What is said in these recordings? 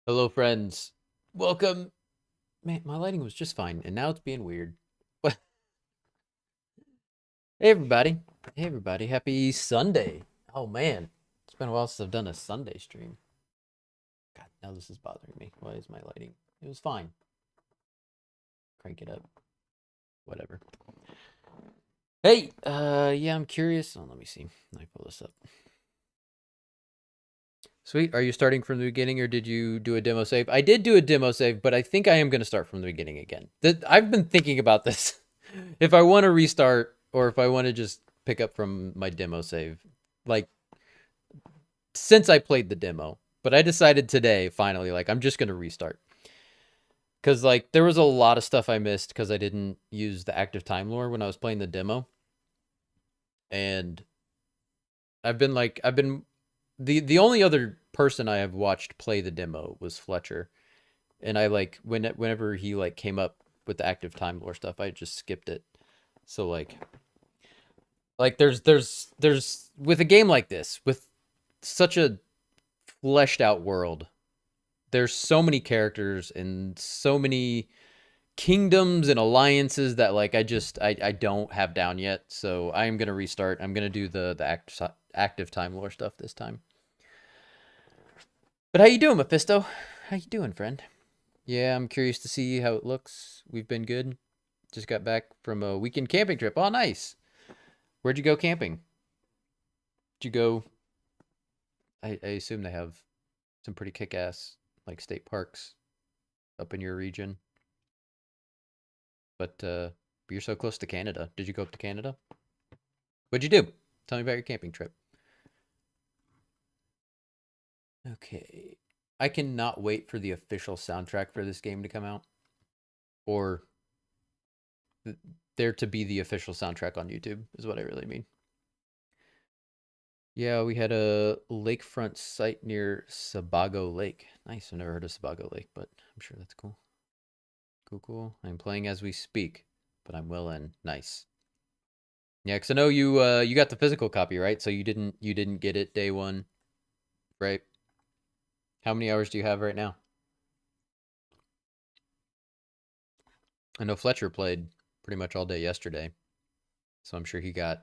Hello, friends. Welcome. Man, my lighting was just fine, and now it's being weird. But hey, everybody. Hey, everybody. Happy Sunday. Oh, man. It's been a while since I've done a Sunday stream. God, now this is bothering me. Why is my lighting? It was fine. Crank it up. Whatever. Hey, yeah, I'm curious. Oh, let me see. Let me pull this up. Sweet. Are you starting from the beginning, or did you do a demo save? I did do a demo save, but I think I am going to start from the beginning again. I've been thinking about this. If I want to restart, or if I want to just pick up from my demo save, like since I played the demo. But I decided today, finally, like I'm just going to restart. Because like there was a lot of stuff I missed because I didn't use the active time lore when I was playing the demo. And I've been the only other person I have watched play the demo was Fletcher, and I like whenever he like came up with the active time lore stuff, I just skipped it. So like there's with a game like this with such a fleshed out world, there's so many characters and so many kingdoms and alliances that like I don't have down yet. So I am gonna restart. I'm gonna do the active time lore stuff this time. But how you doing, Mephisto? How you doing, friend? Yeah, I'm curious to see how it looks. We've been good. Just got back from a weekend camping trip. Oh, nice. Where'd you go camping? Did you go? I assume they have some pretty kick-ass like state parks up in your region. But you're so close to Canada. Did you go up to Canada? What'd you do? Tell me about your camping trip. Okay. I cannot wait for the official soundtrack for this game to come out, or there to be the official soundtrack on YouTube, is what I really mean. Yeah, we had a lakefront site near Sebago Lake. Nice. I've never heard of Sebago Lake, but I'm sure that's cool. Cool, cool. I'm playing as we speak, but I'm well in. Nice. Yeah, because I know you got the physical copy, right? So you didn't get it day one, right? How many hours do you have right now? I know Fletcher played pretty much all day yesterday, so I'm sure he got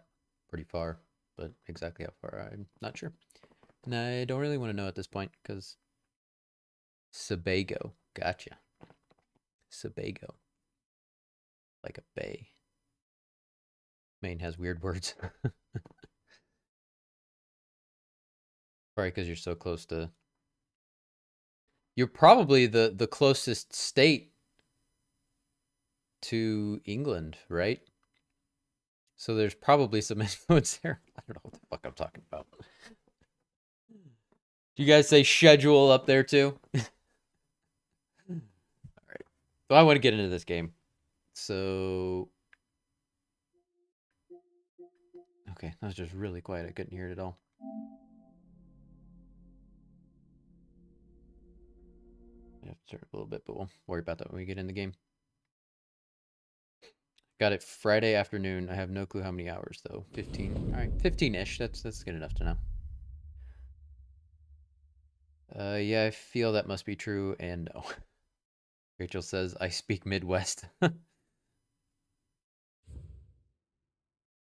pretty far, but exactly how far, I'm not sure. And I don't really want to know at this point, because Sebago. Gotcha. Sebago. Like a bay. Maine has weird words. Probably because you're so close to... You're probably the closest state to England, right? So there's probably some influence there. I don't know what the fuck I'm talking about. Do you guys say schedule up there too? All right. So I want to get into this game. So okay, that was just really quiet. I couldn't hear it at all. I have to turn it up a little bit, but we'll worry about that when we get in the game. Got it Friday afternoon. I have no clue how many hours though. 15. All right, 15-ish. That's good enough to know. Yeah, I feel that must be true, and no. Rachel says I speak Midwest.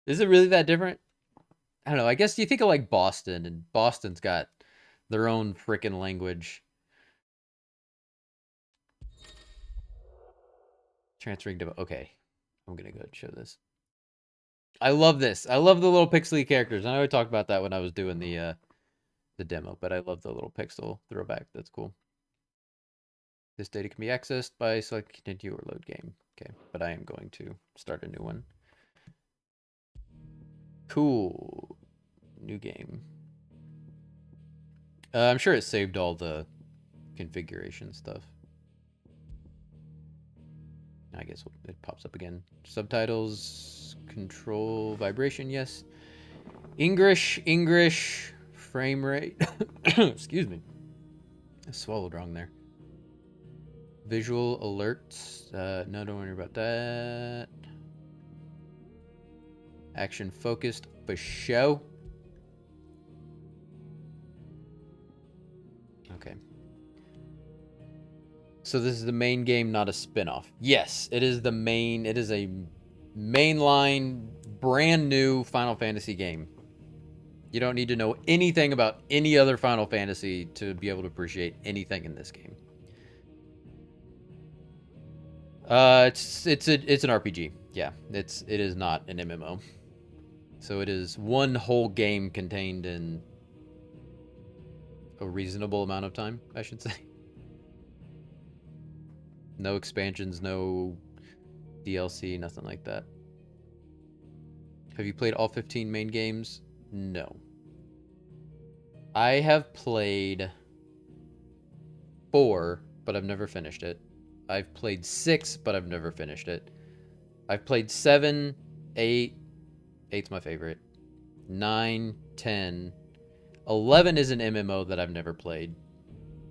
Is it really that different? I don't know. I guess you think of like Boston, and Boston's got their own freaking language. Transferring to okay. I'm gonna go show this. I love this. I love the little pixely characters. I know I talked about that when I was doing the demo, but I love the little pixel throwback. That's cool. This data can be accessed by select continue or load game. Okay, but I am going to start a new one. Cool. New game. I'm sure it saved all the configuration stuff. I guess it pops up again. Subtitles, control, vibration, yes. English, frame rate. Excuse me. I swallowed wrong there. Visual alerts. No, don't worry about that. Action focused for show. Okay. So this is the main game, not a spin-off. Yes, it is the main. It is a mainline, brand new Final Fantasy game. You don't need to know anything about any other Final Fantasy to be able to appreciate anything in this game. It's an RPG. Yeah, it is not an MMO. So it is one whole game contained in a reasonable amount of time, I should say. No expansions, no DLC, nothing like that. Have you played all 15 main games? No. I have played 4, but I've never finished it. I've played 6, but I've never finished it. I've played 7, 8. 8's my favorite. 9, 10. 11 is an MMO that I've never played.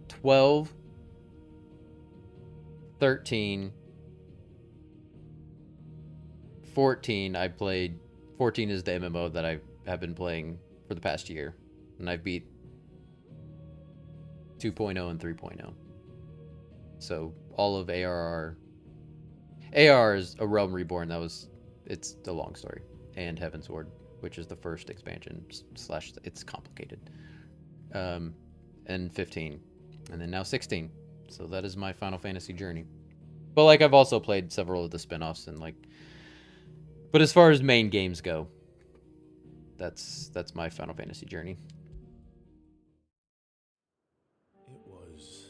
12. 13. 14 I played. 14 is the MMO that I have been playing for the past year. And I've beat 2.0 and 3.0. So all of ARR. ARR is A Realm Reborn. It's a long story. And Heavensward, which is the first expansion / it's complicated. And 15. And then now 16. So that is my Final Fantasy journey. But like I've also played several of the spin-offs and like, but as far as main games go, that's my Final Fantasy journey. It was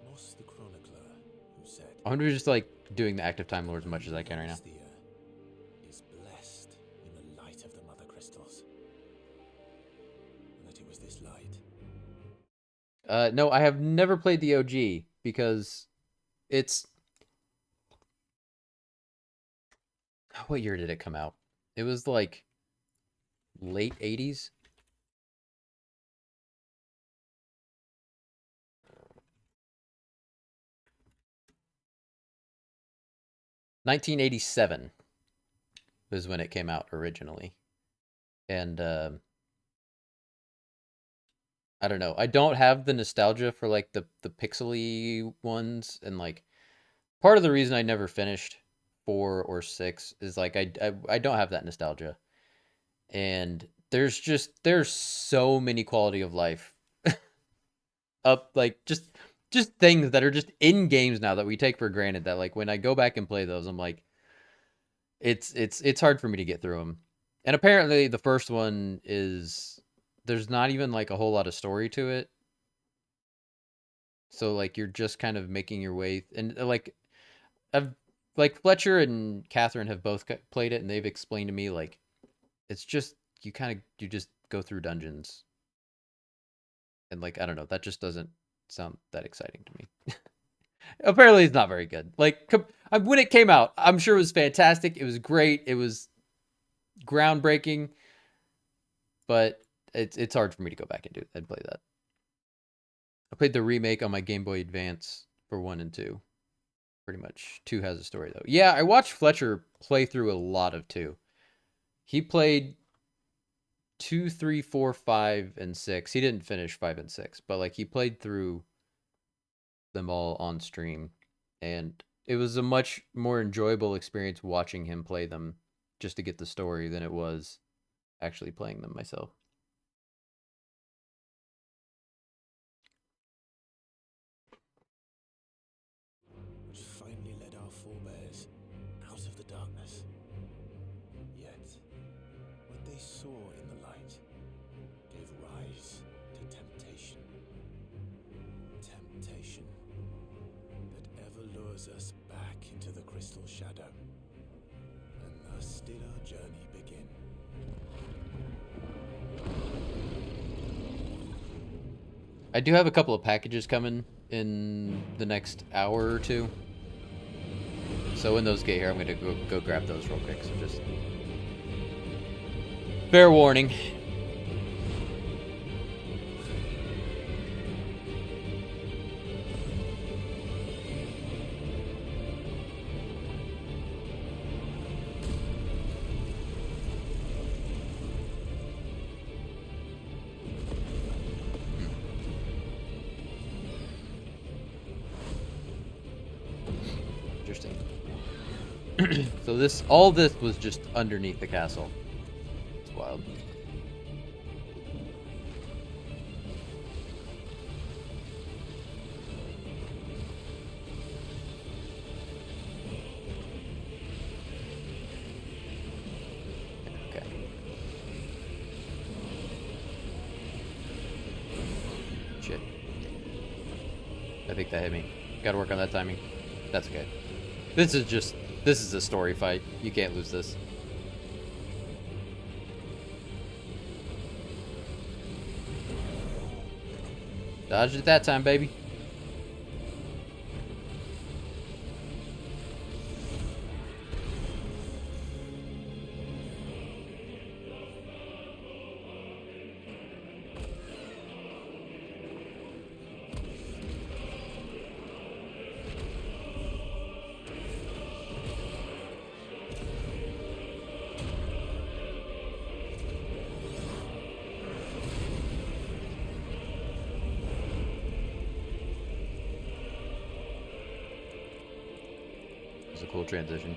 Moss the Chronicler who said, I'm just like doing the active Time Lord as much as I can right now. Is blessed in the light of the Mother Crystals. And that it was this light. No, I have never played the OG because it's... What year did it come out? It was like late 80s. $1987 was when it came out originally. And I don't know. I don't have the nostalgia for like the pixely ones, and like part of the reason I never finished 4 or 6 is like I don't have that nostalgia. And there's so many quality of life up, like just things that are just in games now that we take for granted, that like when I go back and play those, I'm like, it's hard for me to get through them. And apparently the first one is, there's not even like a whole lot of story to it. So like you're just kind of making your way, and like Fletcher and Catherine have both played it, and they've explained to me like it's just you just go through dungeons. And like I don't know, that just doesn't sound that exciting to me. Apparently it's not very good. Like when it came out, I'm sure it was fantastic. It was great. It was groundbreaking. But it's hard for me to go back and play that. I played the remake on my Game Boy Advance for 1 and 2. Pretty much. 2 has a story though. Yeah, I watched Fletcher play through a lot of 2. He played 2, 3, 4, 5, and 6. He didn't finish 5 and 6, but like he played through them all on stream, and it was a much more enjoyable experience watching him play them just to get the story than it was actually playing them myself. Which finally led our forebears out of the darkness. Yet, what they saw in the light gave rise to temptation. Temptation that ever lures us back into the crystal shadow. And thus did our journey begin. I do have a couple of packages coming in the next hour or 2. So when those get here, I'm going to go grab those real quick. So just fair warning. So all this was just underneath the castle. It's wild. Okay. Shit. I think that hit me. Gotta work on that timing. That's okay. This is a story fight. You can't lose this. Dodged it that time, baby. It's a cool transition.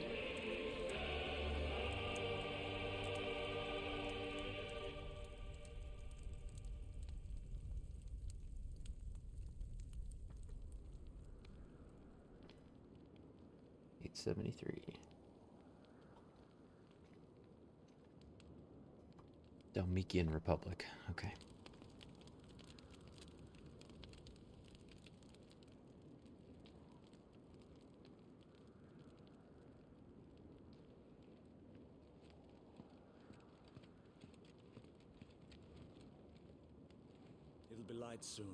$873. Dalmatian Republic. Okay. It'll be light soon.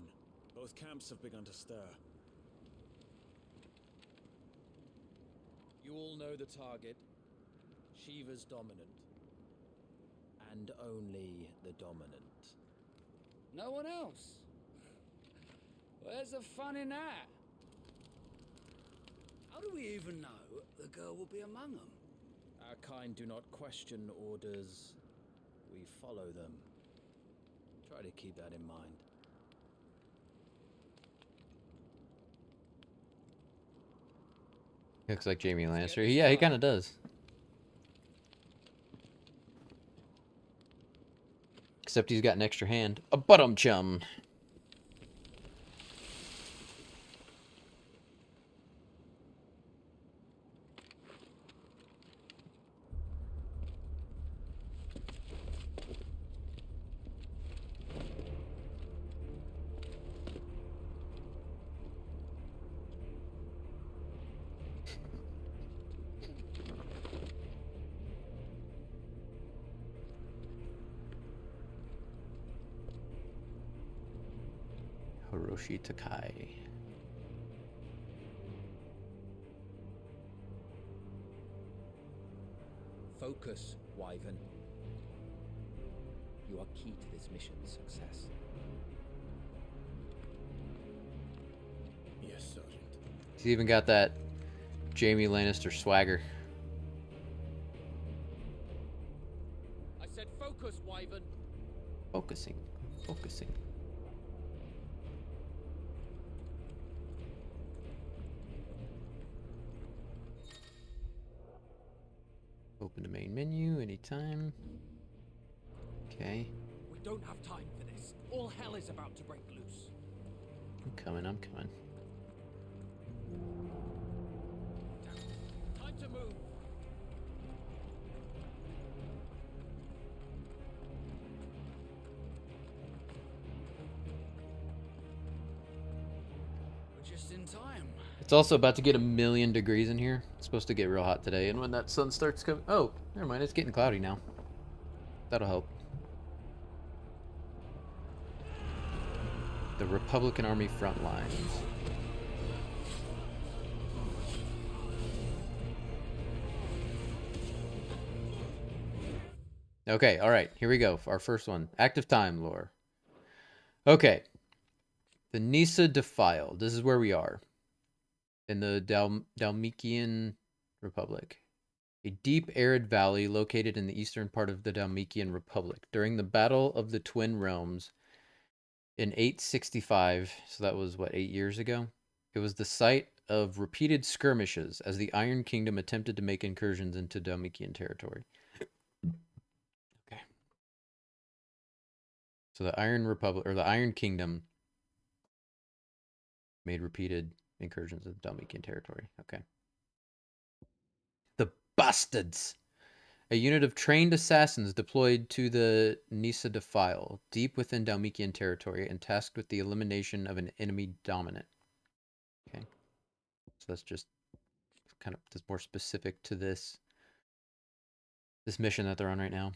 Both camps have begun to stir. You all know the target. Shiva's dominant. And only the dominant. No one else? Where's the fun in that? How do we even know the girl will be among them? Our kind do not question orders. We follow them. Try to keep that in mind. Looks like Jaime Lannister. Yeah, he kind of does. Except he's got an extra hand. A bottom chum. Hiroshi Takai. Focus, Wyvern. You are key to this mission's success. Yes, Sergeant. He's even got that Jaime Lannister swagger. I said focus, Wyvern. Focusing. Focusing. Open the main menu anytime. Okay. We don't have time for this. All hell is about to break loose. I'm coming, I'm coming. Time to move. We're just in time. It's also about to get 1,000,000 degrees in here. It's supposed to get real hot today, and when that sun starts coming... Oh, never mind, it's getting cloudy now. That'll help. The Republican Army front lines. Okay, alright, here we go. Our first one. Active time lore. Okay. The Nisa Defiled. This is where we are. In the Dalmatian Republic. A deep arid valley located in the eastern part of the Dalmatian Republic. During the Battle of the Twin Realms in 865, so that was, what, 8 years ago? It was the site of repeated skirmishes as the Iron Kingdom attempted to make incursions into Dalmatian territory. Okay. So the Iron Republic, or the Iron Kingdom, made repeated incursions into Dalmatian territory. Okay. The Bastards! A unit of trained assassins deployed to the Nisa Defile, deep within Dalmatian territory, and tasked with the elimination of an enemy dominant. Okay. So that's just kind of just more specific to this mission that they're on right now.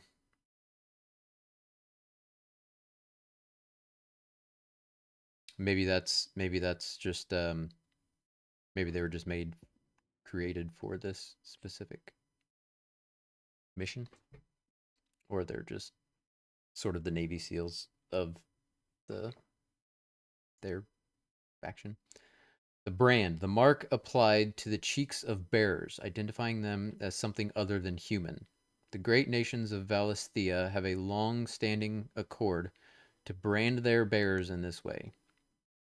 Maybe that's just maybe they were just created for this specific mission, or they're just sort of the Navy SEALs of their faction. The brand, the mark applied to the cheeks of bearers, identifying them as something other than human. The great nations of Valisthea have a long-standing accord to brand their bearers in this way,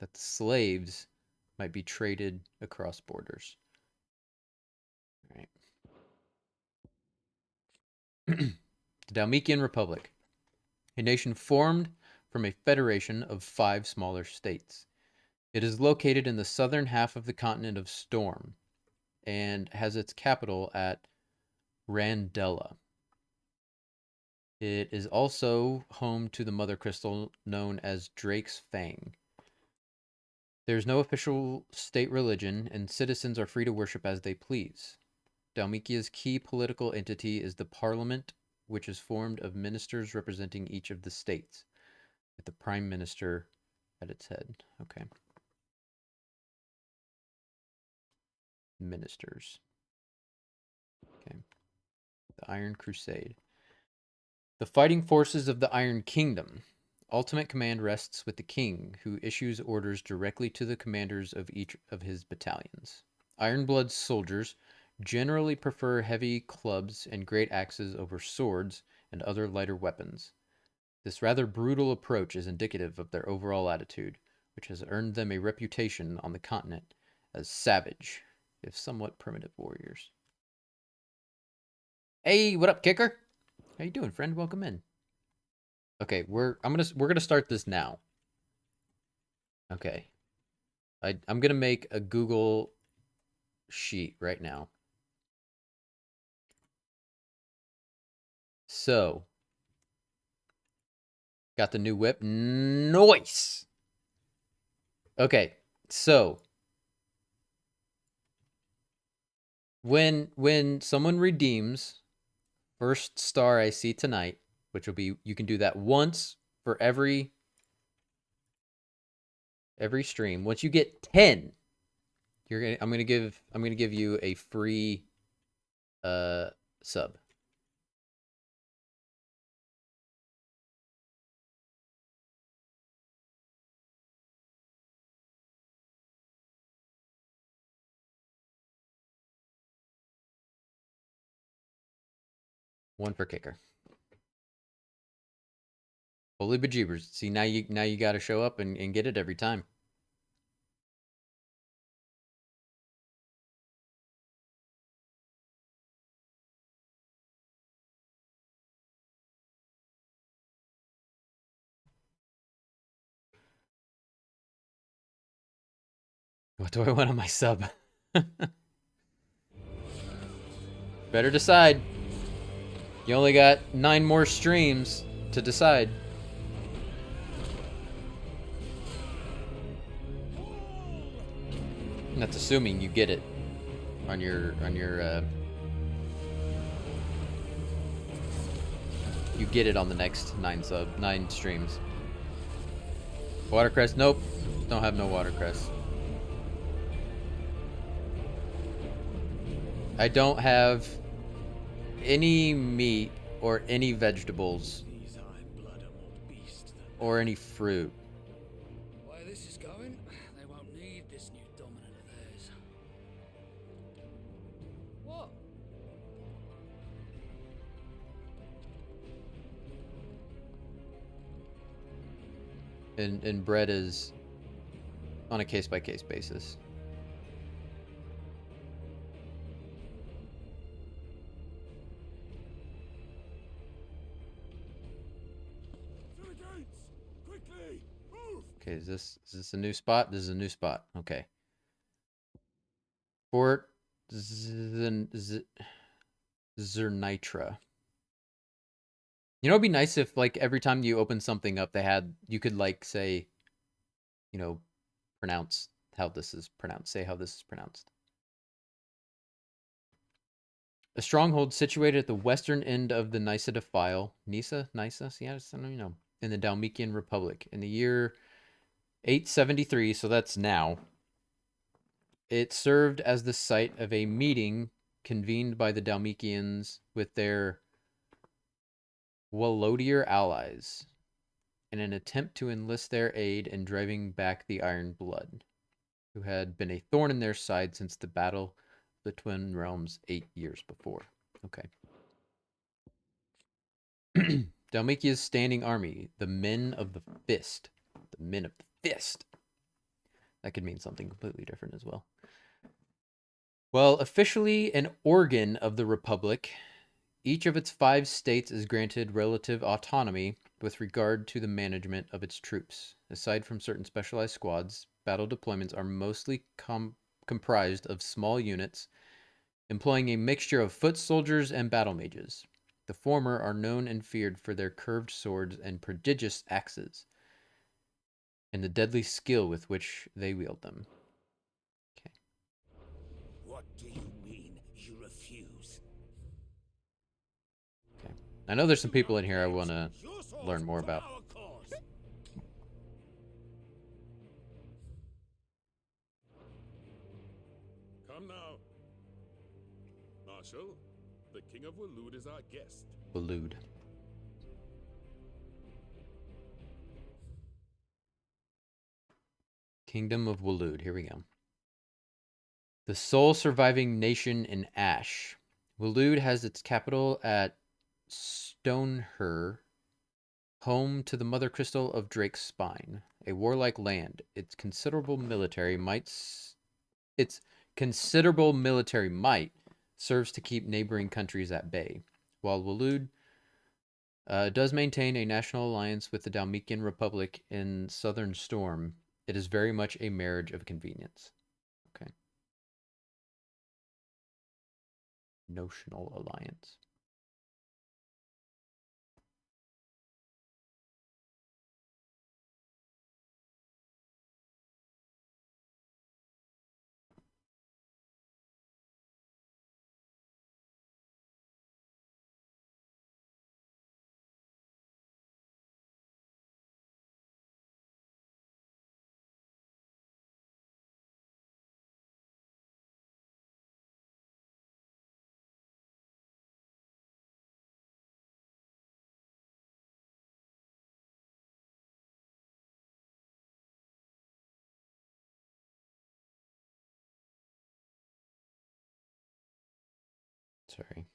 that the slaves might be traded across borders. All right. The Dalmatian Republic, a nation formed from a federation of 5 smaller states. It is located in the southern half of the continent of Storm and has its capital at Randella. It is also home to the mother crystal known as Drake's Fang. There is no official state religion, and citizens are free to worship as they please. Dalmatia's key political entity is the Parliament, which is formed of ministers representing each of the states, with the Prime Minister at its head. Okay. Ministers. Okay. The Iron Crusade. The fighting forces of the Iron Kingdom. Ultimate command rests with the king, who issues orders directly to the commanders of each of his battalions. Ironblood's soldiers generally prefer heavy clubs and great axes over swords and other lighter weapons. This rather brutal approach is indicative of their overall attitude, which has earned them a reputation on the continent as savage, if somewhat primitive warriors. Hey, what up, Kicker? How you doing, friend? Welcome in. Okay, we're gonna start this now. Okay. I'm gonna make a Google sheet right now. So, got the new whip. Nice. Okay, so when someone redeems first star I see tonight, which will be, you can do that once for every stream. Once you get 10, I'm gonna give you a free sub. One for Kicker. Holy bejeebers. See, now you gotta show up and get it every time. What do I want on my sub? Better decide. You only got 9 more streams to decide. And that's assuming you get it on your you get it on the next 9 streams. Watercress, nope. Don't have no watercress. I don't have any meat or any vegetables or any fruit. Why this is going, they won't need this new dominant of theirs. What? And bread is on a case-by-case basis. Okay, is this a new spot? This is a new spot. Okay. Fort Zernitra. You know, it'd be nice if like every time you open something up, you could like say, you know, pronounce how this is pronounced. Say how this is pronounced. A stronghold situated at the western end of the Nisa Defile. Nisa? Yeah, I don't even know. In the Dalmatian Republic. In the year 873, so that's now, it served as the site of a meeting convened by the Dalmatians with their Walodier allies in an attempt to enlist their aid in driving back the Iron Blood, who had been a thorn in their side since the Battle of the Twin Realms 8 years before. Okay. Dalmatia's standing army, the Men of the Fist. The Men of the Fist. That could mean something completely different as well. Well, officially an organ of the Republic, each of its 5 states is granted relative autonomy with regard to the management of its troops. Aside from certain specialized squads, battle deployments are mostly comprised of small units employing a mixture of foot soldiers and battle mages. The former are known and feared for their curved swords and prodigious axes, and the deadly skill with which they wield them. Okay. What do you mean you refuse? Okay. I know there's some people in here I want to learn more about. Come now. Marshal, the King of Waloed is our guest. Waloed. Kingdom of Waloed. Here we go. The sole surviving nation in Ash. Waloed has its capital at Stoneher, home to the mother crystal of Drake's Spine, a warlike land. Its considerable military might serves to keep neighboring countries at bay. While Waloed does maintain a national alliance with the Dalmatian Republic in Southern Storm, it is very much a marriage of convenience. Okay. Notional alliance. Sorry.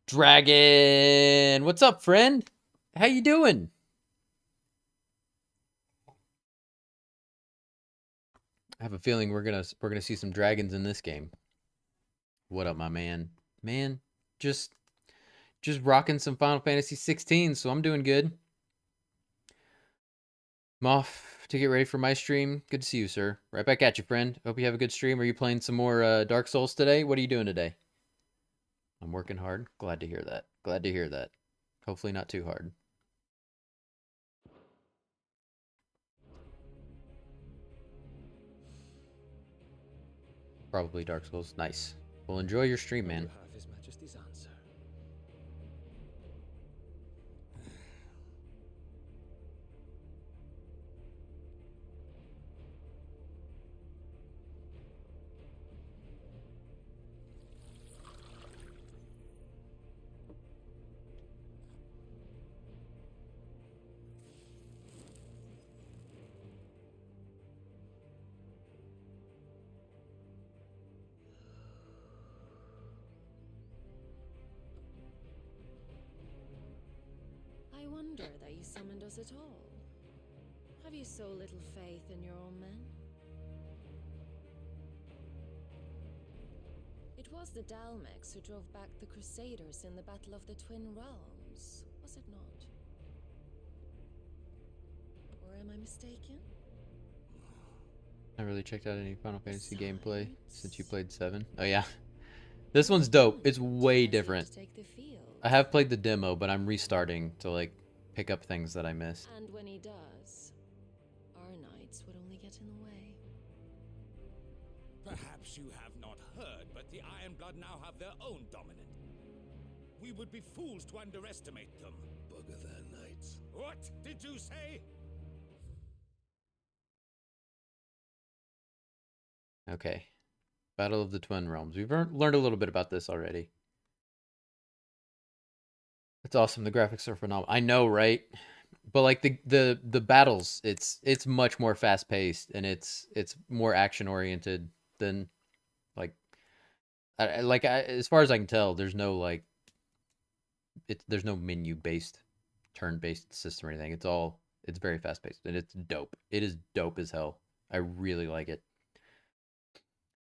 Dragon, what's up, friend? How you doing? I have a feeling we're gonna see some dragons in this game. What up, my man? Man, just rocking some Final Fantasy 16, so I'm doing good. I'm off to get ready for my stream. Good to see you, sir. Right back at you, friend. Hope you have a good stream. Are you playing some more Dark Souls today? What are you doing today? I'm working hard. Glad to hear that. Glad to hear that. Hopefully not too hard. Probably Dark Souls. Nice. Well, enjoy your stream, man. You have His Majesty's answer. I wonder that you summoned us at all. Have you so little faith in your own men? It was the Dalmex who drove back the Crusaders in the Battle of the Twin Realms, was it not? Or am I mistaken? I really checked out any Final Fantasy gameplay since you played 7. Oh yeah. This This one's dope. It's way to different. take the field. I have played the demo, but I'm restarting to like pick up things that I missed. And when he does, our knights would only get in the way. Perhaps you have not heard, but the Ironblood now have their own dominant. We would be fools to underestimate them. Bugger their knights. What did you say? Okay. Battle of the Twin Realms. We've learned a little bit about this already. It's awesome. The graphics are phenomenal. I know, right? But like the battles, it's much more fast paced and it's more action oriented than like as far as I can tell, there's no like there's no menu based turn based system or anything. It's very fast paced and it's dope. It is dope as hell. I really like it.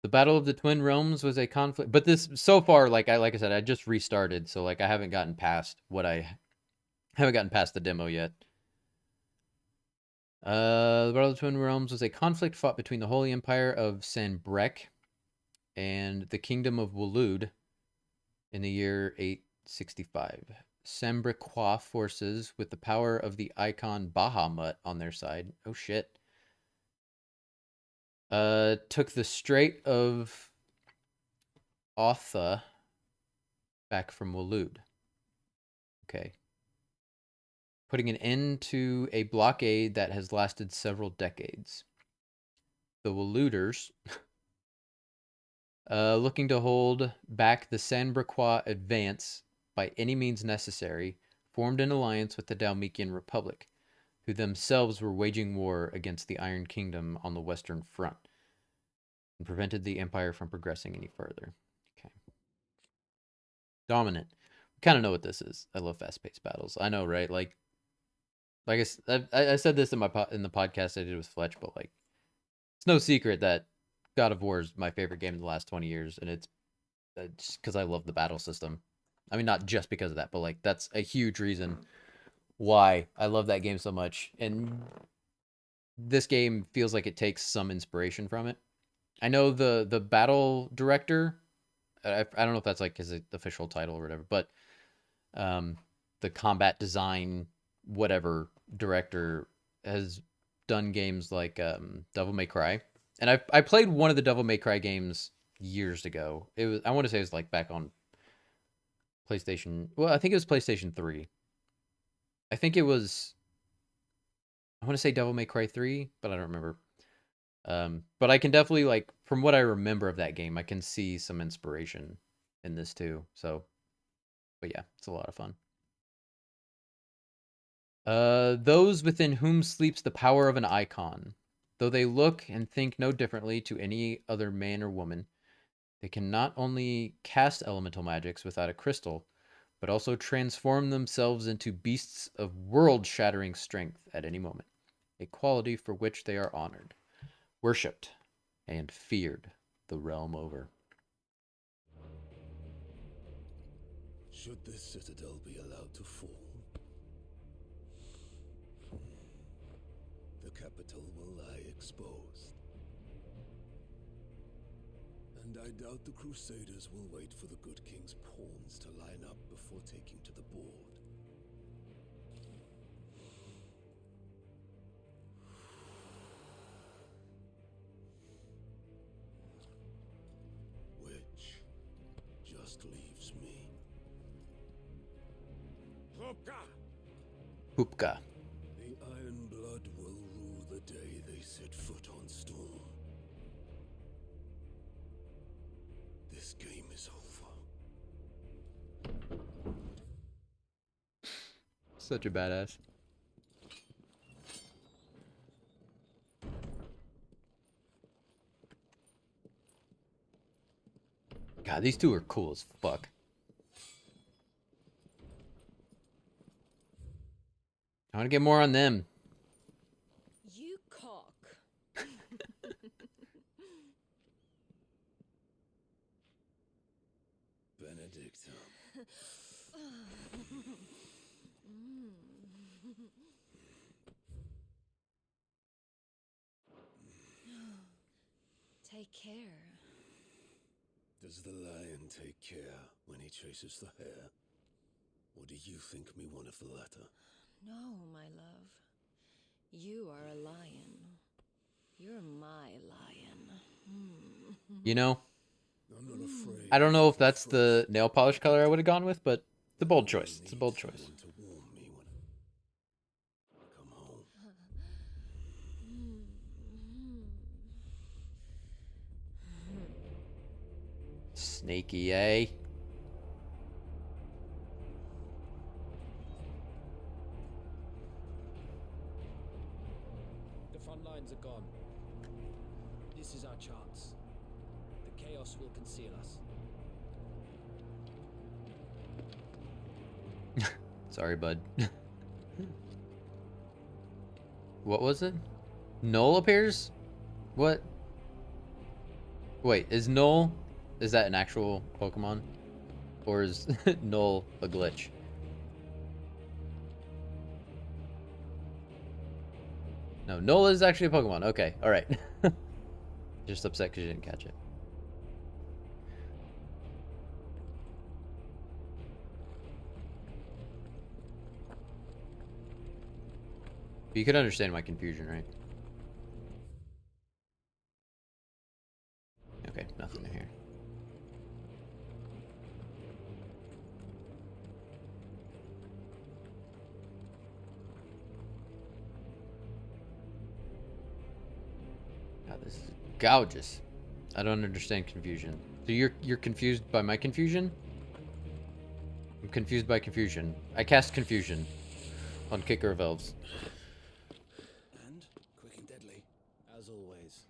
The Battle of the Twin Realms was a conflict, but this so far, like I said, I just restarted, so like I haven't gotten past the demo yet. The Battle of the Twin Realms was a conflict fought between the Holy Empire of Sanbreque and the Kingdom of Waloed in the year 865. Sanbrequois forces, with the power of the icon Bahamut on their side, oh shit, took the Strait of Otha back from Waloed. Okay. Putting an end to a blockade that has lasted several decades. The Waloeders, looking to hold back the Sanbrequois advance by any means necessary, formed an alliance with the Dalmatian Republic, who themselves were waging war against the Iron Kingdom on the Western Front, and prevented the Empire from progressing any further. Okay. Dominant. We kind of know what this is. I love fast-paced battles. I know, right? Like I said this in the podcast I did with Fletch, but like, it's no secret that God of War is my favorite game in the last 20 years, and it's just because I love the battle system. I mean, not just because of that, but like that's a huge reason why I love that game so much. And this game feels like it takes some inspiration from it. I know the battle director, I don't know if that's like his official title or whatever, but the combat design whatever director has done games like Devil May Cry. And I played one of the Devil May Cry games years ago. I want to say it was like back on PlayStation. Well, I think it was PlayStation 3. I think it was, I want to say Devil May Cry 3, but I don't remember. But I can definitely, like, from what I remember of that game, I can see some inspiration in this too. So, but yeah, it's a lot of fun. Those within whom sleeps the power of an icon. Though they look and think no differently to any other man or woman, they can not only cast elemental magics without a crystal, but also transform themselves into beasts of world-shattering strength at any moment, a quality for which they are honored, worshipped, and feared the realm over. Should this citadel be allowed to fall, the capital will lie exposed. And I doubt the Crusaders will wait for the good king's pawns to line up before taking to the board. Which just leaves me. Hopka! Hoopka. The Iron Blood will rule the day they set foot on Storm. This game is over. Such a badass. God, these two are cool as fuck. I want to get more on them. You cock. Benedictum. Take care. Does the lion take care when he chases the hare? Or do you think me one of the latter? No, my love. You are a lion. You're my lion. You know, I'm not afraid. I don't know if that's First, the nail polish color I would have gone with, but it's a bold you choice. It's a need bold choice. someone to warn me when I come home. Snaky, eh? The front lines are gone. This is our chance. The chaos will conceal us. Sorry, bud. What was it? Null appears? What? Wait, is Null... Is that an actual Pokemon? Or is Null a glitch? No, Null is actually a Pokemon. Okay, alright. Just upset because you didn't catch it. You could understand my confusion, right? Okay, nothing in here. God, this is gorgeous. I don't understand confusion. So you're confused by my confusion? I'm confused by confusion. I cast confusion on Kicker of Elves. And quick and deadly. As always.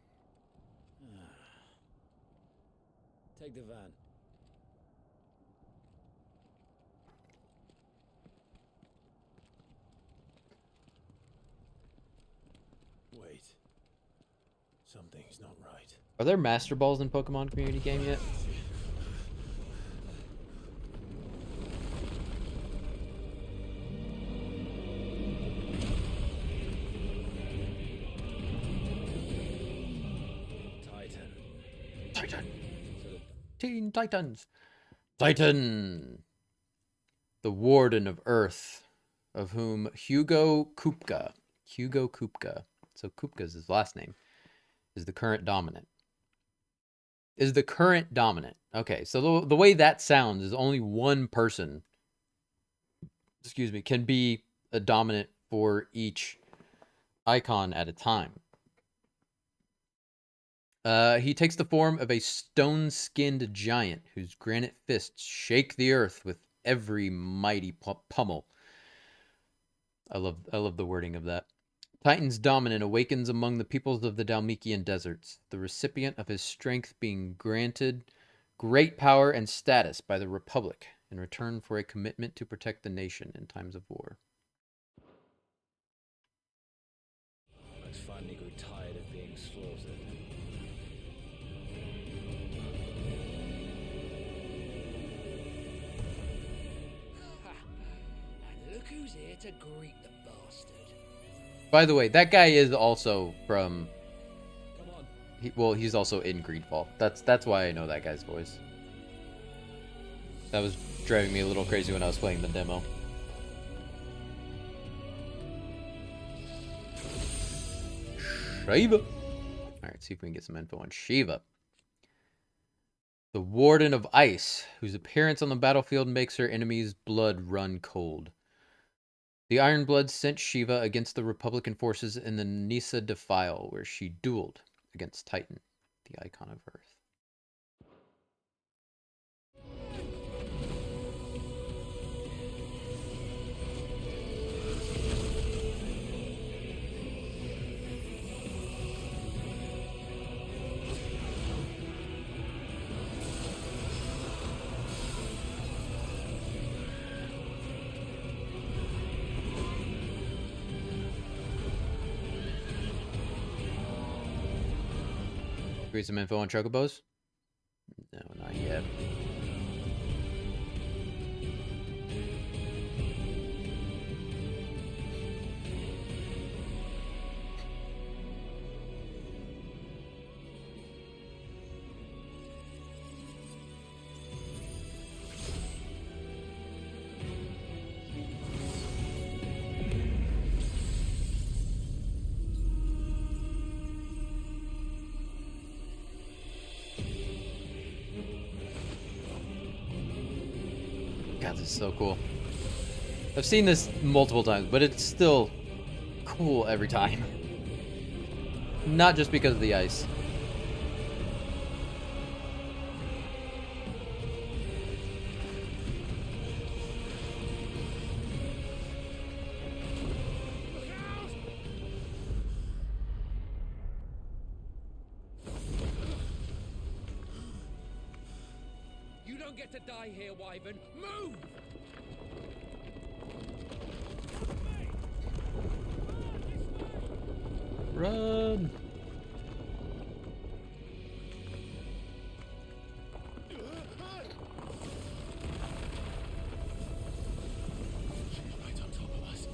Take the van. Wait. Something's not right. Are there Master Balls in Pokemon Community Game yet? Titan. Titan! So the Teen Titans! Titan! The Warden of Earth, of whom Hugo Kupka, so Kupka's his last name, is the current dominant. Okay, so the way that sounds is only one person, can be a dominant for each icon at a time. He takes the form of a stone-skinned giant whose granite fists shake the earth with every mighty pummel. I love the wording of that. Titan's dominant awakens among the peoples of the Dalmatian deserts, the recipient of his strength being granted great power and status by the Republic in return for a commitment to protect the nation in times of war. I finally grew tired of being slaughtered. And look who's here to greet the bastard. By the way, that guy is also from... Come on. he's also in Greedfall. That's why I know that guy's voice. That was driving me a little crazy when I was playing the demo. Shiva. Alright, see if we can get some info on Shiva. The Warden of Ice, whose appearance on the battlefield makes her enemies' blood run cold. The Ironbloods sent Shiva against the Republican forces in the Nisa Defile, where she dueled against Titan, the icon of Earth. Read some info on Chocobos? No, not yet. this is so cool. I've seen this multiple times, but it's still cool every time. Not just because of the ice. You don't get to die here, Wyvern. Move! Run! Right on top of us.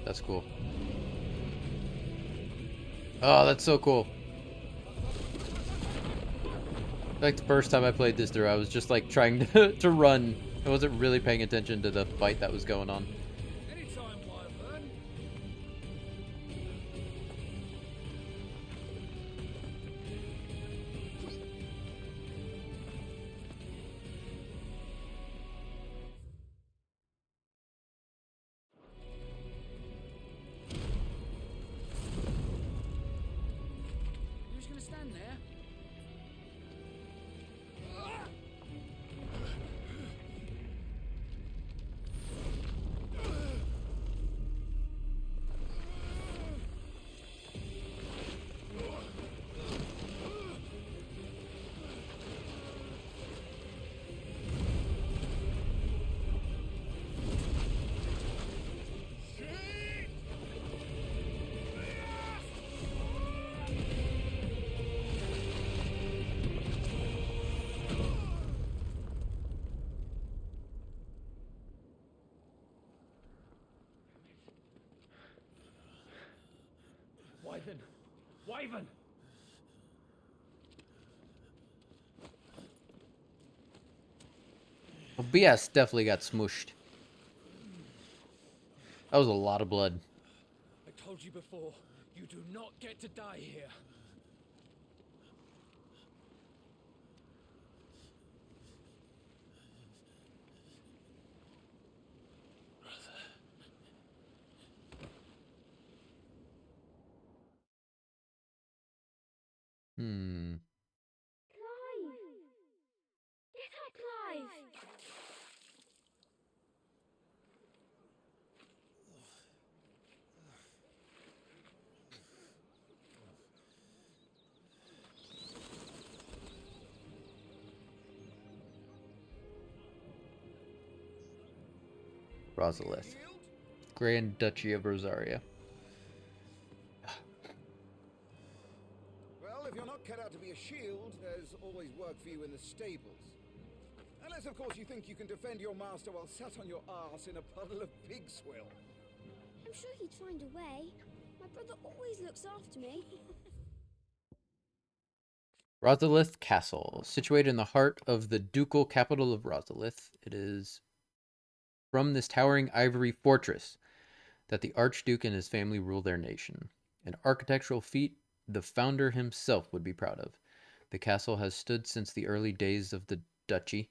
That's cool. Oh, that's so cool. Like the first time I played this through, I was just like trying to run. I wasn't really paying attention to the fight that was going on. Anytime, Wyvern. You're just gonna stand there? Wyvern! Wyvern! Well, BS definitely got smooshed. That was a lot of blood. I told you before, you do not get to die here. Hmm. Clive! Get up, Clive! Rosalith. Grand Duchy of Rosaria. Well, if you're not cut out to be a shield, there's always work for you in the stables. Unless, of course, you think you can defend your master while sat on your arse in a puddle of pig swill. I'm sure he'd find a way. My brother always looks after me. Rosalith Castle, situated in the heart of the ducal capital of Rosalith. It is from this towering ivory fortress that the Archduke and his family rule their nation. An architectural feat the founder himself would be proud of. The castle has stood since the early days of the duchy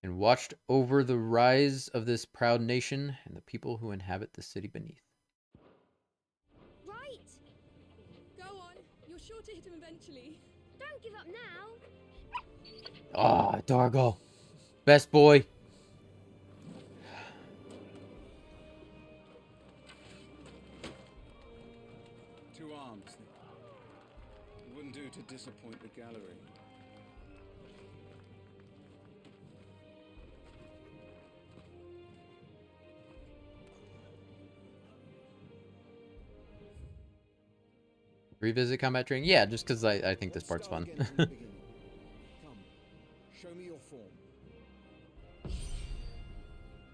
and watched over the rise of this proud nation and the people who inhabit the city beneath. Right! Go on. You're sure to hit him eventually. Don't give up now. Ah, Dargo. Best boy. Two arms. It wouldn't do to disappoint the gallery. Revisit combat training? Yeah, just because I think this part's fun. Let's start again from the beginning. Come, show me your form.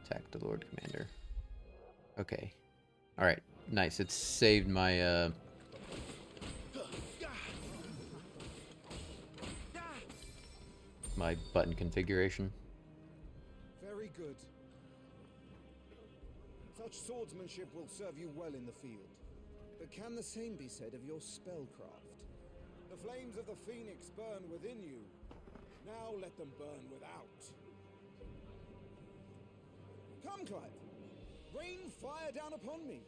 Attack the Lord Commander. Okay. Alright, nice. It's saved my, my button configuration. Very good. Such swordsmanship will serve you well in the field. Can the same be said of your spellcraft? The flames of the phoenix burn within you. Now let them burn without. Come, Clive. Rain fire down upon me.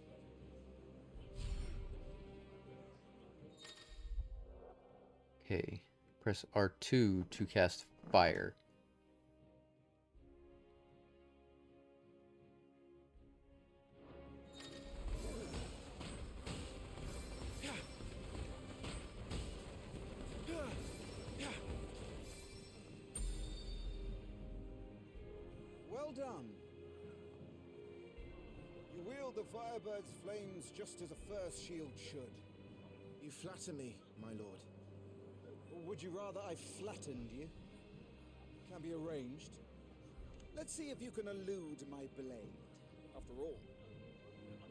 Okay. Press R2 to cast fire. Well done. You wield the Firebird's flames just as a first shield should. You flatter me, my lord. Or would you rather I flattened you? Can be arranged. Let's see if you can elude my blade. After all,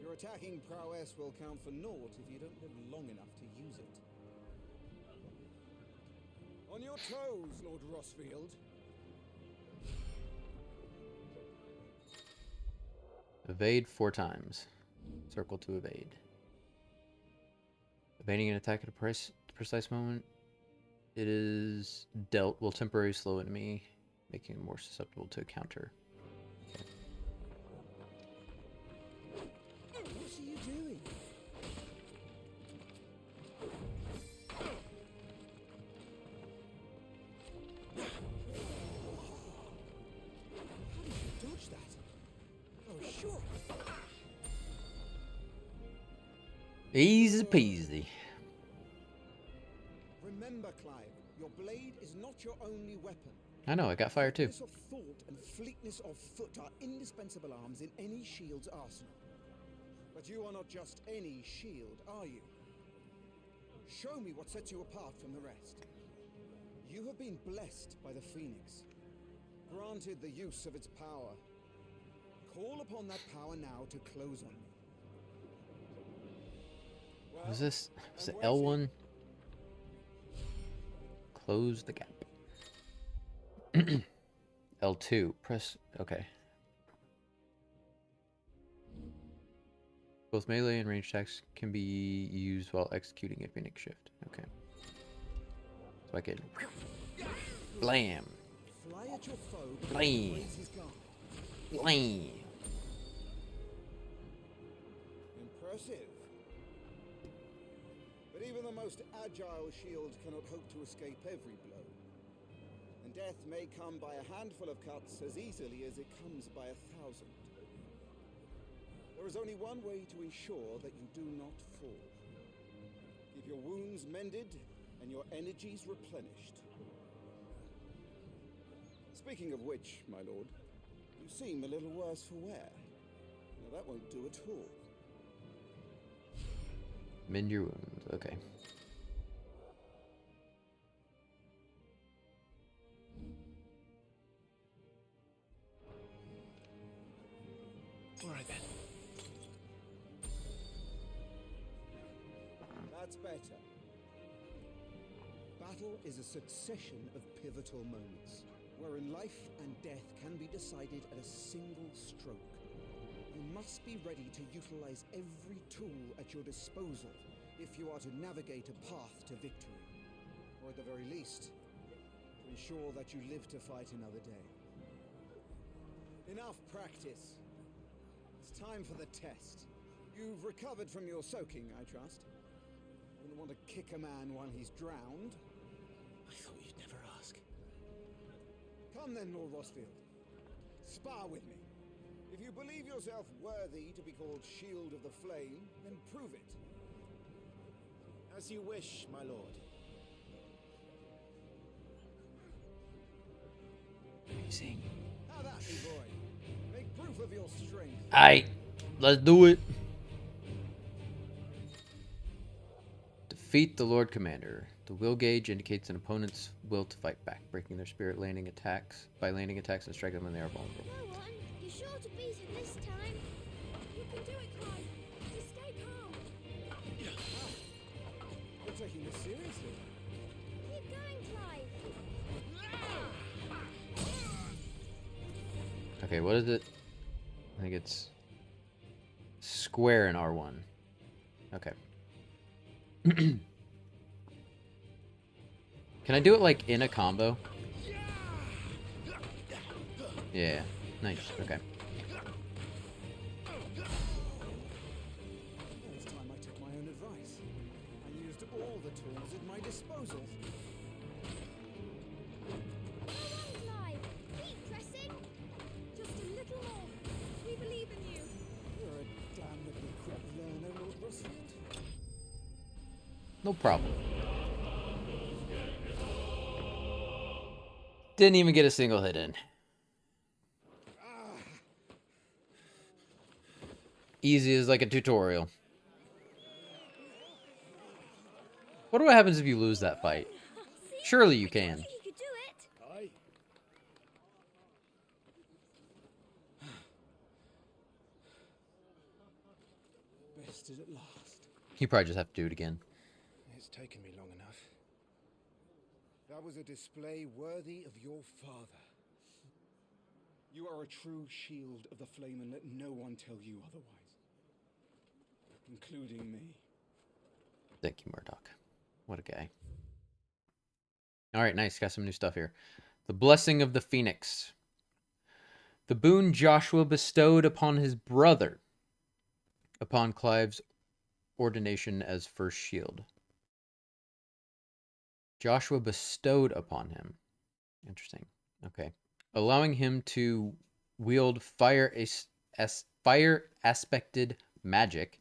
your attacking prowess will count for naught if you don't live long enough to use it. On your toes, Lord Rossfield. Evade 4 times. Circle to evade. Evading an attack at a precise moment. It is dealt will temporarily slow enemy, making him more susceptible to a counter. Okay. What are you doing? How did you dodge that? Oh, sure. Easy peasy. Remember, Clive, your blade is not your only weapon. I know, I got fire too. Quickness of thought and fleetness of foot are indispensable arms in any shield's arsenal. But you are not just any shield, are you? Show me what sets you apart from the rest. You have been blessed by the Phoenix, granted the use of its power. Call upon that power now to close on me. Well, Was this? Was it I'm waiting. L1? Close the gap. L2. Press. Okay. Both melee and range attacks can be used while executing a Phoenix Shift. Okay. So I can. Blam! Fly at your foe, but Blam! raise his guard. Blam! Impressive. But even the most agile shield cannot hope to escape every blow. And death may come by a handful of cuts as easily as it comes by 1,000. There is only one way to ensure that you do not fall. Keep your wounds mended and your energies replenished. Speaking of which, my lord, you seem a little worse for wear. Now that won't do at all. Mend your wounds. Okay. All right then. That's better. Battle is a succession of pivotal moments, wherein life and death can be decided at a single stroke. You must be ready to utilize every tool at your disposal if you are to navigate a path to victory, or at the very least, to ensure that you live to fight another day. Enough practice. It's time for the test. You've recovered from your soaking, I trust. Wouldn't want to kick a man while he's drowned. I thought you'd never ask. Come then, Lord Rossfield. Spar with me. If you believe yourself worthy to be called Shield of the Flame, then prove it. As you wish, my lord. Amazing. How that, me boy? Make proof of your strength. Aight, let's do it. Defeat the Lord Commander. The will gauge indicates an opponent's will to fight back, breaking their spirit landing attacks and striking them when they are vulnerable. No one, you're sure to beat him this time. You can do it, Clive. Just stay calm. You're taking this seriously. Keep going, Clive. Okay, what is it? I think it's square in R1. Okay. Can I do it like in a combo? Yeah, nice. Okay. It's time I took my own advice. I used all the tools at my disposal. Clive, keep pressing. Just a little more. We believe in you. You're a damnably quick learner, Lord Rosfield. No problem. Didn't even get a single hit in. Easy as like a tutorial. What happens if you lose that fight? Surely you can. He could do it. Aye. Bested at last. You probably just have to do it again. It's taken me long enough. That was a display worthy of your father. You are a true shield of the flame, and let no one tell you otherwise. Including me. Thank you, Murdoch. What a guy. Alright, nice. Got some new stuff here. The Blessing of the Phoenix. The boon Joshua bestowed upon his brother upon Clive's ordination as first shield. Joshua bestowed upon him. Interesting. Okay. Allowing him to wield fire aspected magic.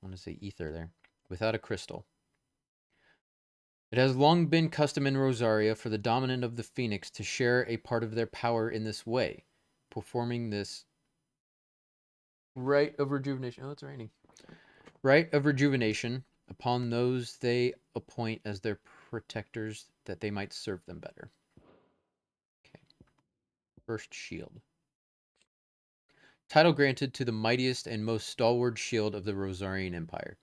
I want to say ether there. Without a crystal. It has long been custom in Rosaria for the dominant of the Phoenix to share a part of their power in this way, performing this rite of rejuvenation. Oh, it's raining. Rite of rejuvenation upon those they appoint as their protectors, that they might serve them better. Okay. First shield. Title granted to the mightiest and most stalwart shield of the Rosarian Empire.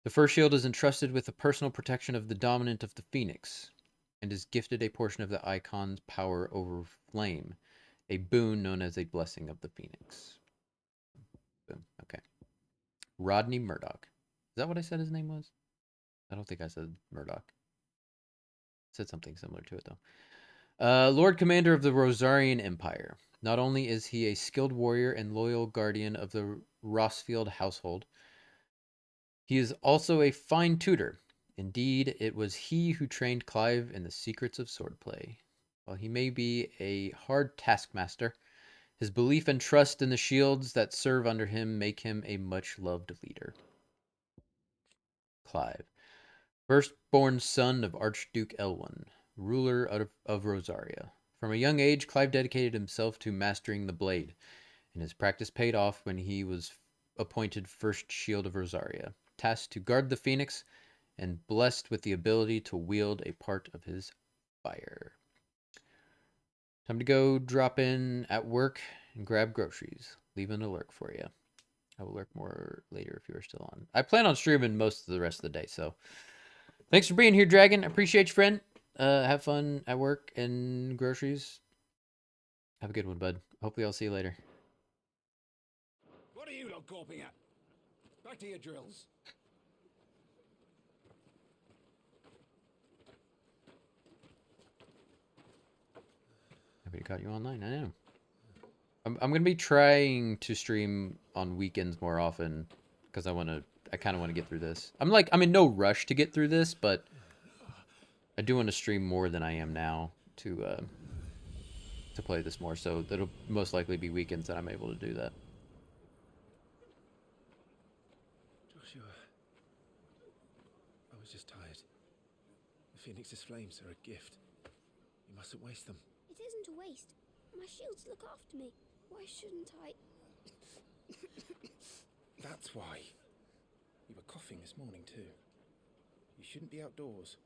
The first shield is entrusted with the personal protection of the dominant of the Phoenix, and is gifted a portion of the icon's power over flame, a boon known as a Blessing of the Phoenix. Boom. Okay. Rodney Murdoch. Is that what I said his name was? I don't think I said Murdoch. I said something similar to it, though. Lord Commander of the Rosarian Empire. Not only is he a skilled warrior and loyal guardian of the Rosfield household, he is also a fine tutor. Indeed, it was he who trained Clive in the secrets of swordplay. While he may be a hard taskmaster, his belief and trust in the shields that serve under him make him a much-loved leader. Clive, firstborn son of Archduke Elwyn, ruler of Rosaria. From a young age, Clive dedicated himself to mastering the blade, and his practice paid off when he was appointed First Shield of Rosaria, tasked to guard the Phoenix and blessed with the ability to wield a part of his fire. Time to go drop in at work and grab groceries. Leave an alert for you. I will lurk more later if you are still on. I plan on streaming most of the rest of the day, so thanks for being here, Dragon. I appreciate you, friend. Have fun at work and groceries. Have a good one, bud. Hopefully I'll see you later. What are you lot gawping at? Back to your drills. Nobody caught you online, I know. I'm gonna be trying to stream on weekends more often because I kind of want to get through this. I'm in no rush to get through this, but I do want to stream more than I am now to play this more. So it'll most likely be weekends that I'm able to do that. Joshua, I was just tired. The Phoenix's flames are a gift. You mustn't waste them. It isn't a waste. My shields look after me. Why shouldn't I? That's why. You were coughing this morning too. You shouldn't be outdoors.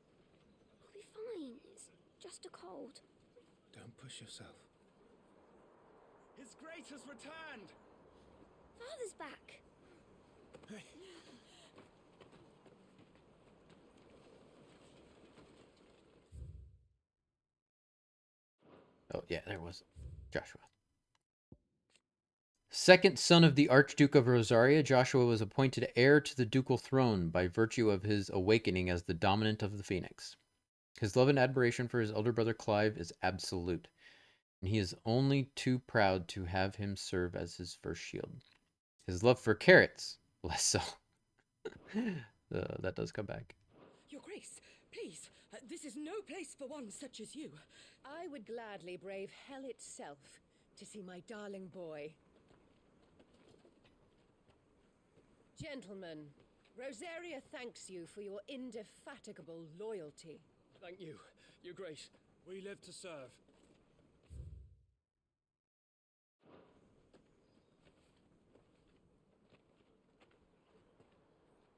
I'll be fine. It's just a cold. Don't push yourself. His Grace has returned! Father's back. Oh yeah, there was Joshua. Second son of the Archduke of Rosaria, Joshua was appointed heir to the ducal throne by virtue of his awakening as the dominant of the Phoenix. His love and admiration for his elder brother Clive is absolute, and he is only too proud to have him serve as his first shield. His love for carrots, less so. That does come back. Your Grace, please, this is no place for one such as you. I would gladly brave hell itself to see my darling boy. Gentlemen, Rosaria thanks you for your indefatigable loyalty. Thank you, Your Grace. We live to serve.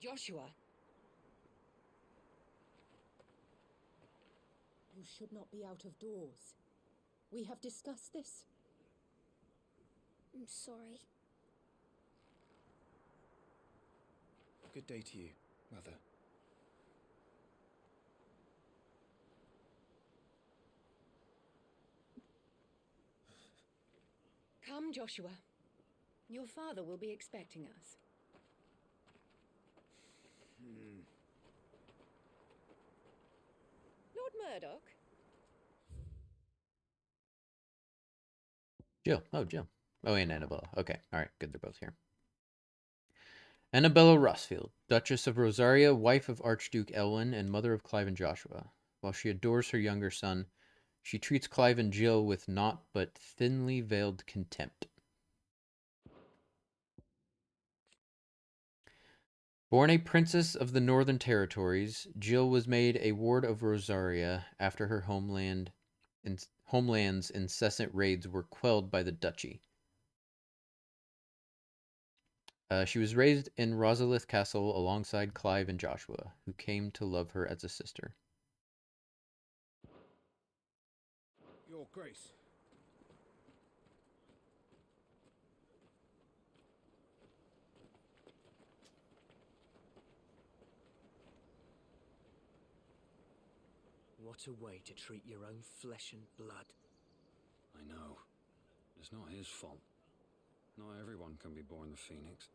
Joshua. You should not be out of doors. We have discussed this. I'm sorry. Good day to you, Mother. Come, Joshua. Your father will be expecting us. Lord Murdoch? Jill. Oh, Jill. Oh, and Annabella. Okay. All right. Good. They're both here. Annabella Rossfield, Duchess of Rosaria, wife of Archduke Elwyn, and mother of Clive and Joshua. While she adores her younger son, she treats Clive and Jill with naught but thinly veiled contempt. Born a princess of the Northern Territories, Jill was made a ward of Rosaria after her homeland's incessant raids were quelled by the duchy. She was raised in Rosalith Castle alongside Clive and Joshua, who came to love her as a sister. Your Grace. What a way to treat your own flesh and blood. I know. It's not his fault. Not everyone can be born the Phoenix.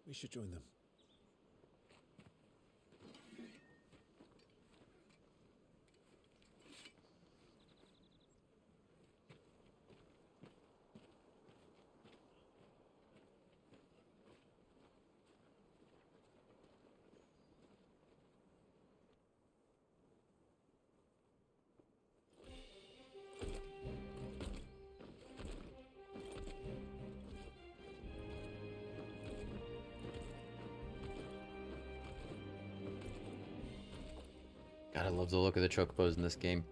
We should join them. God, I love the look of the chocobos in this game.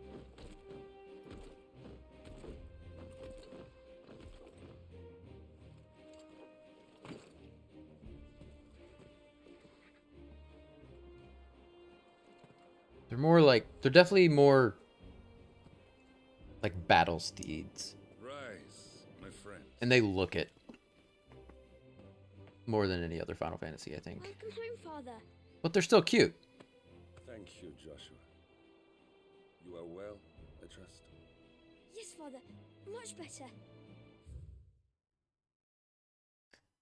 They're more like, they're definitely more like battle steeds. Rise, my friend. And they look it more than any other Final Fantasy, I think. Welcome home, Father. But they're still cute. Thank you, Joshua. You are well, I trust. Yes, Father. Much better.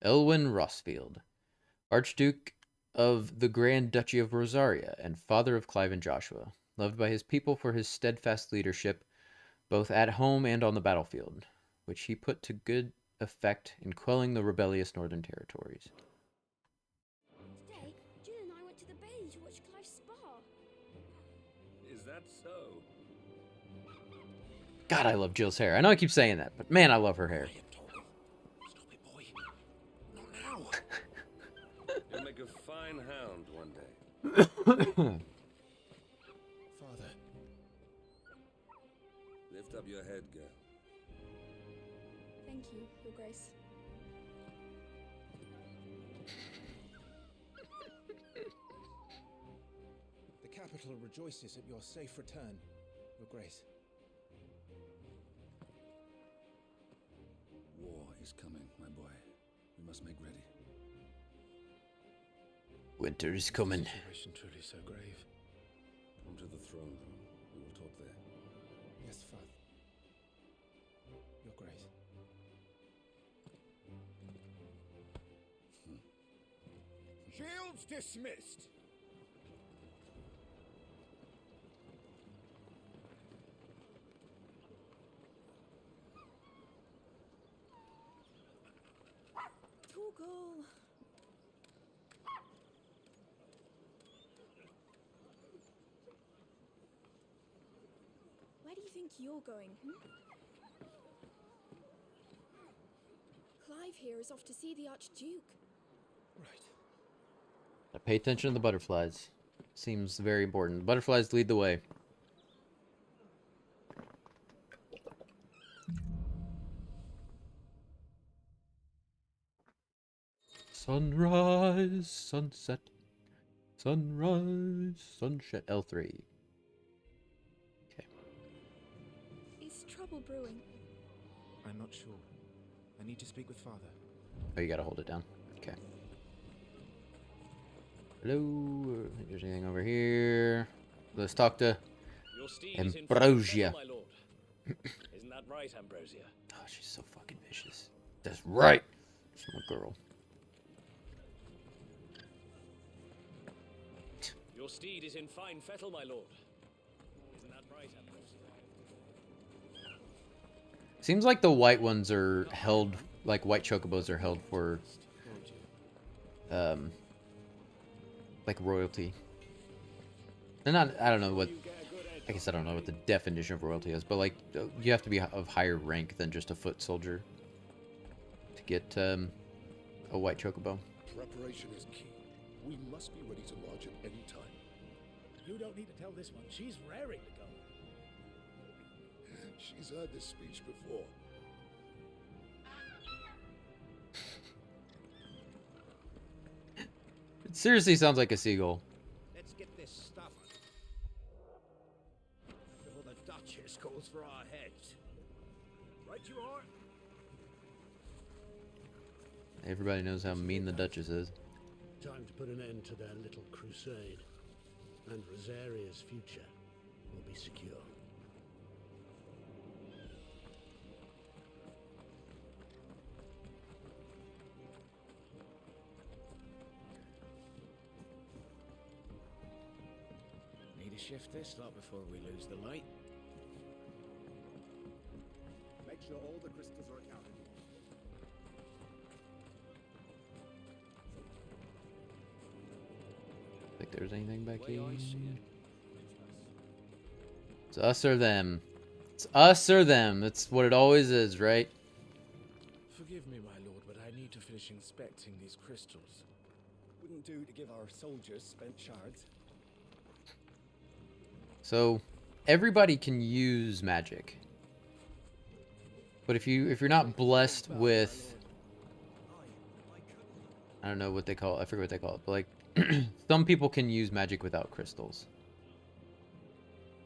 Elwyn Rossfield, Archduke of the Grand Duchy of Rosaria and father of Clive and Joshua, loved by his people for his steadfast leadership, both at home and on the battlefield, which he put to good effect in quelling the rebellious Northern Territories. Today, Jill and I went to the bay to watch Clive's spa. Is that so? God, I love Jill's hair. I know I keep saying that, but man, I love her hair. Stop it, boy. Not now. You'll make a fine hound one day. Father. Lift up your head, girl. Thank you, Your Grace. The capital rejoices at your safe return, Your Grace. War is coming, my boy. We must make ready. Winter is coming. Situation truly so grave. Come to the throne room. We will talk there. Yes, Father. Your Grace. Shields dismissed. Google. Where do you think you're going? Clive here is off to see the Archduke. Right. Pay attention to the butterflies. Seems very important. Butterflies lead the way. Sunrise, sunset, sunrise, sunset. L3. Okay. Is trouble brewing? I'm not sure. I need to speak with Father. Oh, you gotta hold it down. Okay. Hello. If there's anything over here. Let's talk to Your steed is in Ambrosia. full fettle, my lord. Isn't that right, Ambrosia? Oh, she's so fucking vicious. That's right. She's my girl. Your steed is in fine fettle, my lord. Isn't that right, Ambrosia? Seems like the white ones are held, like white chocobos are held for, like royalty. And not, I don't know what, I guess I don't know what the definition of royalty is, but like, you have to be of higher rank than just a foot soldier to get, a white chocobo. Preparation is key. We must be ready to march at any time. You don't need to tell this one. She's raring to go. She's heard this speech before. It seriously sounds like a seagull. Let's get this stuff before the Duchess calls for our heads. Right you are. Everybody knows how mean the Duchess is. Time to put an end to their little crusade, and Rosaria's future will be secure. Need to shift this lot before we lose the light. Make sure all the crystals are accounted for. Think there's anything back Way here? I see it. It's us or them. It's us or them. That's what it always is, right? Forgive me, my lord, but I need to finish inspecting these crystals. Wouldn't do to give our soldiers spent shards. So everybody can use magic. But if you're not blessed with, I don't know what they call it. I forget what they call it. But like some people can use magic without crystals.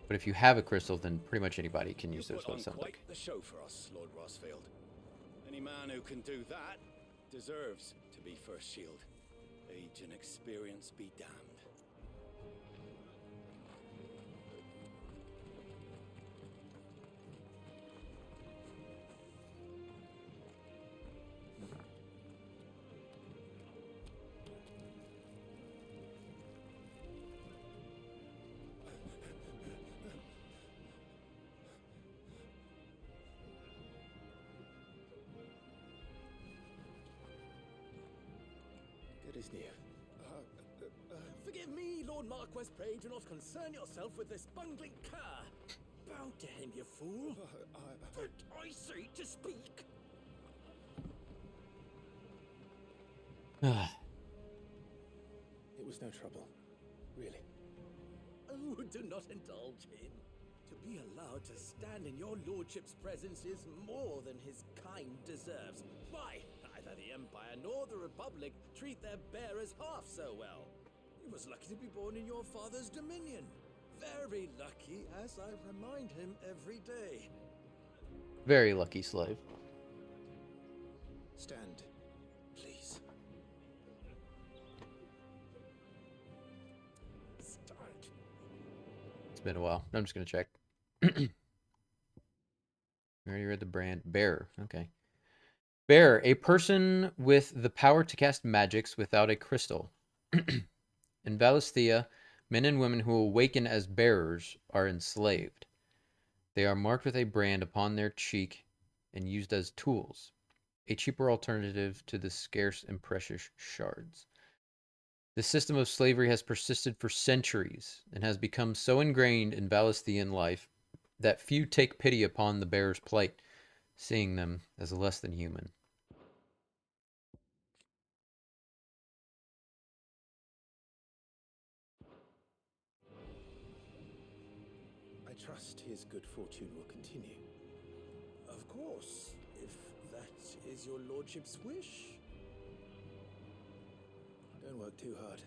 But if you have a crystal, then pretty much anybody can use those. Put on What it sounds quite like. the show for us, Lord Rossfield. Any man who can do that deserves to be first shield. Age and experience be damned. Good as new. Forgive me, Lord Marquess, pray do not concern yourself with this bungling cur. Bow to him, you fool. But I say to speak. It was no trouble. Really. Oh, do not indulge him. To be allowed to stand in your lordship's presence is more than his kind deserves. Why, neither the Empire nor the Republic treat their bearers half so well. He was lucky to be born in your father's dominion. Very lucky, as I remind him every day. Very lucky slave. Stand, please. Start. It's been a while. I'm just gonna check. We already read the brand. Bearer. Okay. Bearer, a person with the power to cast magics without a crystal. In Valisthea, men and women who awaken as bearers are enslaved. They are marked with a brand upon their cheek and used as tools, a cheaper alternative to the scarce and precious shards. The system of slavery has persisted for centuries and has become so ingrained in Valisthean life that few take pity upon the bearer's plight, seeing them as less than human. I trust his good fortune will continue. Of course, if that is your lordship's wish. Don't work too hard.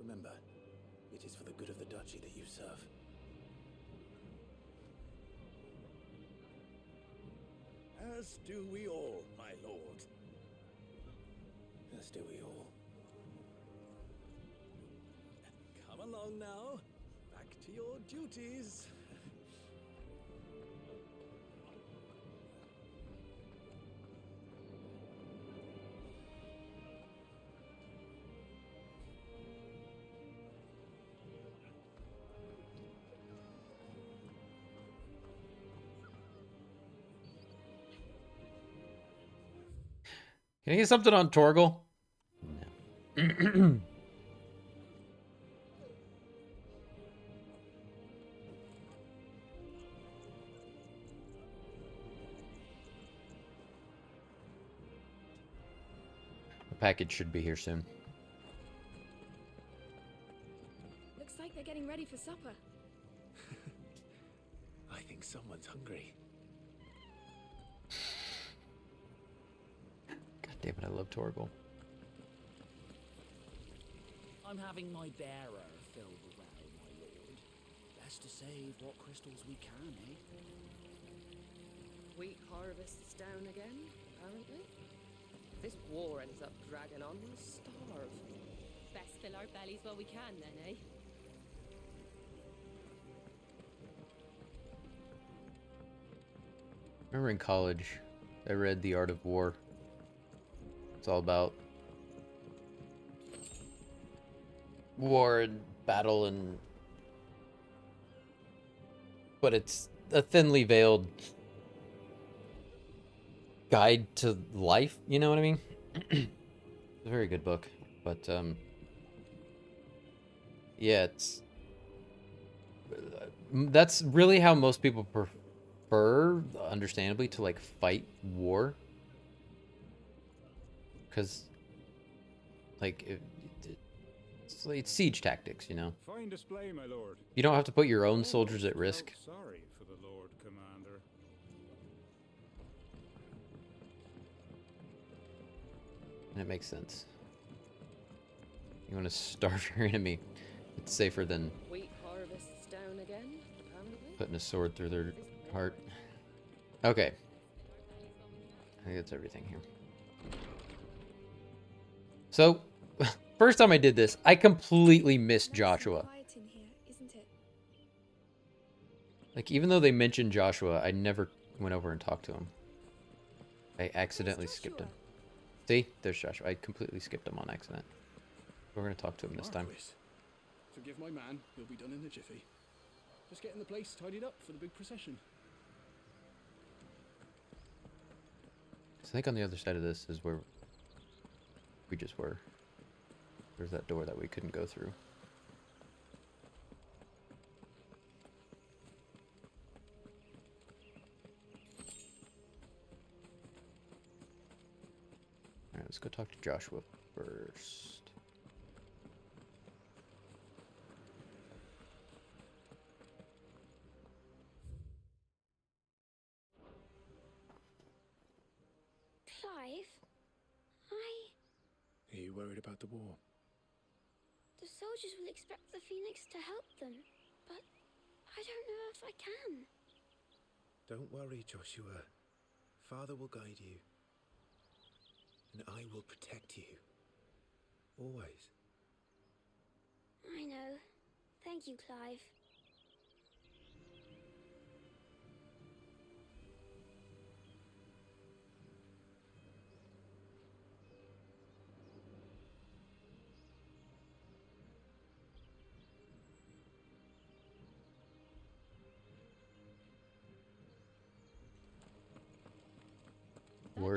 Remember, it is for the good of the duchy that you serve. As do we all, my lord. As do we all. Come along now. Back to your duties. Can I get something on Torgal? No. The package should be here soon. Looks like they're getting ready for supper. I think someone's hungry. God damn it, I love Torgal. I'm having my bearer filled well, my lord. Best to save what crystals we can, eh? Wheat harvest's down again, apparently. If this war ends up dragging on, we'll starve. Best fill our bellies while we can, then, eh? Remember in college, I read The Art of War. It's all about war and battle and... But it's a thinly veiled guide to life, you know what I mean? It's a very good book, but yeah, it's... That's really how most people prefer, understandably, to like fight war. Because, like, it's siege tactics, you know? Fine display, my lord. You don't have to put your own soldiers at risk. Sorry for the Lord Commander. And it makes sense. You want to starve your enemy. It's safer than Wheat harvest's down again, apparently. putting a sword through their heart. Okay. I think that's everything here. So, first time I did this, I completely missed Joshua. Quiet in here, isn't it? Like, even though they mentioned Joshua, I never went over and talked to him. I accidentally skipped him. See? There's Joshua. I completely skipped him on accident. We're going to talk to him this time. Marquis, forgive my man. He'll be done in a jiffy. Just getting the place tidied up for the big procession. So I think on the other side of this is where we just were. There's that door that we couldn't go through. Alright, let's go talk to Joshua first. Clive, Are you worried about the war? the soldiers will expect the Phoenix to help them, but I don't know if I can. Don't worry, Joshua. Father will guide you. And I will protect you. Always. I know. Thank you, Clive.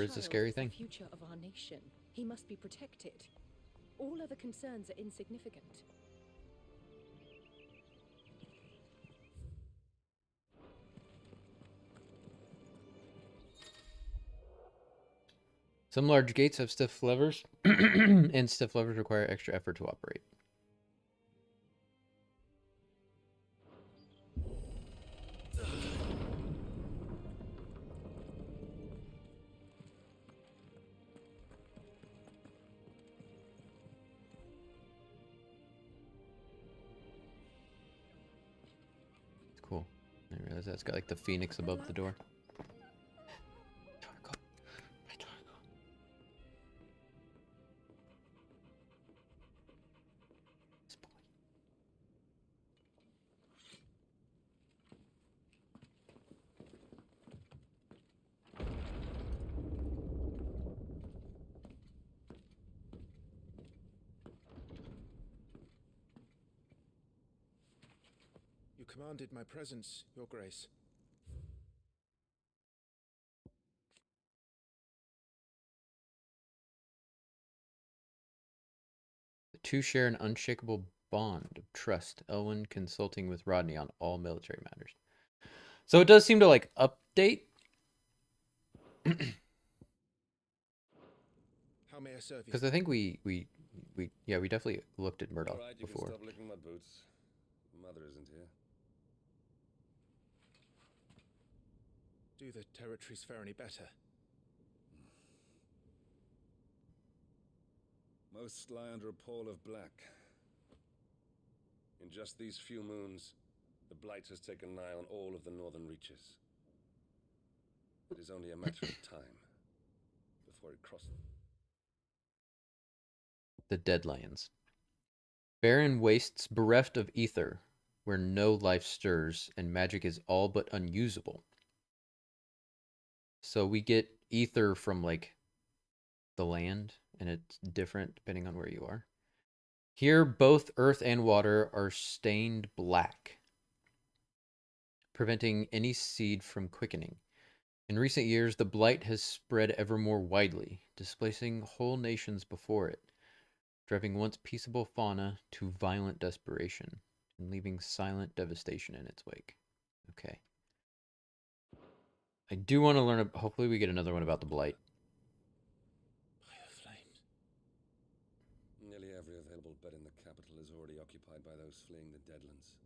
War is the scary child thing. The future of our nation. He must be protected. All other concerns are insignificant. Some large gates have stiff levers, and stiff levers require extra effort to operate. Cool. I didn't realize that's got like the phoenix above the door. You commanded my presence, Your Grace. The two share an unshakable bond of trust, Elwyn consulting with Rodney on all military matters. So it does seem to like update. How may I serve you? Because I think we definitely looked at Murdoch All right, you before. can stop licking my boots. Mother isn't here. Do the territories fare any better? Most lie under a pall of black. In just these few moons, the Blight has taken nigh on all of the northern reaches. It is only a matter of time before it crosses. The Deadlands. Barren wastes bereft of ether, where no life stirs and magic is all but unusable. So we get ether from like the land, and it's different depending on where you are. Here, both earth and water are stained black, preventing any seed from quickening. In recent years, the blight has spread ever more widely, displacing whole nations before it, driving once peaceable fauna to violent desperation, and leaving silent devastation in its wake. Okay. I do want to learn, hopefully we get another one about the blight. Nearly every available bed in the capital is already occupied by those fleeing the Deadlands.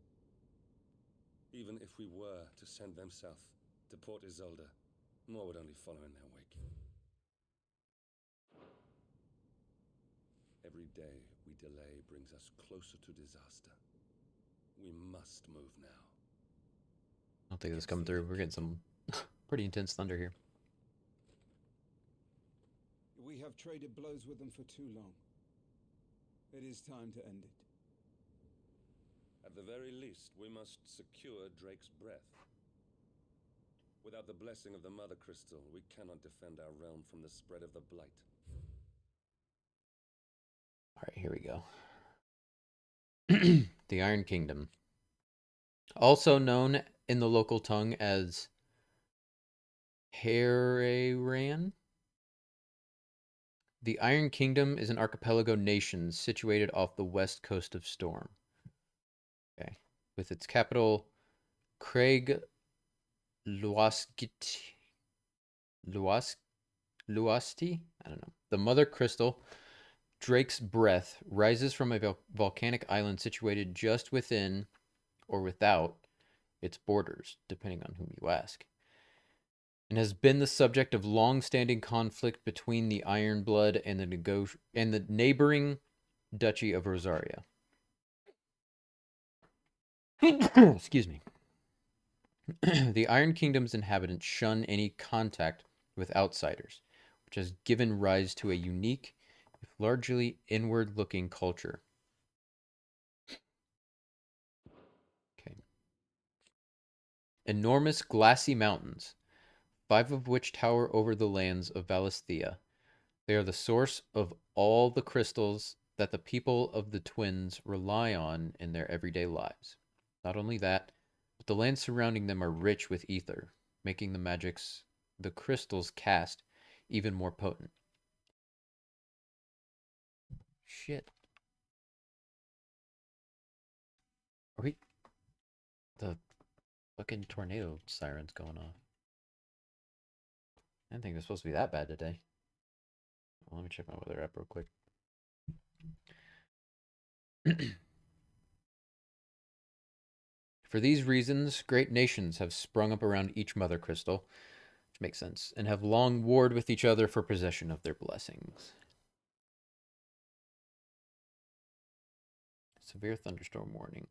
Even if we were to send them south to Port Isolde, more would only follow in their wake. Every day we delay brings us closer to disaster. We must move now. I don't think this is coming through. We're getting some pretty intense thunder here. We have traded blows with them for too long. It is time to end it. At the very least, we must secure Drake's breath. Without the blessing of the Mother Crystal, we cannot defend our realm from the spread of the Blight. Alright, here we go. The Iron Kingdom. Also known in the local tongue as Hereran. The Iron Kingdom is an archipelago nation situated off the west coast of Storm. Okay. With its capital, Craig Luasti? I don't know. The Mother Crystal, Drake's Breath, rises from a volcanic island situated just within or without its borders, depending on whom you ask, and has been the subject of long-standing conflict between the Iron Blood and the neighboring Duchy of Rosaria. Excuse me. The Iron Kingdom's inhabitants shun any contact with outsiders, which has given rise to a unique, if largely inward-looking culture. Okay. Enormous glassy mountains, 5 of which tower over the lands of Valisthea. They are the source of all the crystals that the people of the Twins rely on in their everyday lives. Not only that, but the lands surrounding them are rich with ether, making the crystals cast even more potent. Shit. Are we... The fucking tornado siren's going off. I didn't think it was supposed to be that bad today. Well, let me check my weather app real quick. For these reasons, great nations have sprung up around each mother crystal, which makes sense, and have long warred with each other for possession of their blessings. Severe thunderstorm warning.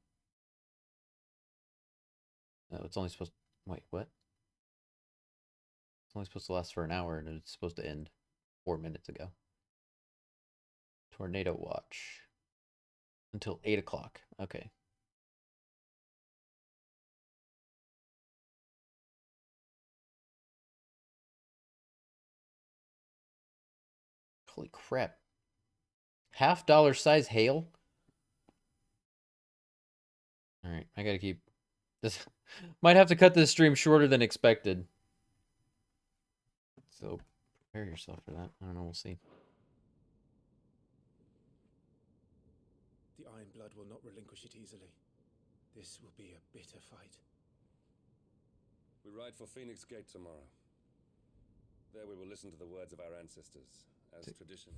No, it's only supposed... Wait, what? It's only supposed to last for an hour, and it's supposed to end 4 minutes ago. Tornado watch. Until 8 o'clock. Okay. Holy crap. $half size hail? Alright, I gotta keep... This might have to cut this stream shorter than expected. So, prepare yourself for that. I don't know, we'll see. The Iron Blood will not relinquish it easily. This will be a bitter fight. We ride for Phoenix Gate tomorrow. There we will listen to the words of our ancestors, as tradition.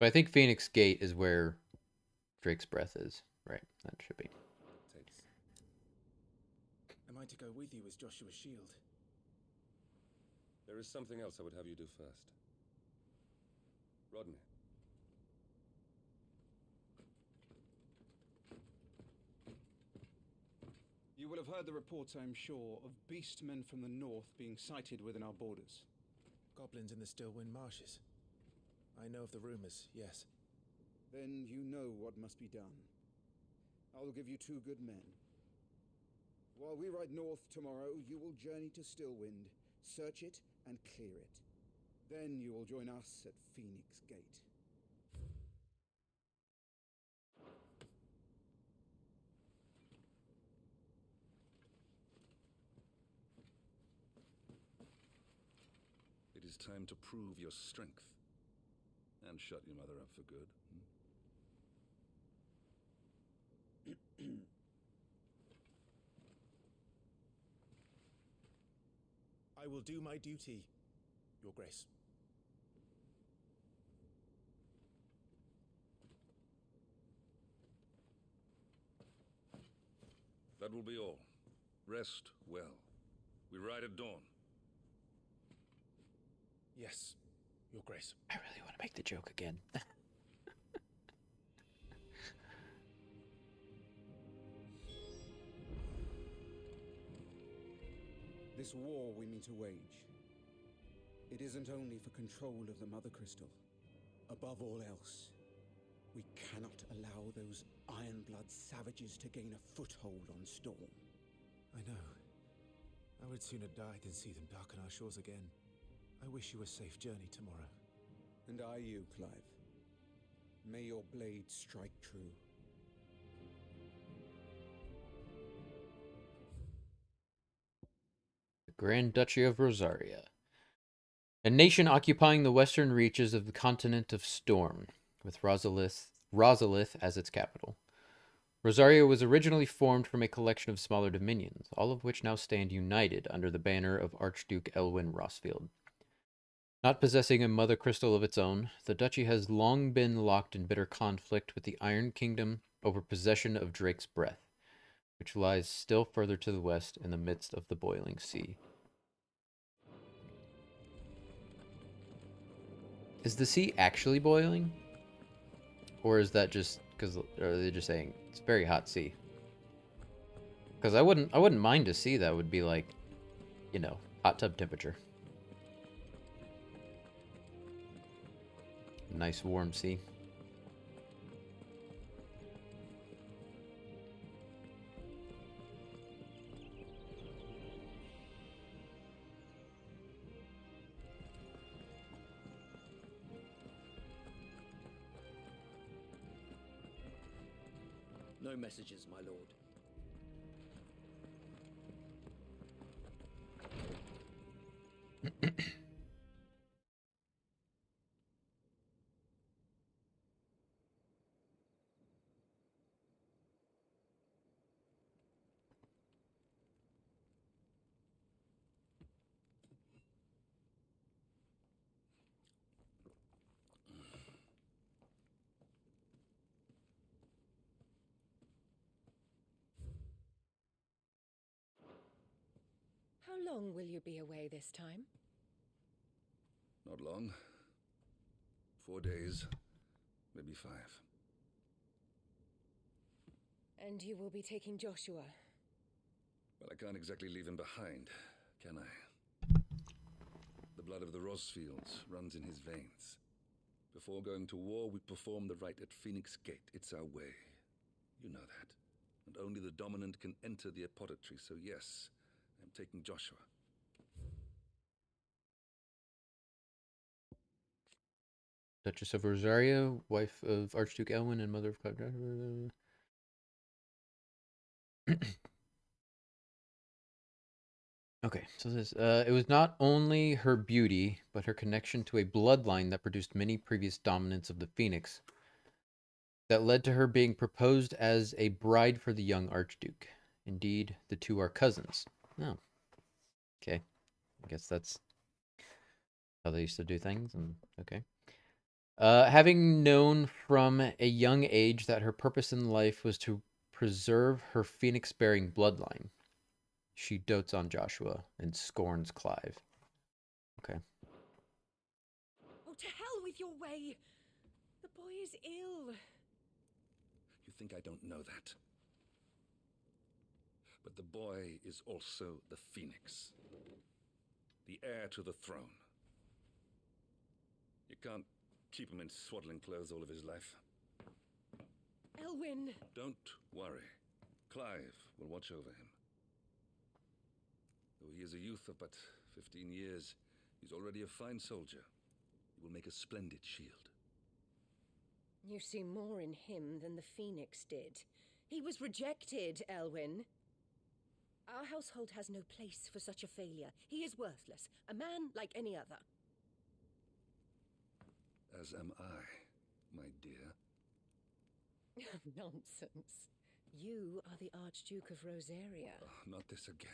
But I think Phoenix Gate is where Drake's breath is. Right, that should be. Am I to go with you as Joshua's shield? There is something else I would have you do first. Rodney. You will have heard the reports, I'm sure, of beastmen from the north being sighted within our borders. Goblins in the Stillwind marshes. I know of the rumors, yes. Then you know what must be done. I will give you 2 good men. While we ride north tomorrow, you will journey to Stillwind, search it and clear it. Then you will join us at Phoenix Gate. It is time to prove your strength. And shut your mother up for good. I will do my duty, Your Grace. That will be all. Rest well. We ride at dawn. Yes, Your Grace. I really want to make the joke again. This war we mean to wage, it isn't only for control of the Mother Crystal. Above all else, we cannot allow those Ironblood savages to gain a foothold on Storm. I know. I would sooner die than see them darken our shores again. I wish you a safe journey tomorrow. And I you, Clive. May your blade strike true. Grand Duchy of Rosaria. A nation occupying the western reaches of the continent of Storm, with Rosalith as its capital. Rosaria was originally formed from a collection of smaller dominions, all of which now stand united under the banner of Archduke Elwyn Rosfield. Not possessing a mother crystal of its own, the duchy has long been locked in bitter conflict with the Iron Kingdom over possession of Drake's breath, which lies still further to the west in the midst of the boiling sea. Is the sea actually boiling? Or is that just because, are they just saying it's a very hot sea? Because I wouldn't mind a sea that would be like, you know, hot tub temperature. Nice warm sea. No messages, my lord. long will you be away this time? Not long. 4 days, maybe 5. And you will be taking Joshua? Well, I can't exactly leave him behind, can I? The blood of the Rosfields runs in his veins. Before going to war, we perform the rite at Phoenix Gate. It's our way. You know that. And only the dominant can enter the apothecary, so yes, I'm taking Joshua. Duchess of Rosario, wife of Archduke Elwyn and mother of Clive. Okay, so this it was not only her beauty, but her connection to a bloodline that produced many previous dominants of the Phoenix that led to her being proposed as a bride for the young Archduke. Indeed, the two are cousins. Oh, okay. I guess that's how they used to do things. And okay. Having known from a young age that her purpose in life was to preserve her Phoenix-bearing bloodline, she dotes on Joshua and scorns Clive. Okay. Oh, to hell with your way! The boy is ill. You think I don't know that? But the boy is also the Phoenix. The heir to the throne. You can't keep him in swaddling clothes all of his life. Elwyn! Don't worry. Clive will watch over him. Though he is a youth of but 15 years, he's already a fine soldier. He will make a splendid shield. You see more in him than the Phoenix did. He was rejected, Elwyn. Our household has no place for such a failure. He is worthless, a man like any other. As am I, my dear. Nonsense. You are the Archduke of Rosaria. Oh, not this again.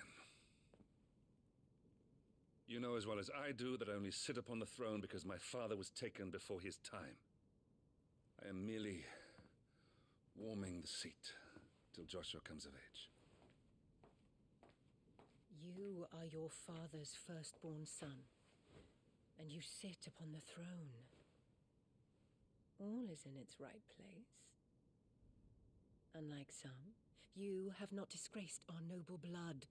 You know as well as I do that I only sit upon the throne because my father was taken before his time. I am merely warming the seat till Joshua comes of age. You are your father's firstborn son, and you sit upon the throne. All is in its right place. Unlike some, you have not disgraced our noble blood.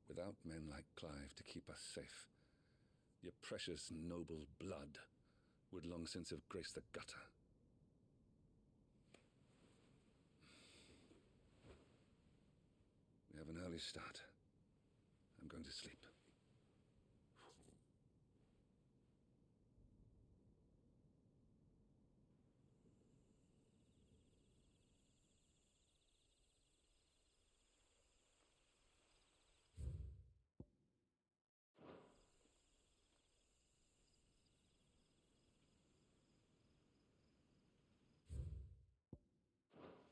Without men like Clive to keep us safe, your precious noble blood would long since have graced the gutter. We have an early start. I'm going to sleep.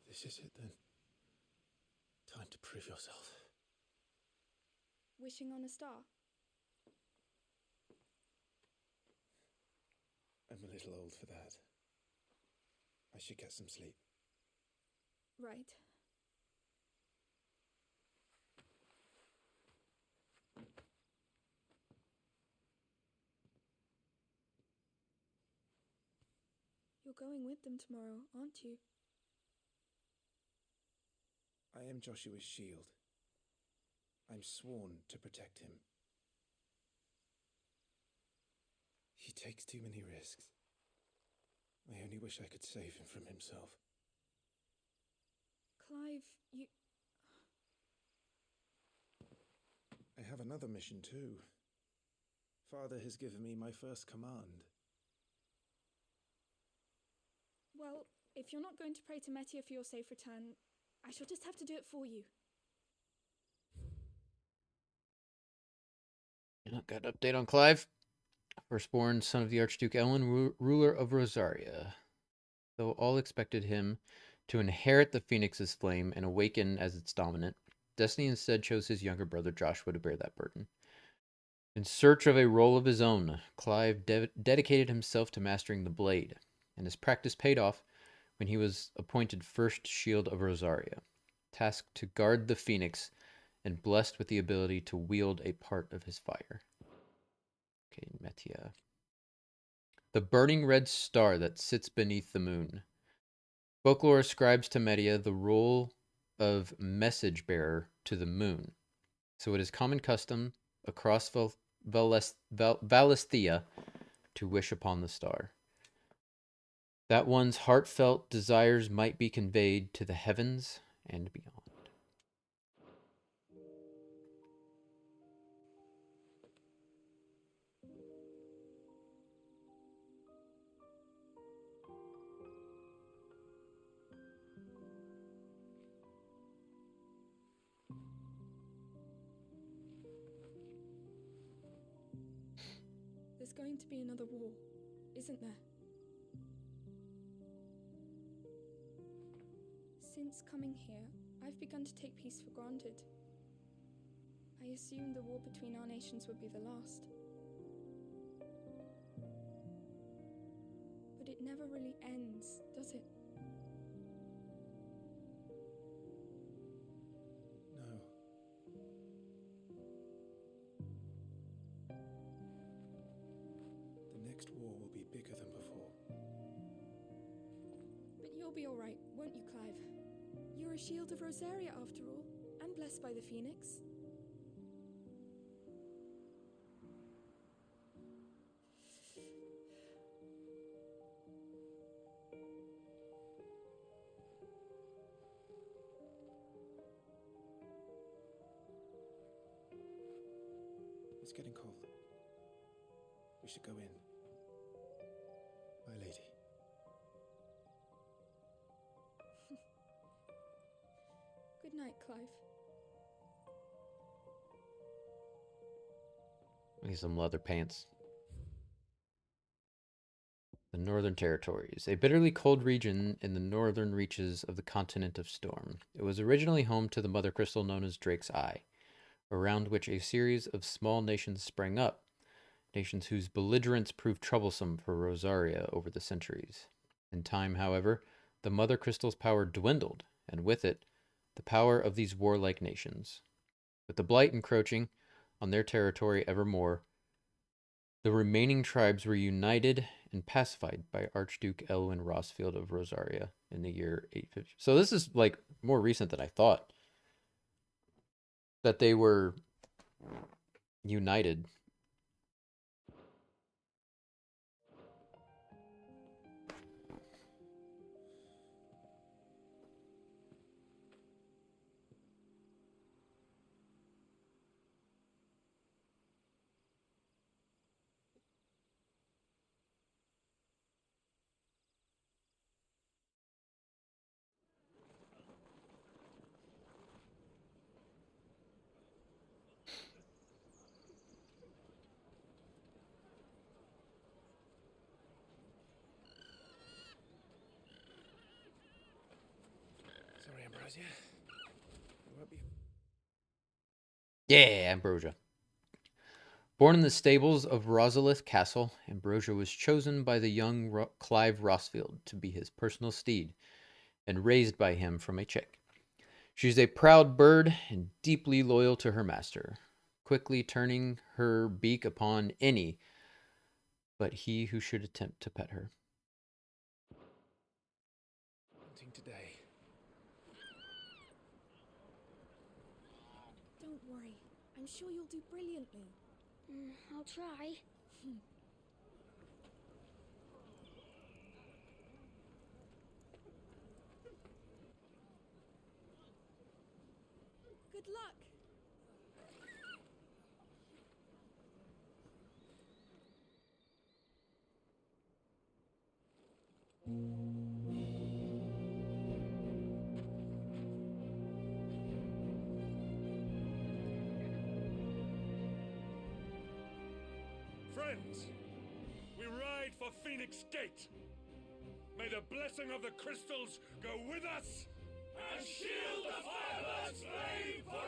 This is it then. Time to prove yourself. Wishing on a star? I'm a little old for that. I should get some sleep. Right. You're going with them tomorrow, aren't you? I am Joshua's shield. I'm sworn to protect him. He takes too many risks. I only wish I could save him from himself. Clive, you... I have another mission too. Father has given me my first command. Well, if you're not going to pray to Metia for your safe return, I shall just have to do it for you. Got an update on Clive. Firstborn son of the Archduke Elwyn, ruler of Rosaria. Though all expected him to inherit the Phoenix's flame and awaken as its dominant, destiny instead chose his younger brother Joshua to bear that burden. In search of a role of his own, Clive dedicated himself to mastering the blade, and his practice paid off when he was appointed First Shield of Rosaria, tasked to guard the Phoenix and blessed with the ability to wield a part of his fire. Okay, Metia. The burning red star that sits beneath the moon. Folklore ascribes to Medea the role of message bearer to the moon. So it is common custom across Valisthea to wish upon the star, that one's heartfelt desires might be conveyed to the heavens and beyond. There's going to be another war, isn't there? Since coming here, I've begun to take peace for granted. I assumed the war between our nations would be the last. But it never really ends, does it? No. The next war will be bigger than before. But you'll be alright, won't you, Clive? You're a shield of Rosaria after all, and blessed by the Phoenix. It's getting cold. We should go in. My lady. Good night, Clive. I need some leather pants. The Northern Territories, a bitterly cold region in the northern reaches of the continent of Storm. It was originally home to the mother crystal known as Drake's Eye, around which a series of small nations sprang up, nations whose belligerence proved troublesome for Rosaria over the centuries. In time, however, the mother crystal's power dwindled, and with it, the power of these warlike nations. With the blight encroaching on their territory evermore, the remaining tribes were united and pacified by Archduke Elwin Rosfield of Rosaria in the year 850. So this is like more recent than I thought, that they were united. Sorry, Ambrosia. I won't be. Yeah, Ambrosia. Born in the stables of Rosalith Castle, Ambrosia was chosen by the young Clive Rosfield to be his personal steed, and raised by him from a chick. She's a proud bird and deeply loyal to her master, quickly turning her beak upon any but he who should attempt to pet her. Hunting today. Don't worry, I'm sure you'll do brilliantly. I'll try. Good luck! Friends, we ride for Phoenix Gate. May the blessing of the crystals go with us and shield the Firebird's flame forevermore!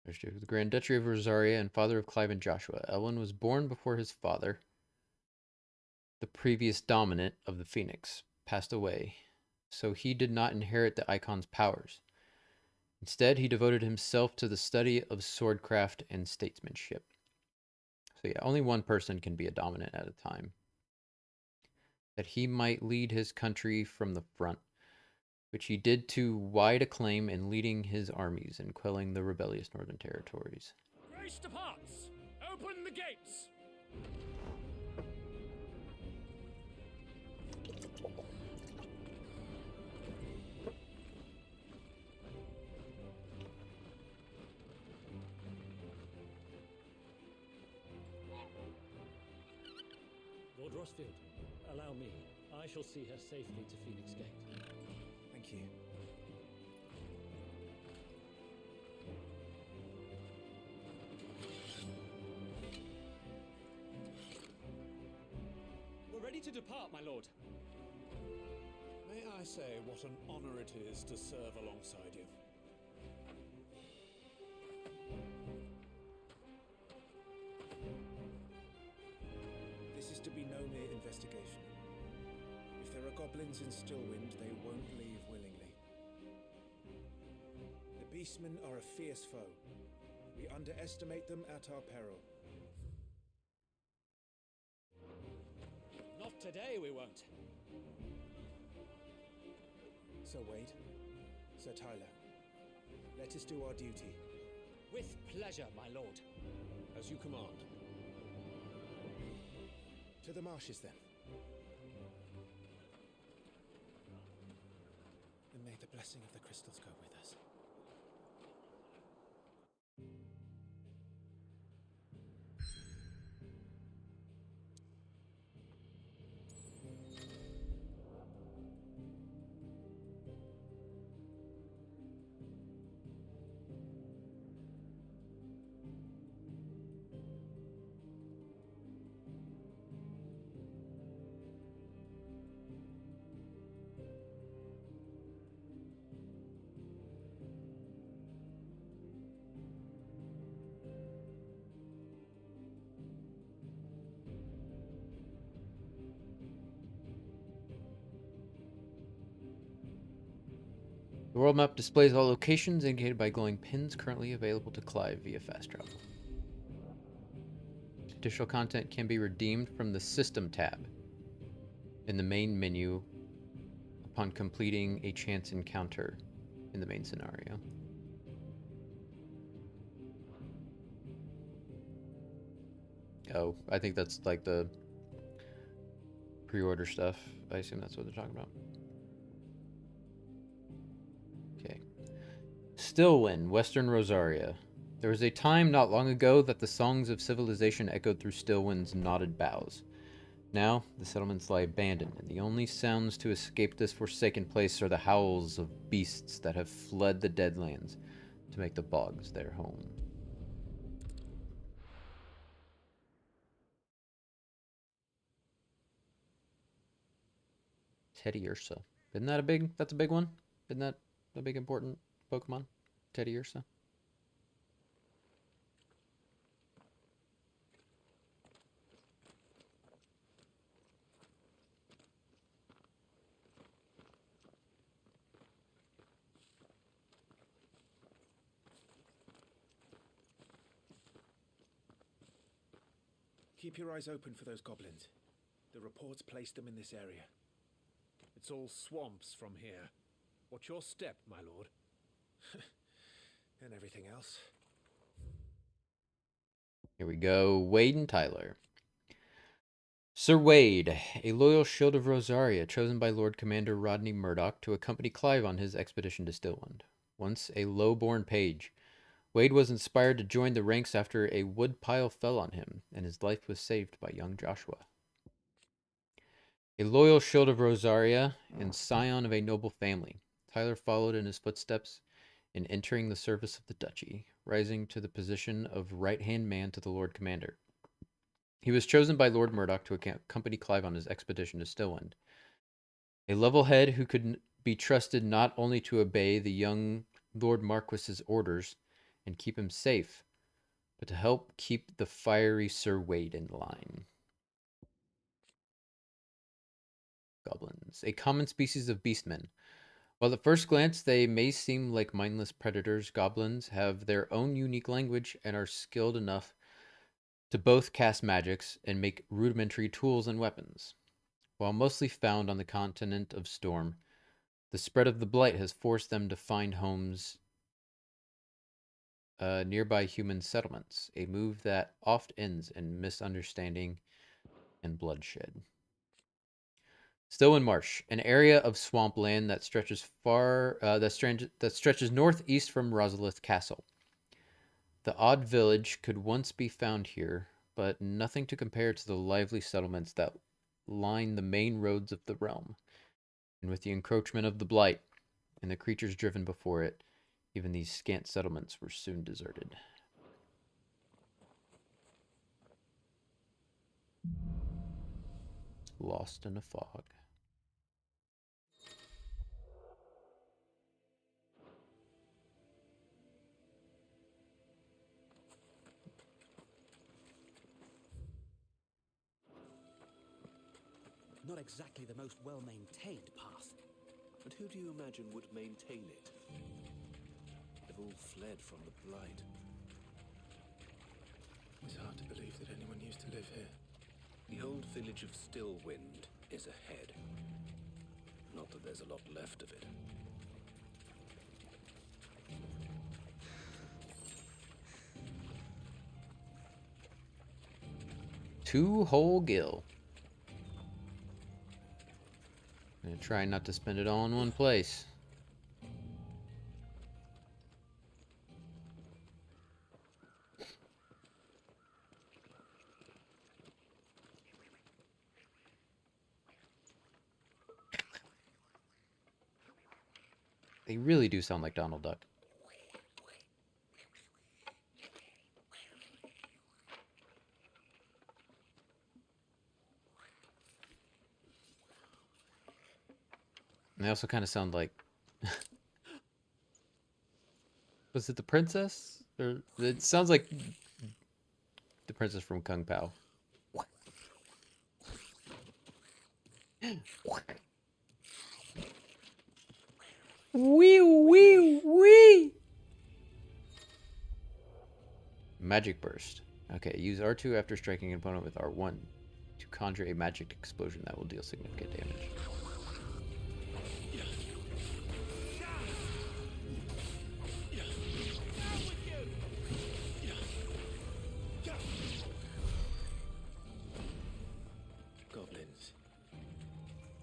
Archduke of the Grand Duchy of Rosaria and father of Clive and Joshua. Elwin was born before his father. the previous dominant of the Phoenix, passed away, so he did not inherit the Icon's powers. Instead, he devoted himself to the study of swordcraft and statesmanship. So yeah, only one person can be a dominant at a time. That he might lead his country from the front, which he did to wide acclaim in leading his armies and quelling the rebellious northern territories. Grace departs! Open the gates! Lord Rossfield, allow me. I shall see her safely to Phoenix Gate. Thank you. We're ready to depart, my lord. May I say what an honor it is to serve alongside you? This is to be no mere investigation. If there are goblins in Stillwind, they won't leave willingly. The beastmen are a fierce foe. We underestimate them at our peril. Not today, we won't. Sir Wade, Sir Tyler, let us do our duty. With pleasure, my lord. As you command. To the marshes, then. And may the blessing of the crystals go with us. The world map displays all locations indicated by glowing pins currently available to Clive via fast travel. Additional content can be redeemed from the System tab in the main menu upon completing a chance encounter in the main scenario. Oh, I think that's like the pre-order stuff. I assume that's what they're talking about. Okay. Stillwind, Western Rosaria. There was a time not long ago that the songs of civilization echoed through Stillwind's knotted boughs. Now, the settlements lie abandoned, and the only sounds to escape this forsaken place are the howls of beasts that have fled the Deadlands to make the bogs their home. Teddy Ursa. Isn't that that's a big one? Isn't that a big important Pokemon? Teddy Ursa. Keep your eyes open for those goblins. The reports place them in this area. It's all swamps from here. Watch your step, my lord. And everything else. Here we go. Wade and Tyler. Sir Wade, a loyal shield of Rosaria, chosen by Lord Commander Rodney Murdoch to accompany Clive on his expedition to Stillwind. Once a low-born page, Wade was inspired to join the ranks after a woodpile fell on him, and his life was saved by young Joshua. A loyal shield of Rosaria and scion of a noble family, Tyler followed in his footsteps in entering the service of the duchy, rising to the position of right-hand man to the Lord Commander. He was chosen by Lord Murdoch to accompany Clive on his expedition to Stillwind. A level head who could be trusted not only to obey the young Lord Marquis's orders and keep him safe, but to help keep the fiery Sir Wade in line. goblins, a common species of beastmen. While at first glance they may seem like mindless predators, goblins have their own unique language and are skilled enough to both cast magics and make rudimentary tools and weapons. While mostly found on the continent of Storm, the spread of the blight has forced them to find homes nearby human settlements, a move that oft ends in misunderstanding and bloodshed. Stillwind Marsh, an area of swampland that stretches that stretches northeast from Rosalith Castle. The odd village could once be found here, but nothing to compare to the lively settlements that line the main roads of the realm. And with the encroachment of the blight and the creatures driven before it, even these scant settlements were soon deserted. Lost in a fog. Not exactly the most well-maintained path. And who do you imagine would maintain it? They've all fled from the blight. It's hard to believe that anyone used to live here. The old village of Stillwind is ahead. Not that there's a lot left of it. Two whole gill. I'm gonna try not to spend it all in one place. They really do sound like Donald Duck. And they also kind of sound like... Was it the princess? Or it sounds like the princess from Kung Pao. Wee wee wee. Magic burst. Okay, use R2 after striking an opponent with R1 to conjure a magic explosion that will deal significant damage. Goblins.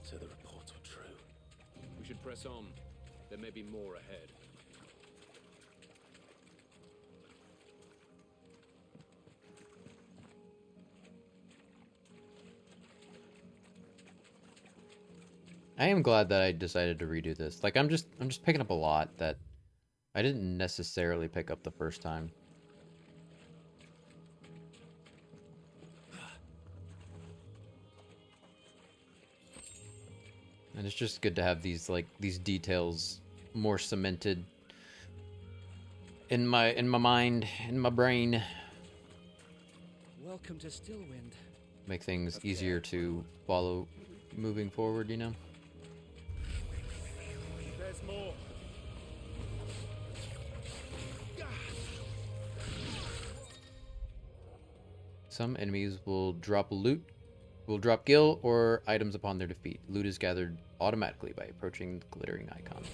So the reports were true. We should press on. There may be more ahead. I am glad that I decided to redo this. Like I'm just picking up a lot that I didn't necessarily pick up the first time. And it's just good to have these these details more cemented in my mind, in my brain. Welcome to Stillwind. Make things easier to follow moving forward, you know? There's more. Some enemies will drop gil or items upon their defeat. Loot is gathered automatically by approaching the glittering icon.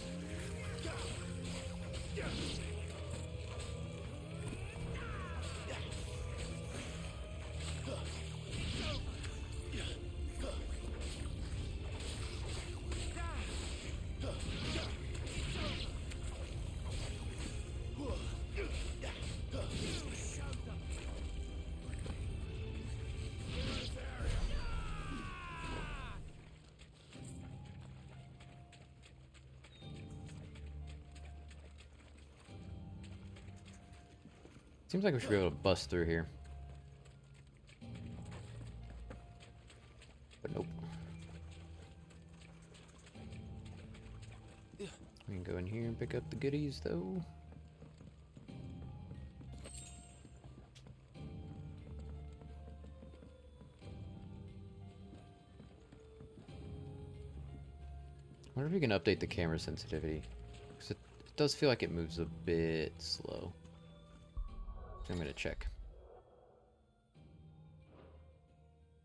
Seems like we should be able to bust through here. But nope. We can go in here and pick up the goodies, though. wonder if we can update the camera sensitivity. 'Cause it does feel like it moves a bit slow. I'm gonna check.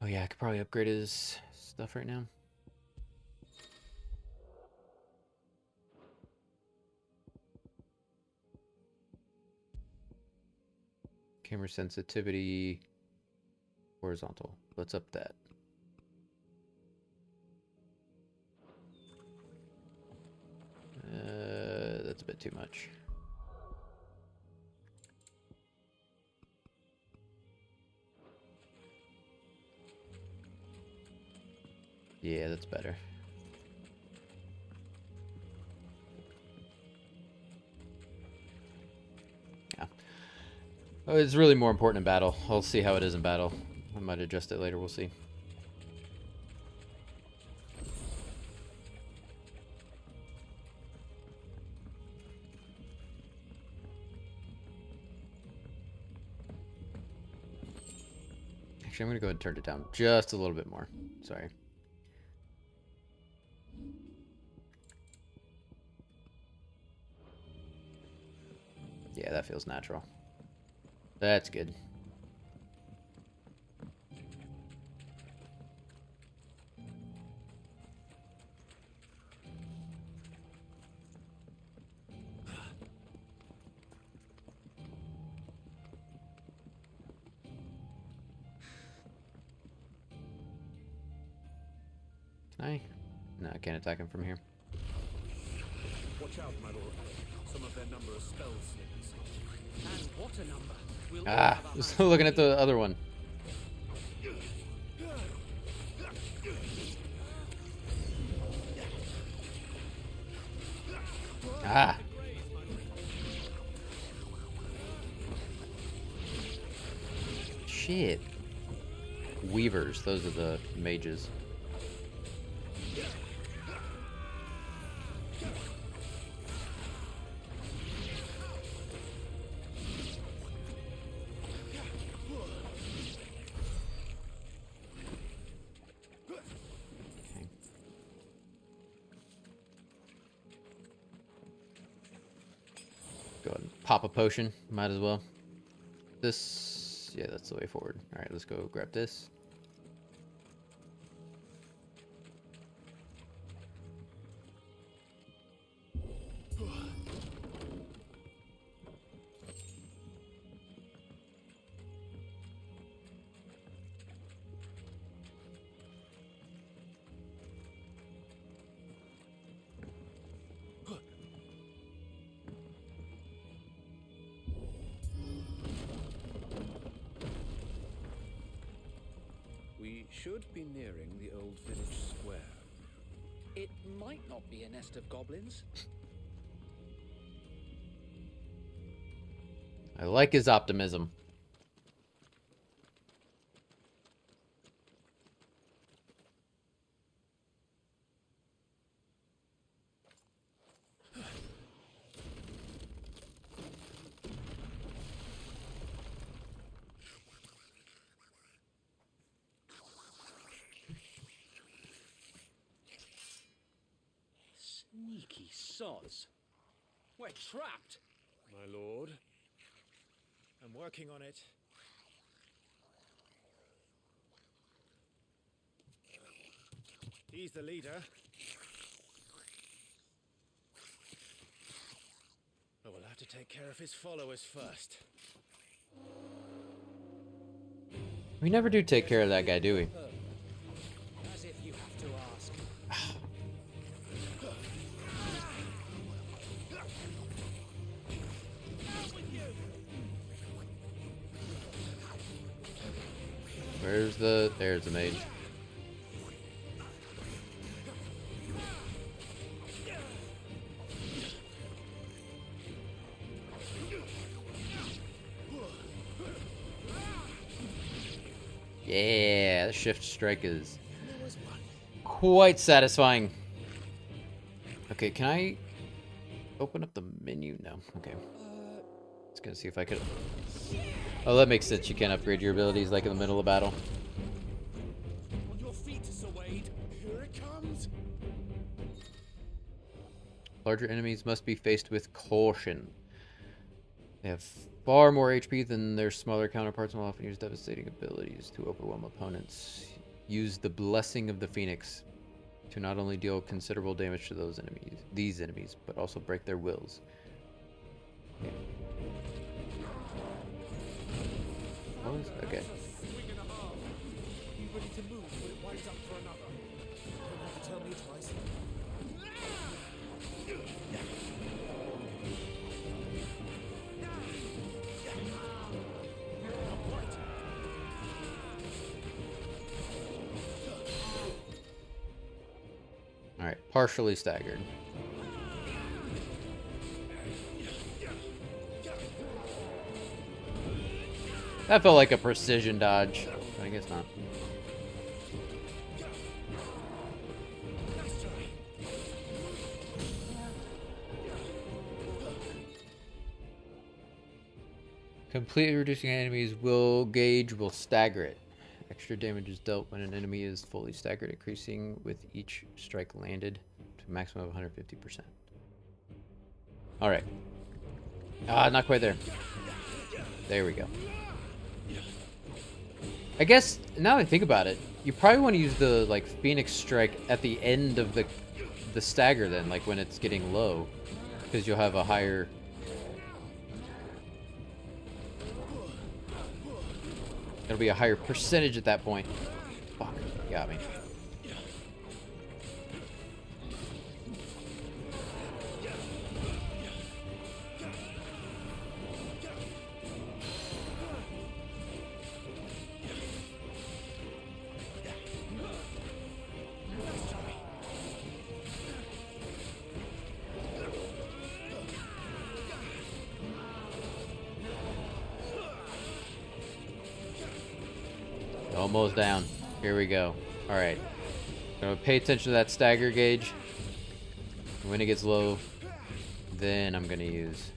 Oh yeah, I could probably upgrade his stuff right now. Camera sensitivity, horizontal. Let's up that. That's a bit too much. Yeah, that's better. Yeah. Oh, it's really more important in battle. I'll see how it is in battle. I might adjust it later, we'll see. Actually, I'm gonna go ahead and turn it down just a little bit more. Sorry. Yeah, that feels natural. That's good. Can I? No, I can't attack him from here. Watch out, my lord. Some of their number are spell slings. And what a number! We'll Ah, just looking at the other one. Ah. Shit. Weavers, those are the mages. Go ahead and pop a potion. Might as well. This, yeah, that's the way forward. All right, let's go grab this. We should be nearing the old village square. It might not be a nest of goblins. I like his optimism. Sneaky sods. We're trapped. My lord. I'm working on it. He's the leader. But we'll have to take care of his followers first. We never do take care of that guy, do we? As if you have to ask. There's the mage. Yeah, the shift strike is quite satisfying. Okay, can I open up the menu? No, okay. Just gonna see if I could. Oh, that makes sense. You can't upgrade your abilities like in the middle of battle. On your feet, Sir Wade. Here it comes. Larger enemies must be faced with caution. They have far more HP than their smaller counterparts and will often use devastating abilities to overwhelm opponents. Use the Blessing of the Phoenix to not only deal considerable damage to these enemies, but also break their wills. Okay. Okay. Be ready to move when it winds up for another. Don't have to tell me twice. Alright, partially staggered. That felt like a precision dodge, but I guess not. Completely reducing enemies' will gauge will stagger it. Extra damage is dealt when an enemy is fully staggered, increasing with each strike landed to a maximum of 150%. Alright. Ah, not quite there. There we go. I guess, now that I think about it, you probably want to use the, like, Phoenix Strike at the end of the stagger then, like when it's getting low. Because you'll have a higher... It'll be a higher percentage at that point. Fuck, you got me. Almost down. Here we go. Alright. Gonna pay attention to that stagger gauge. When it gets low, then I'm gonna use.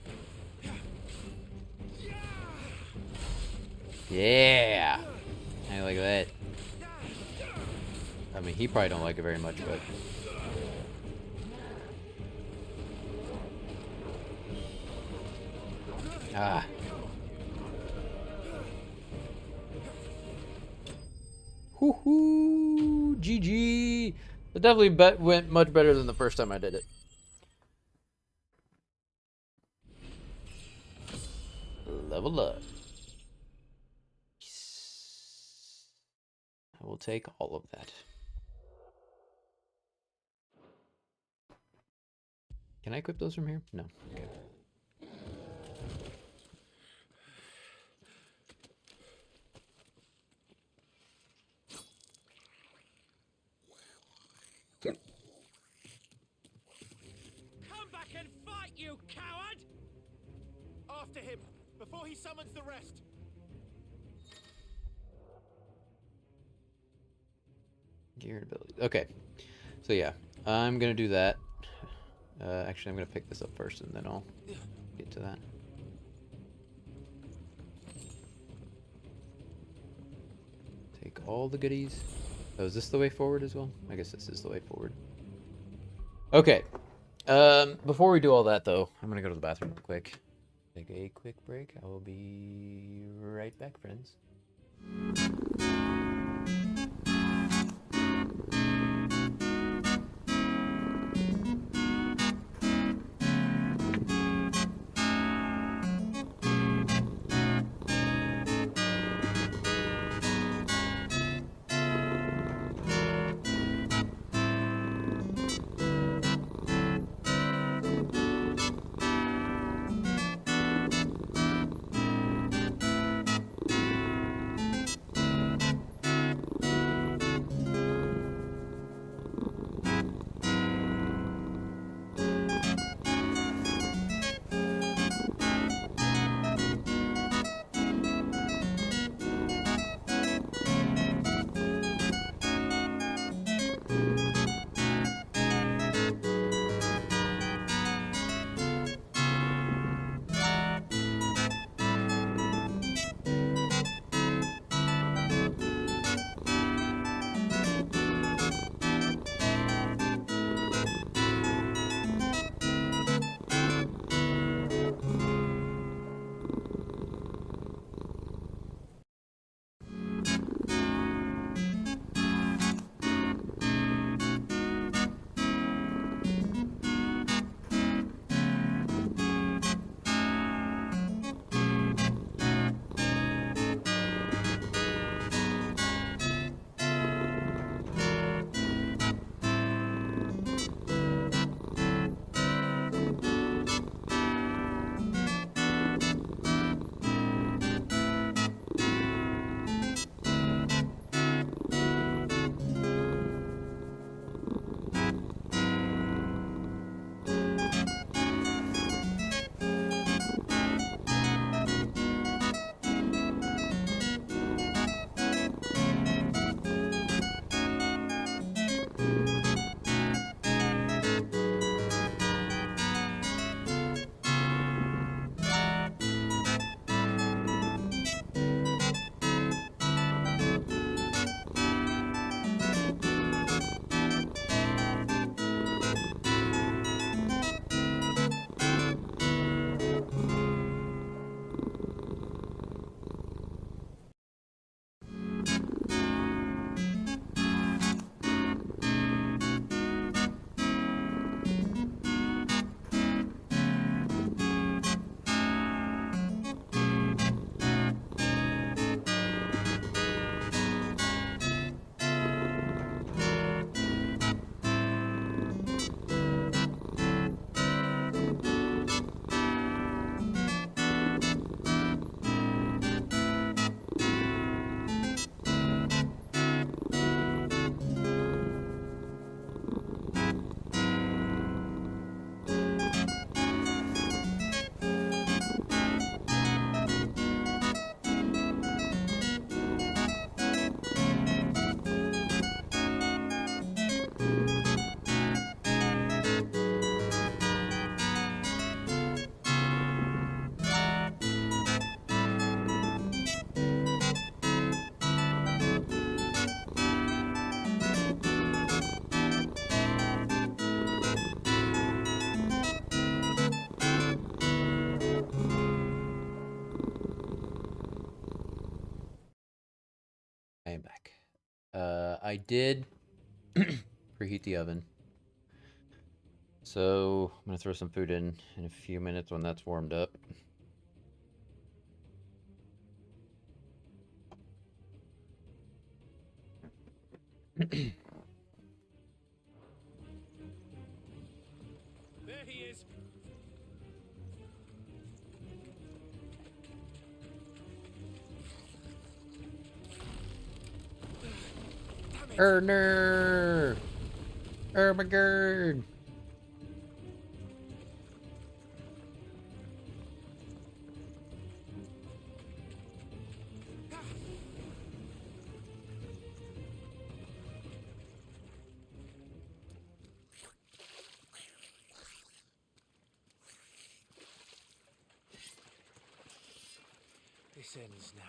Yeah! I like that. I mean, he probably don't like it very much, but... Ah. Woohoo! GG! It definitely went much better than the first time I did it. Level up. I will take all of that. Can I equip those from here? No. Okay. Come back and fight, you coward! After him, before he summons the rest. Geared abilities. Okay. So yeah, I'm gonna do that. Actually, I'm gonna pick this up first, and then I'll get to that. Take all the goodies. Oh, is this the way forward as well? I guess this is the way forward. Okay. Before we do all that, though, I'm gonna go to the bathroom real quick. Take a quick break. I will be right back, friends. I did preheat the oven. So I'm gonna throw some food in a few minutes when that's warmed up. There he is. Erner! Ermagerd! This ends now.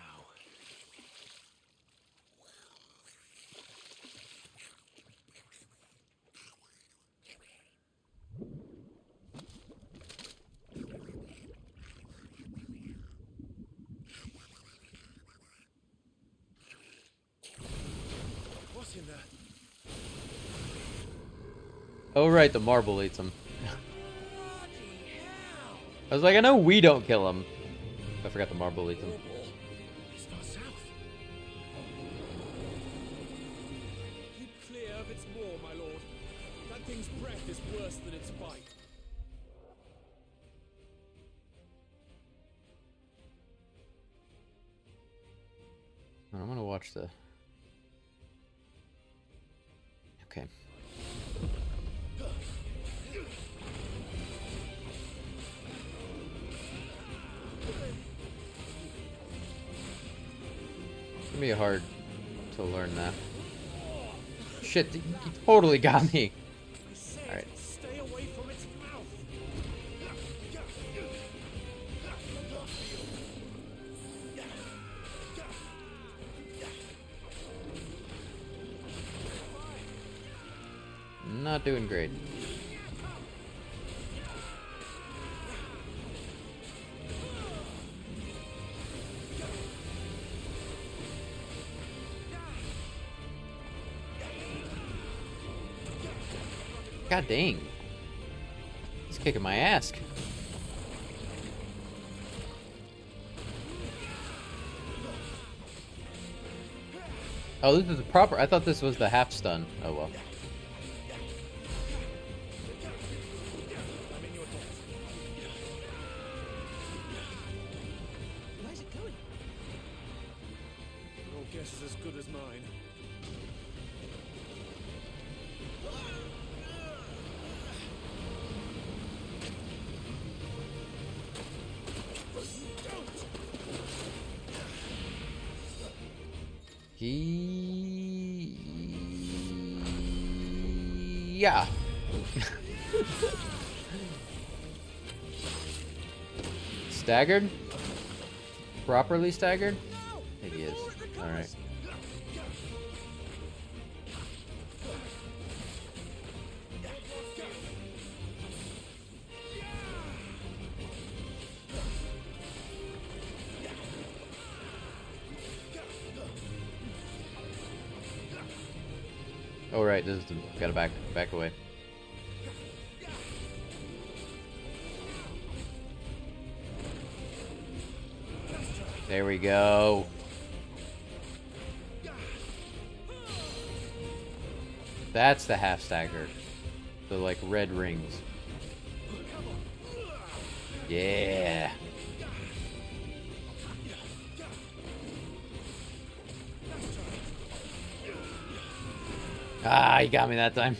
What's in there? Oh right, the marble eats him. I was like, I know we don't kill him. I forgot the marble eats him. It's not south. Keep clear of its maw, my lord. That thing's breath is worse than its bite. I'm gonna watch the... Okay. It's gonna be hard to learn that. Shit, he totally got me. Alright. Stay away from its mouth. Not doing great. God dang. He's kicking my ass. Oh, this is a proper... I thought this was the half stun. Oh well. Where's it going? Your guess is as good as mine. Yeah. Staggered? Properly staggered? I think he is. Alright. Oh right, this is the... Gotta back away. There we go. That's the half stagger. The like red rings. Yeah. Ah, he got me that time.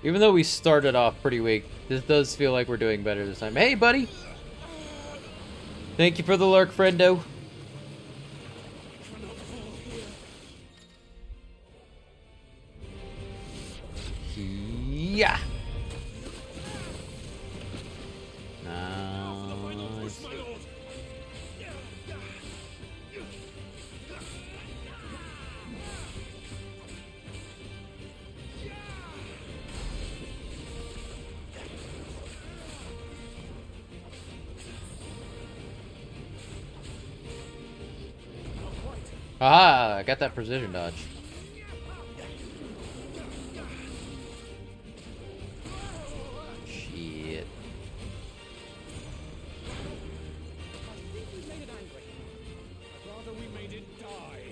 Even though we started off pretty weak, this does feel like we're doing better this time. Hey, buddy! Thank you for the lurk, friendo. Yeah. Nice. Ah, I got that precision dodge. Shit. I think we made it angry. I'd rather we made it die.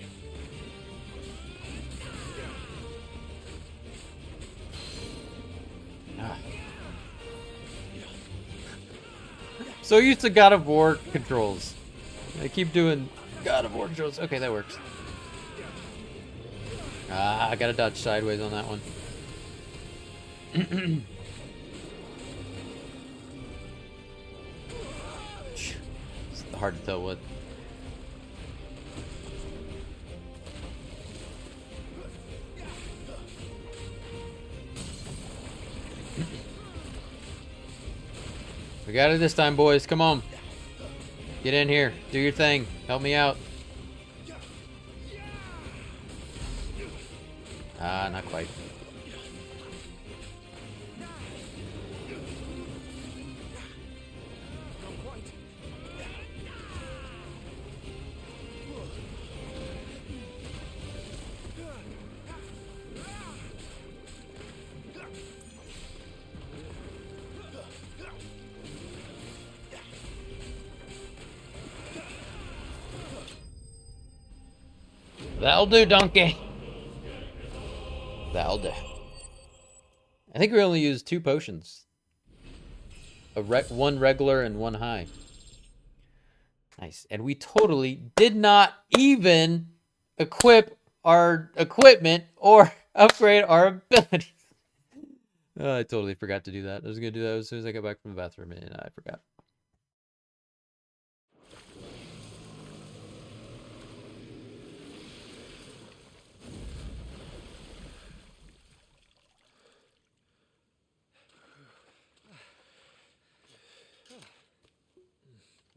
Ah. So used to God of War controls. I keep doing God of War controls. Okay, that works. Ah, I gotta dodge sideways on that one. It's hard to tell what. We got it this time, boys. Come on. Get in here. Do your thing. Help me out. Ah, not quite. That'll do, donkey. That'll do. I think we only used 2 potions. One regular and 1 high. Nice. And we totally did not even equip our equipment or upgrade our abilities. Oh, I totally forgot to do that. I was going to do that as soon as I got back from the bathroom, and I forgot.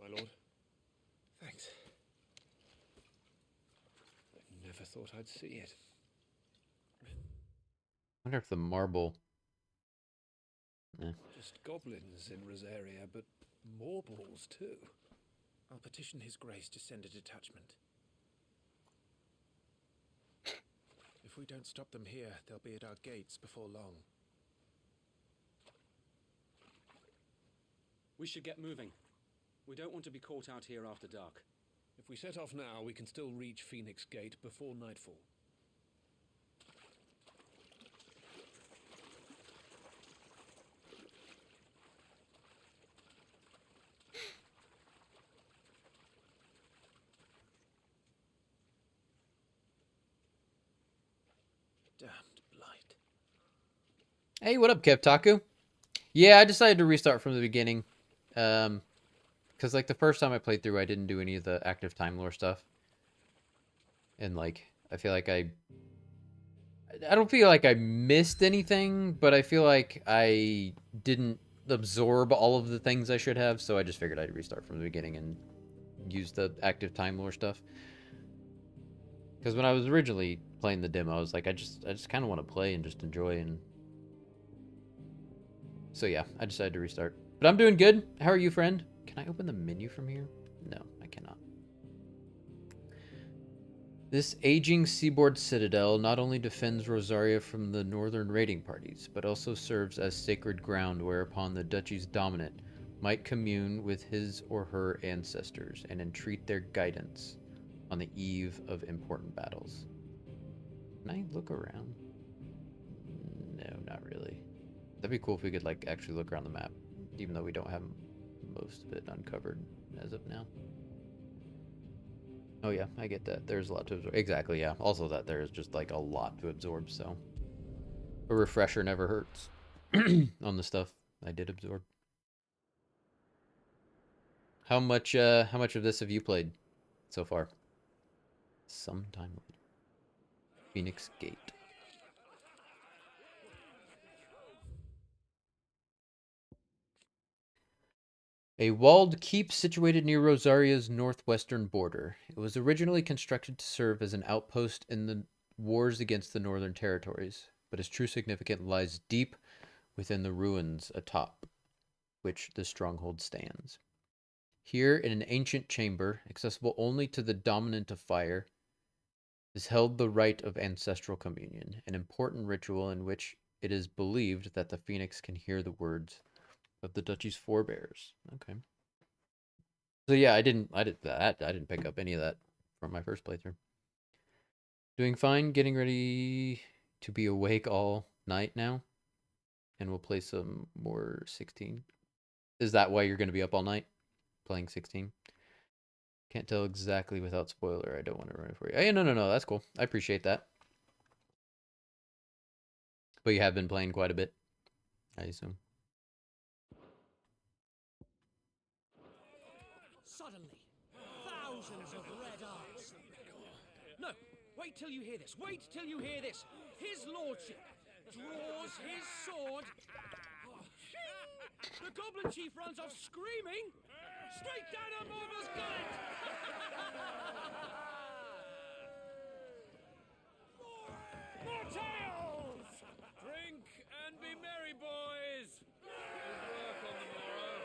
My lord. Thanks. I never thought I'd see it. I wonder if the marble... Just goblins in Rosaria, but more balls too. I'll petition His Grace to send a detachment. If we don't stop them here, they'll be at our gates before long. We should get moving. We don't want to be caught out here after dark. If we set off now, we can still reach Phoenix Gate before nightfall. Damned blight. Hey, what up, Kevtaku? Yeah, I decided to restart from the beginning. Because, like, the first time I played through, I didn't do any of the active time lore stuff. And, like, I feel like I don't feel like I missed anything, but I feel like I didn't absorb all of the things I should have, so I just figured I'd restart from the beginning and use the active time lore stuff. Because when I was originally playing the demo, I was like, I just kind of want to play and just enjoy. And so yeah, I decided to restart. But I'm doing good. How are you, friend? Can I open the menu from here? No, I cannot. This aging seaboard citadel not only defends Rosaria from the northern raiding parties, but also serves as sacred ground whereupon the duchy's dominant might commune with his or her ancestors and entreat their guidance on the eve of important battles. Can I look around? No, not really. That'd be cool if we could, like, actually look around the map, even though we don't have most of it uncovered as of now. Oh yeah, I get that. There's a lot to absorb. Exactly, yeah. Also that there's just, like, a lot to absorb, so a refresher never hurts on the stuff I did absorb. How much of this have you played so far? Sometime later. Phoenix Gate. A walled keep situated near Rosaria's northwestern border. It was originally constructed to serve as an outpost in the wars against the Northern Territories, but its true significance lies deep within the ruins atop which the stronghold stands. Here, in an ancient chamber, accessible only to the dominant of fire, is held the rite of ancestral communion, an important ritual in which it is believed that the phoenix can hear the words of the duchy's forebears. Okay. So yeah, I didn't pick up any of that from my first playthrough. Doing fine, getting ready to be awake all night now. And we'll play some more 16. Is that why you're going to be up all night playing 16? Can't tell exactly without spoiler. I don't want to ruin it for you. Hey, no, that's cool. I appreciate that. But you have been playing quite a bit, I assume. Suddenly, thousands of red eyes. No, wait till you hear this. Wait till you hear this. His lordship draws his sword. The goblin chief runs off screaming straight down a Morva's gullet. More tales! Drink and be merry, boys! Good work on the morrow.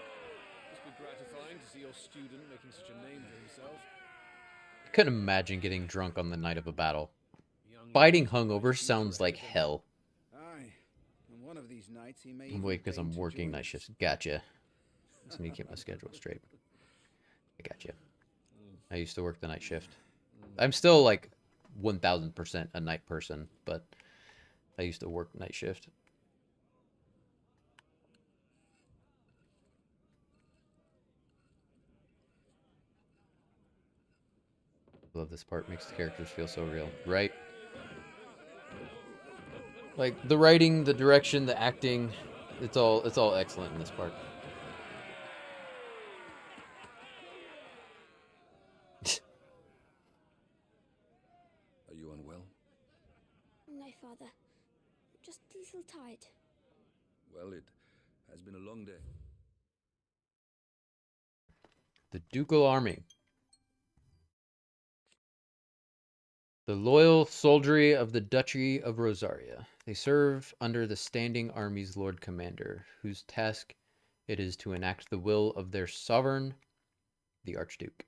Must be gratifying to see your student making such a name for himself. I couldn't imagine getting drunk on the night of a battle. Fighting hungover sounds like hell. Aye. And one of these nights he may I'm awake because I'm working night shifts. Gotcha. Just need to keep my schedule straight. I gotcha. I used to work the night shift. I'm still like 1000% a night person, but I used to work night shift. Love this part. Makes the characters feel so real, right? Like the writing, the direction, the acting, it's all excellent in this part. Are you unwell? No, Father. Just a little tired. Well, it has been a long day. The Ducal Army. The loyal soldiery of the Duchy of Rosaria. They serve under the standing army's Lord Commander, whose task it is to enact the will of their sovereign, the Archduke.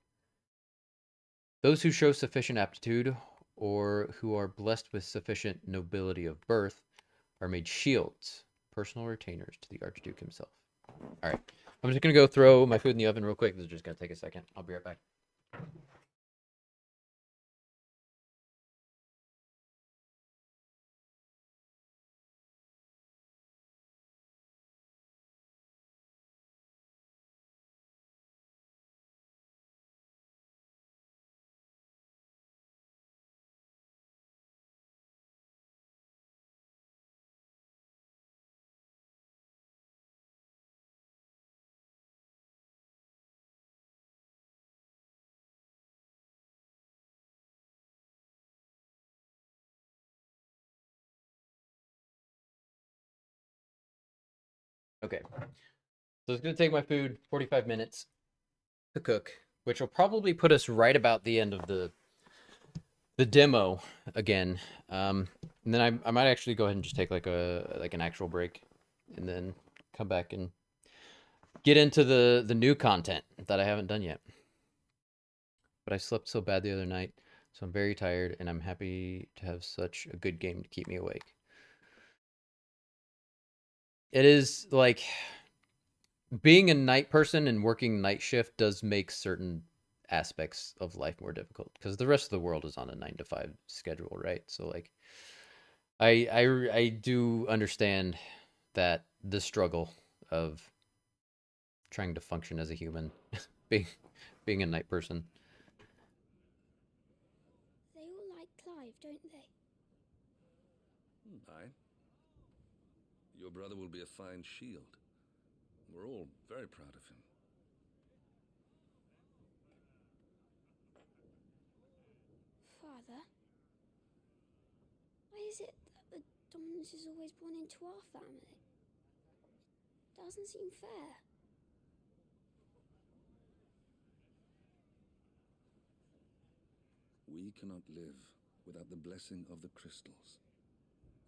Those who show sufficient aptitude, or who are blessed with sufficient nobility of birth, are made shields, personal retainers to the Archduke himself. All right, I'm just going to go throw my food in the oven real quick. This is just going to take a second. I'll be right back. Okay, so it's going to take my food 45 minutes to cook, which will probably put us right about the end of the demo again. And then I might actually go ahead and just take like an actual break, and then come back and get into the new content that I haven't done yet. But I slept so bad the other night, so I'm very tired, and I'm happy to have such a good game to keep me awake. It is like being a night person and working night shift does make certain aspects of life more difficult because the rest of the world is on a 9 to 5 schedule, right? So like I do understand that the struggle of trying to function as a human being a night person. They all like Clive, don't they? Aye. Your brother will be a fine shield. We're all very proud of him. Father? Why is it that the dominance is always born into our family? Doesn't seem fair. We cannot live without the blessing of the crystals.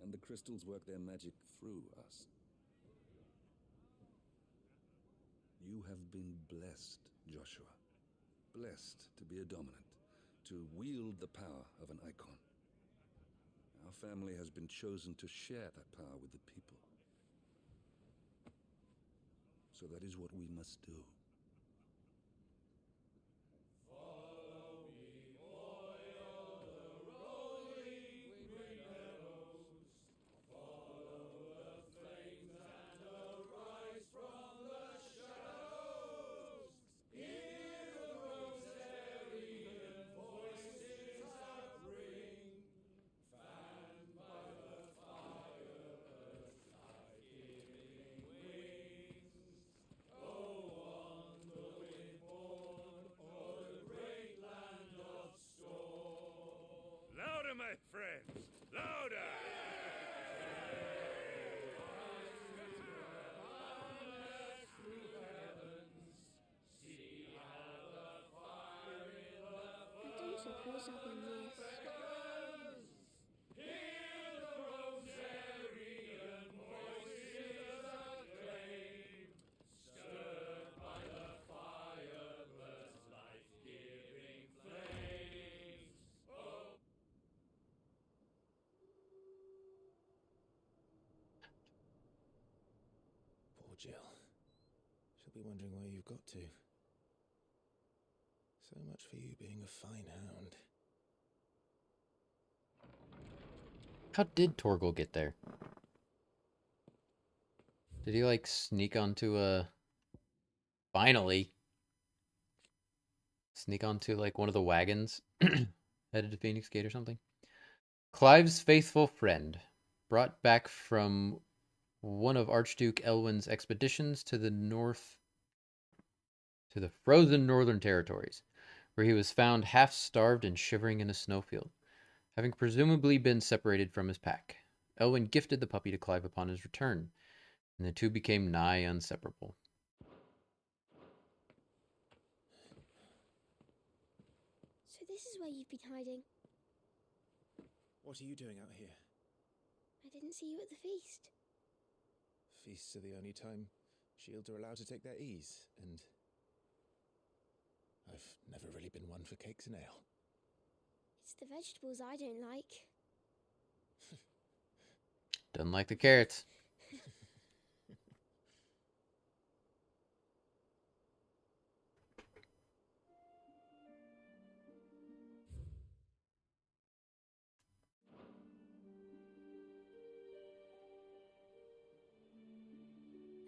And the crystals work their magic through us. You have been blessed, Joshua. Blessed to be a dominant, to wield the power of an icon. Our family has been chosen to share that power with the people. So that is what we must do. Louder, my friends! Louder! I don't suppose I'll be missed. Poor Jill. She'll be wondering where you've got to. So much for you being a fine hound. How did Torgal get there? Did he like sneak onto a... Finally! Sneak onto like one of the wagons headed to Phoenix Gate or something? Clive's faithful friend, brought back from one of Archduke Elwin's expeditions to the north, to the frozen northern territories, where he was found half-starved and shivering in a snowfield, having presumably been separated from his pack. Elwin gifted the puppy to Clive upon his return, and the two became nigh inseparable. So this is where you've been hiding. What are you doing out here? I didn't see you at the feast. Feasts are the only time shields are allowed to take their ease, and I've never really been one for cakes and ale. It's the vegetables I don't like. Doesn't like the carrots.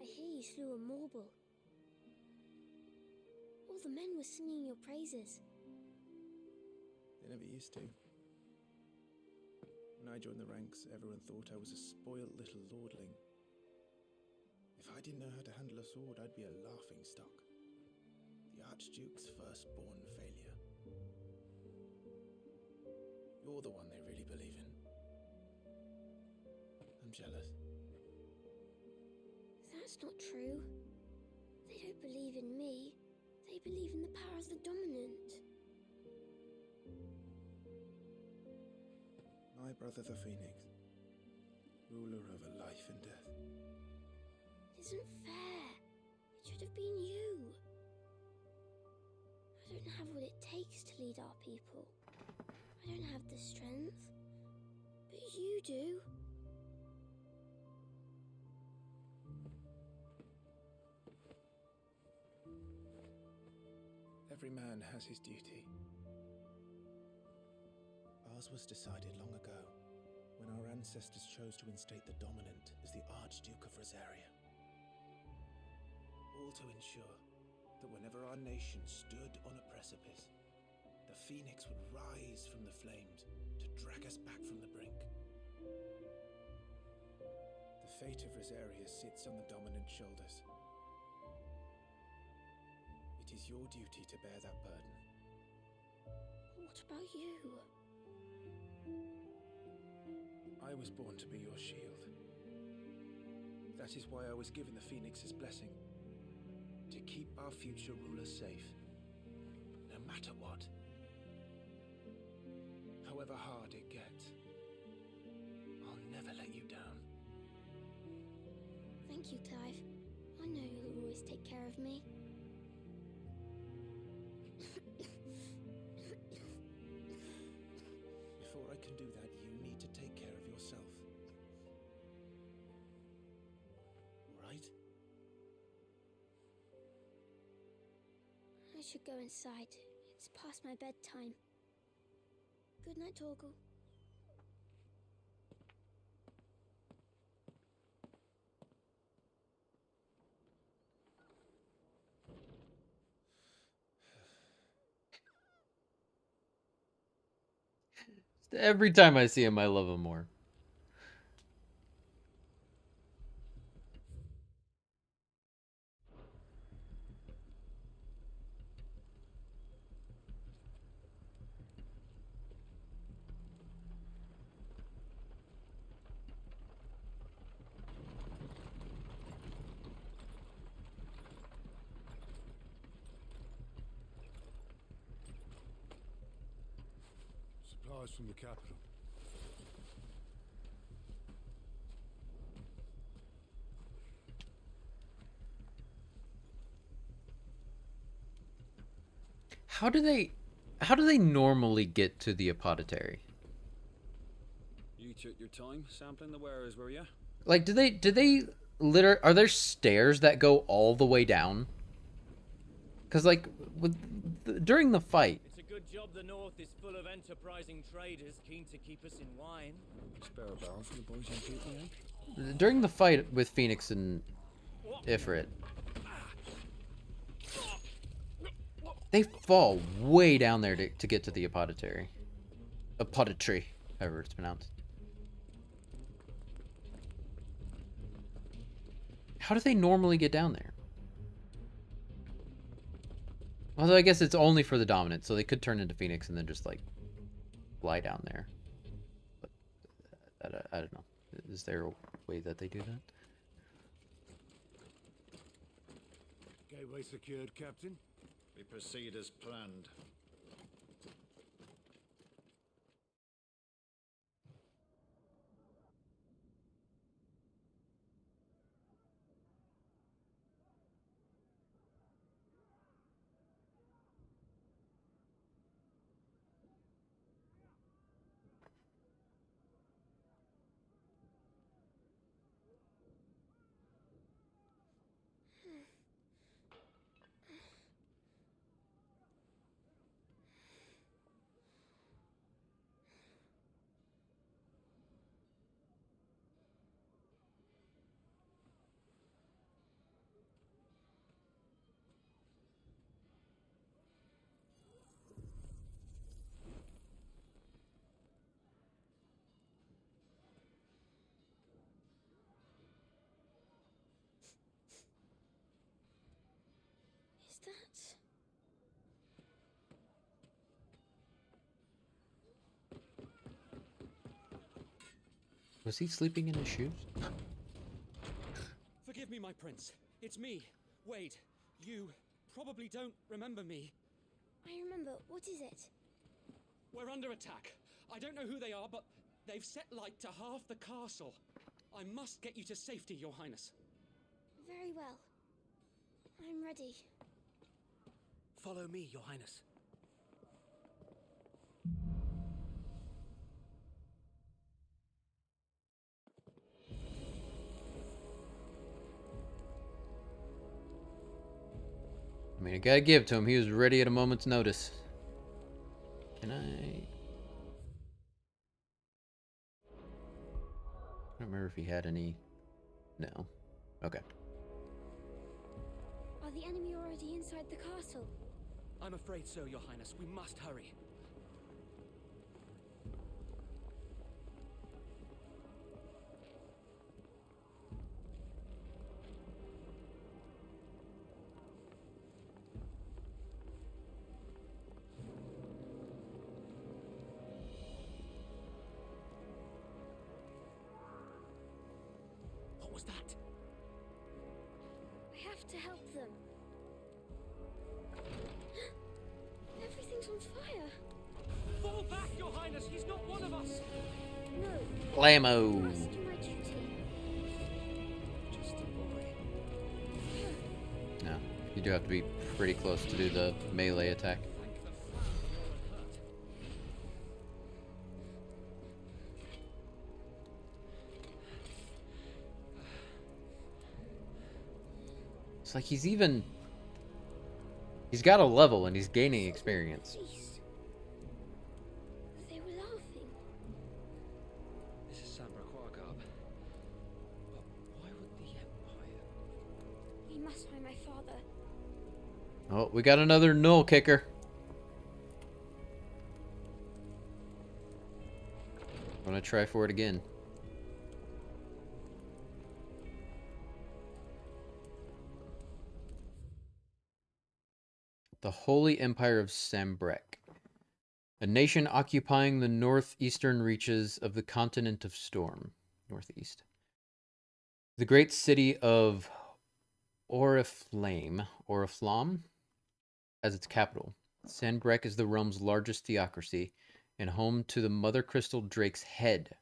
I hear you slew a Morble. All the men were singing your praises. They never used to. When I joined the ranks, everyone thought I was a spoilt little lordling. If I didn't know how to handle a sword, I'd be a laughing stock. The Archduke's firstborn failure. You're the one they really believe in. I'm jealous. That's not true. They don't believe in me. They believe in the power of the dominant. My brother the Phoenix, ruler over life and death. It isn't fair. It should have been you. I don't have what it takes to lead our people. I don't have the strength. But you do. Every man has his duty. Ours was decided long ago, when our ancestors chose to instate the dominant as the Archduke of Rosaria. All to ensure that whenever our nation stood on a precipice, the Phoenix would rise from the flames to drag us back from the brink. The fate of Rosaria sits on the dominant's shoulders. It is your duty to bear that burden. What about you? I was born to be your shield. That is why I was given the Phoenix's blessing. To keep our future rulers safe, no matter what. Thank you, Clive. I know you'll always take care of me. Before I can do that, you need to take care of yourself. Right? I should go inside. It's past my bedtime. Good night, Torgal. Every time I see him, I love him more. Supplies from the capital. How do they normally get to the apothecary? You took your time sampling the wares, were you? Like, do they are there stairs that go all the way down? Because like during the fight, It's a good job the North is full of enterprising traders keen to keep us in wine. Spare a barrel for the boys on duty, eh? during the fight with Phoenix and Ifrit, they fall way down there to get to the apothecary. Apothecary, however it's pronounced. How do they normally get down there? Although I guess it's only for the dominant, so they could turn into Phoenix and then just like fly down there. But I don't know. Is there a way that they do that? Gateway secured, Captain. We proceed as planned. Is that... Was he sleeping in his shoes? Forgive me, my prince. It's me, Wade. You probably don't remember me. I remember. What is it? We're under attack. I don't know who they are, but they've set light to half the castle. I must get you to safety, Your Highness. Very well. I'm ready. Follow me, Your Highness. I mean, I gotta give it to him. He was ready at a moment's notice. Can I... I don't remember if he had any... No. Okay. Are the enemy already inside the castle? I'm afraid so, Your Highness. We must hurry. What was that? I have to help them. Everything's on fire. Fall back, Your Highness! He's not one of us! No. Blammo! I must do my duty. Just a boy. You have to be pretty close to do the melee attack. It's like he's got a level and he's gaining experience. They were laughing. This is Sambraquagab. But why would the Empire? We must find my father. Oh, we got another null kicker. I'm gonna try for it again. The Holy Empire of Sambrek. A nation occupying the northeastern reaches of the continent of Storm. Northeast. The great city of Oriflame as its capital. Sambrek is the realm's largest theocracy and home to the Mother Crystal Drake's head.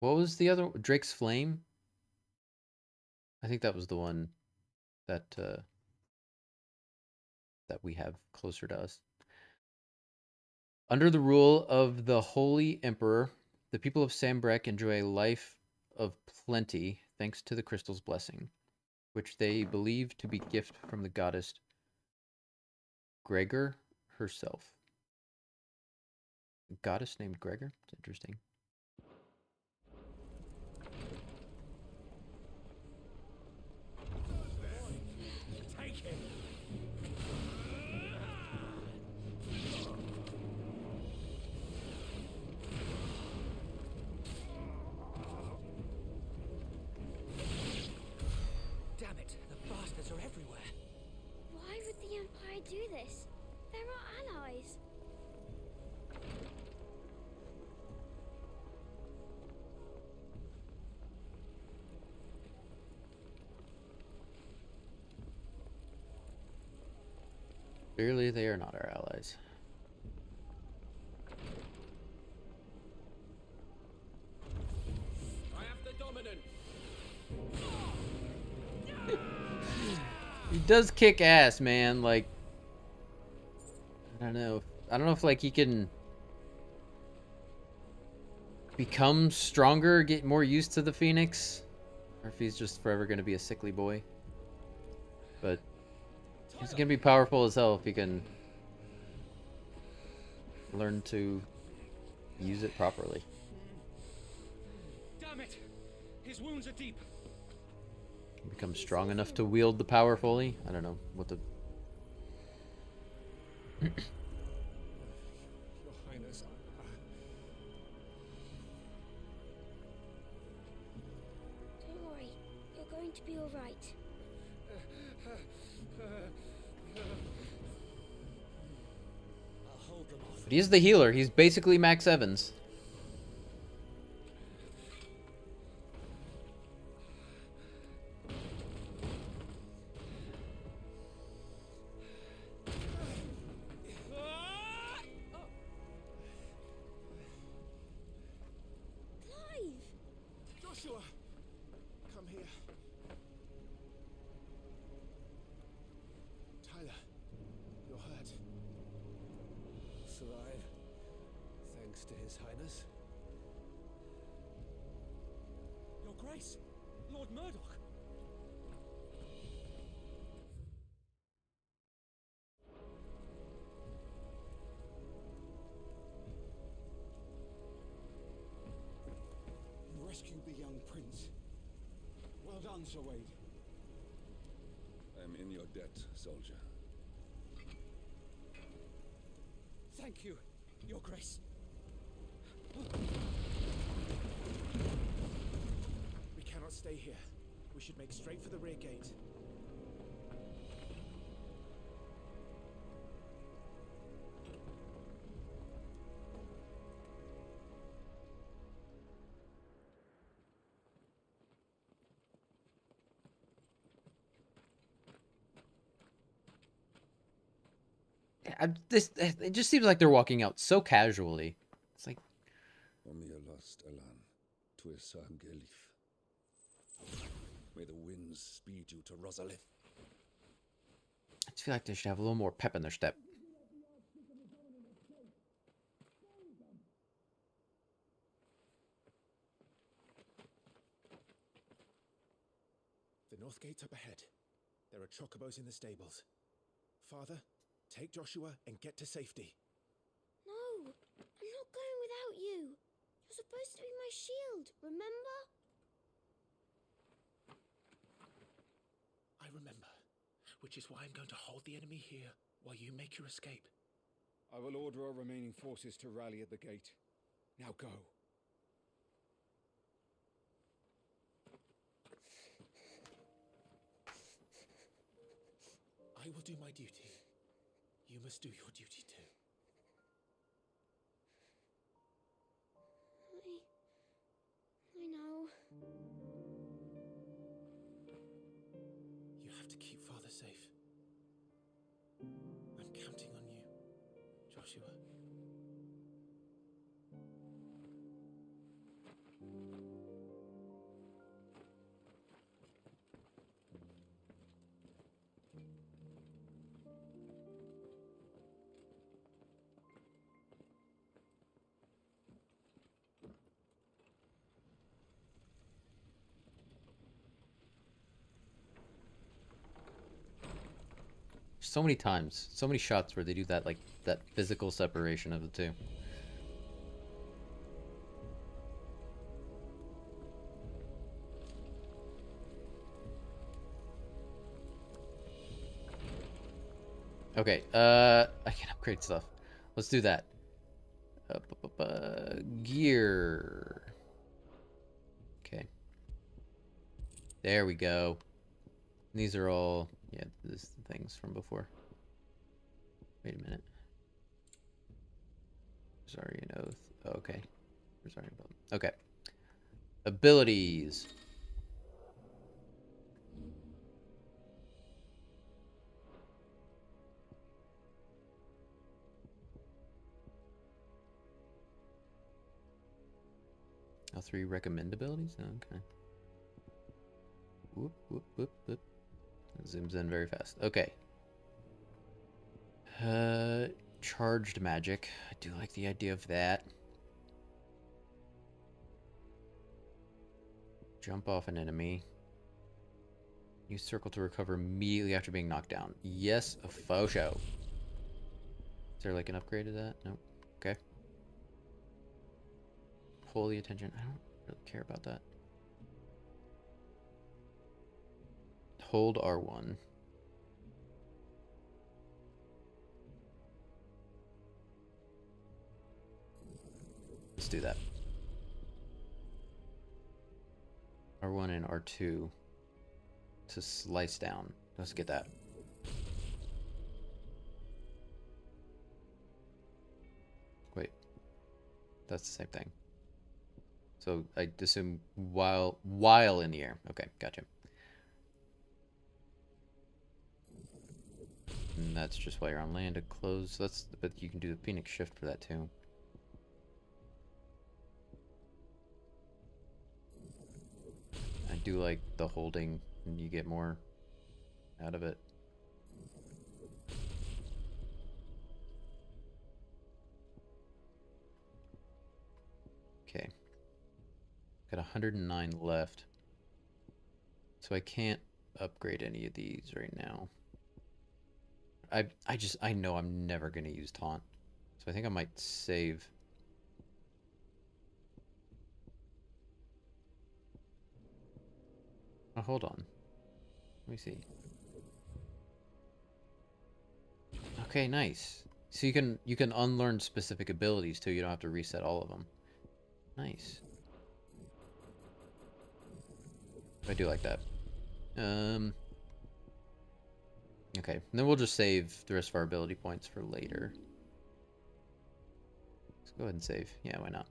What was the other? Drake's Flame? I think that was the one that that we have closer to us. Under the rule of the Holy Emperor, the people of Sambrek enjoy a life of plenty thanks to the crystal's blessing, which they believe to be gift from the goddess Gregor herself. A goddess named Gregor? It's interesting. Take him. Damn it, the bastards are everywhere. Why would the Empire do this? They're our allies. Clearly, they are not our allies. I have the dominant. He does kick ass, man. Like, I don't know. I don't know if like he can become stronger, get more used to the Phoenix, or if he's just forever going to be a sickly boy. But he's going to be powerful as hell if he can learn to use it properly. Damn it! His wounds are deep. Become strong enough to wield the power fully. I don't know what the... Your Highness, Don't worry. You're going to be all right. I'll hold them off. But he's the healer. He's basically Max Evans. Joshua, come here. Tyler, you're hurt. Survive, thanks to His Highness. Your Grace, Lord Murdoch. You rescued the young prince. Well done, Sir Wade. I'm in your debt, soldier. Thank you, Your Grace. We cannot stay here. We should make straight for the rear gate. It just seems like they're walking out so casually. It's like... Omnia lost Alan, Tuesam Gelif. May the winds speed you to Rosalith. I just feel like they should have a little more pep in their step. The north gate's up ahead. There are chocobos in the stables. Father, take Joshua and get to safety. No, I'm not going without you. You're supposed to be my shield, remember? I remember, which is why I'm going to hold the enemy here while you make your escape. I will order our remaining forces to rally at the gate. Now go. I will do my duty. You must do your duty too. I know. You have to keep Father safe. I'm counting on you, Joshua. So many times, so many shots where they do that, like, that physical separation of the two. Okay, I can upgrade stuff. Let's do that. Gear. Okay. There we go. These are all, yeah, this is the things from before. Wait a minute. Rosarian Oath. Oh, okay. Rosarian Oath. Okay. Abilities. Oh, 3 recommend abilities? Oh, okay. Whoop, whoop, whoop, whoop. It zooms in very fast. Okay. Charged magic. I do like the idea of that. Jump off an enemy. Use circle to recover immediately after being knocked down. Yes, a faux show. Is there like an upgrade to that? Nope. Okay. Holy attention. I don't really care about that. Hold R1. Let's do that. R1 and R2 to slice down. Let's get that. Wait. That's the same thing. So I assume while in the air. Okay, gotcha. And that's just while you're on land to close. But you can do the Phoenix shift for that too. I do like the holding, and you get more out of it. Okay. Got 109 left. So I can't upgrade any of these right now. I know I'm never going to use taunt. So I think I might save. Oh, hold on. Let me see. Okay, nice. So you can unlearn specific abilities too. You don't have to reset all of them. Nice. I do like that. Okay, and then we'll just save the rest of our ability points for later. Let's go ahead and save. Yeah, why not?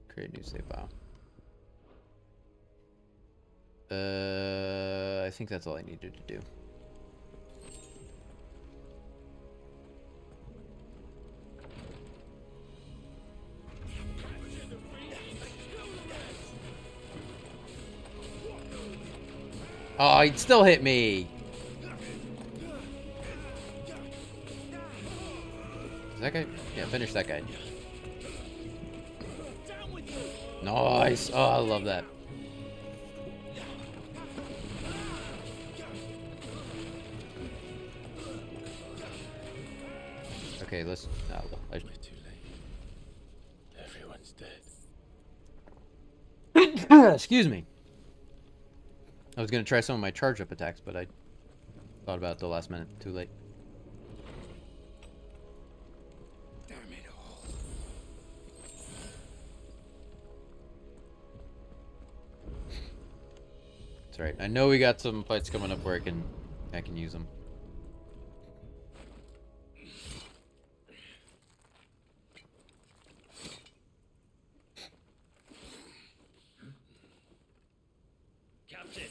Create a new save file. I think that's all I needed to do. Oh, he'd still hit me. Is that guy? Yeah, finish that guy. Nice. Oh, I love that. Okay, let's. Oh, We're too late. Everyone's dead. Excuse me. I was gonna try some of my charge up attacks, but I thought about it at the last minute. Too late. Damn it all. That's right. I know we got some fights coming up where I can use them. Captain!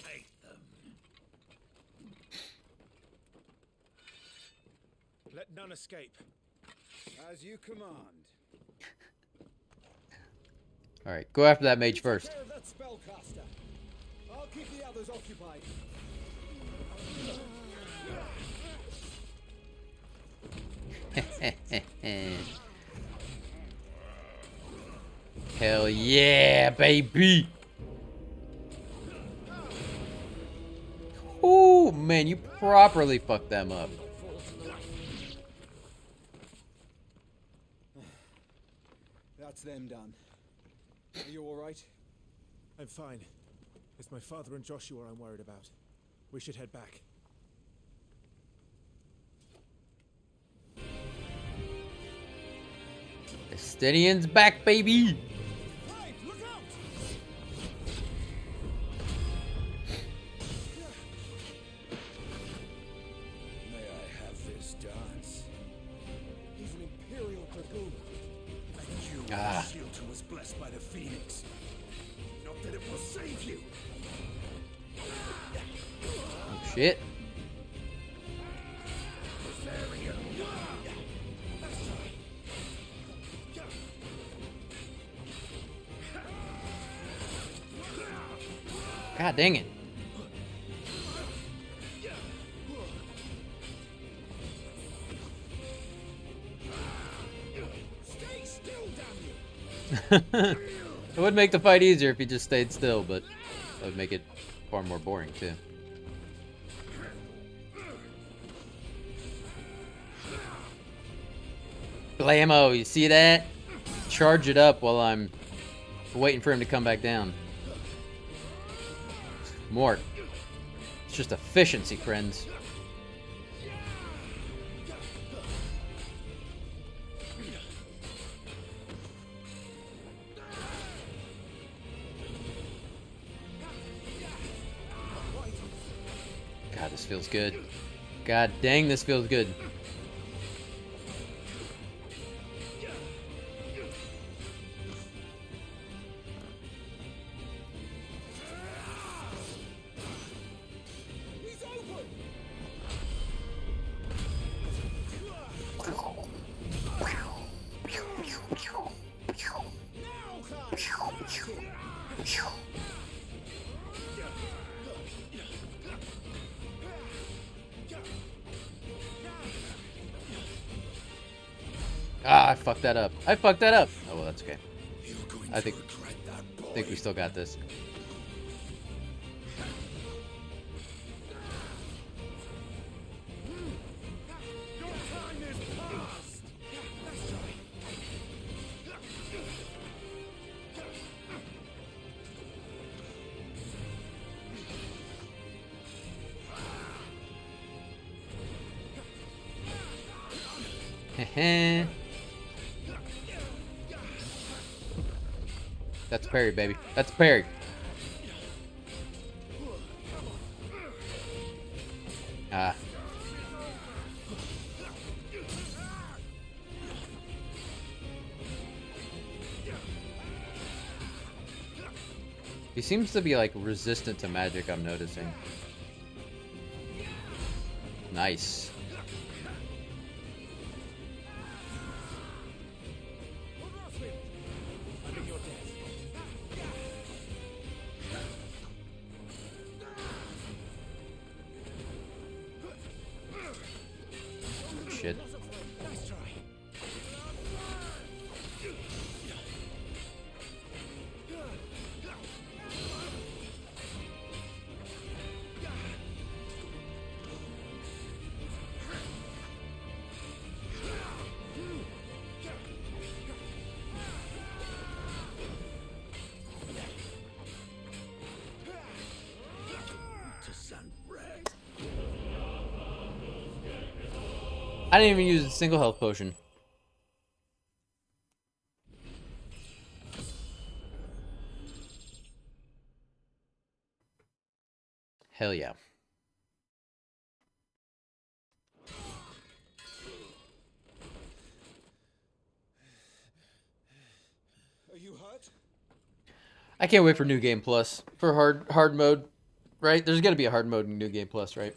Take them. Let none escape. As you command. All right, go after that mage first. Take care of that spellcaster. I'll keep the others occupied. Hell yeah, baby! Oh man, you properly fucked them up. That's them done. Are you all right? I'm fine. It's my father and Joshua I'm worried about. We should head back. Estinian's back, baby! Hey, look out! May I have this dance? He's an Imperial dragoon. And you Ah. the shield who was blessed by the Phoenix. Not that it will save you. Oh shit. God dang it. Stay still, damn you! It would make the fight easier if he just stayed still, but that would make it far more boring too. Blammo, you see that? Charge it up while I'm waiting for him to come back down. More. It's just efficiency, friends. God, this feels good. God dang, this feels good. He's open! Ah, I fucked that up. I fucked that up. Oh well, that's okay. I think we still got this. Heh. That's parry, baby. That's parry. Ah. He seems to be like resistant to magic, I'm noticing. shit. Nice try. I didn't even use a single health potion. Hell yeah. Are you hurt? I can't wait for New Game Plus for hard mode, right? There's gonna be a hard mode in New Game Plus, right?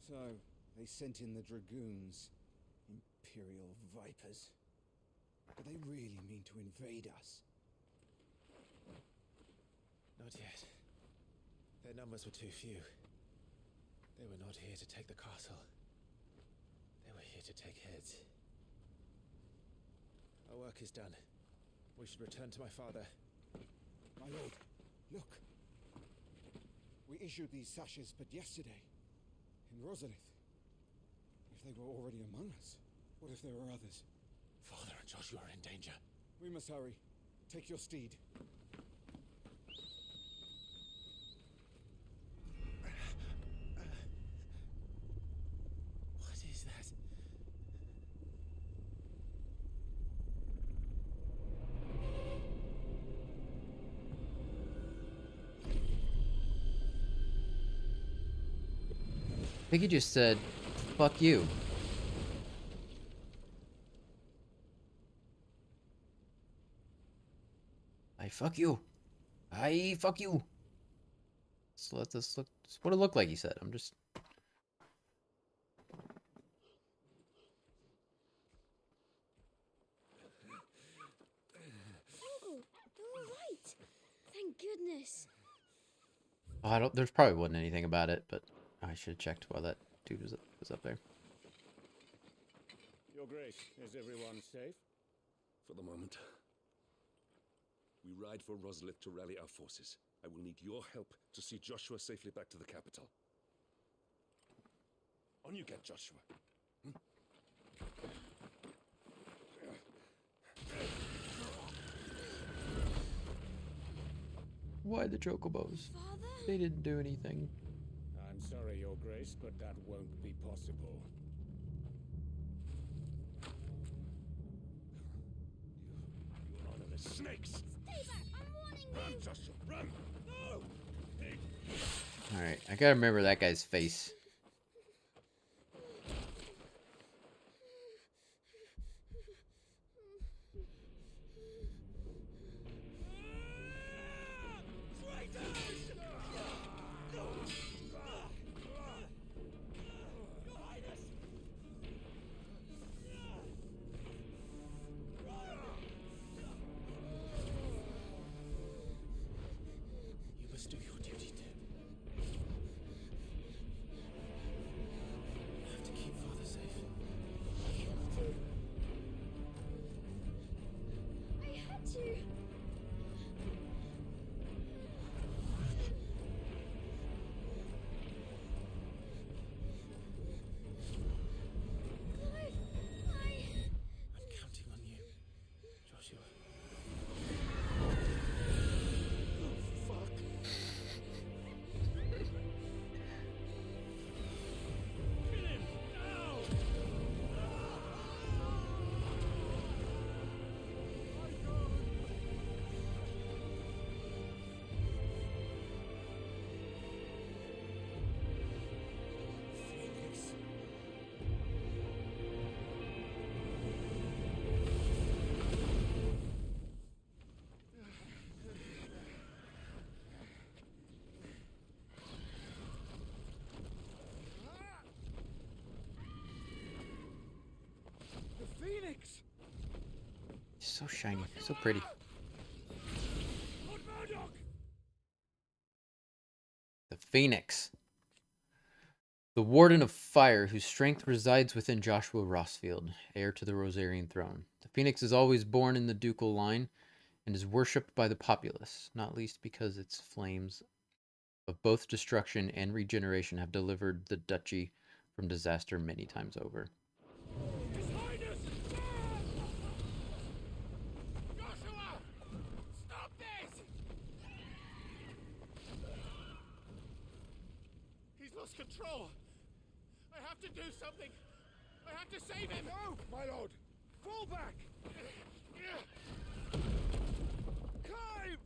So, they sent in the dragoons. Imperial vipers. Do they really mean to invade us? Not yet. Their numbers were too few. They were not here to take the castle. They were here to take heads. Our work is done. We should return to my father. My lord, look. We issued these sashes but yesterday, in Rosalith. If they were already among us, what if there were others? Father and Joshua are in danger. We must hurry. Take your steed. What is that? I think he just said, fuck you. I fuck you. I fuck you. So let this look. What it looked like, he said. I'm just. Uncle, they're all right. Thank goodness. Oh, I don't. There's probably wasn't anything about it, but I should have checked while that dude was up there. Your Grace, is everyone safe? For the moment. We ride for Rosalith to rally our forces. I will need your help to see Joshua safely back to the capital. On you get, Joshua. Why the chocobos? Father? They didn't do anything. I'm sorry, Your Grace, but that won't be possible. You honorless snakes! Stay back! I'm warning you! Run, Joshua, run! No! Alright, I gotta remember that guy's face. You must do your duty too. You have to keep Father safe. I had to. I'm counting on you, Joshua. The Phoenix! So shiny, so pretty. The Phoenix. The Warden of Fire, whose strength resides within Joshua Rossfield, heir to the Rosarian throne. The Phoenix is always born in the ducal line and is worshipped by the populace, not least because its flames of both destruction and regeneration have delivered the duchy from disaster many times over. Joshua! Stop this! He's lost control. I have to do something. I have to save him. No, my lord. Fall back. Climb!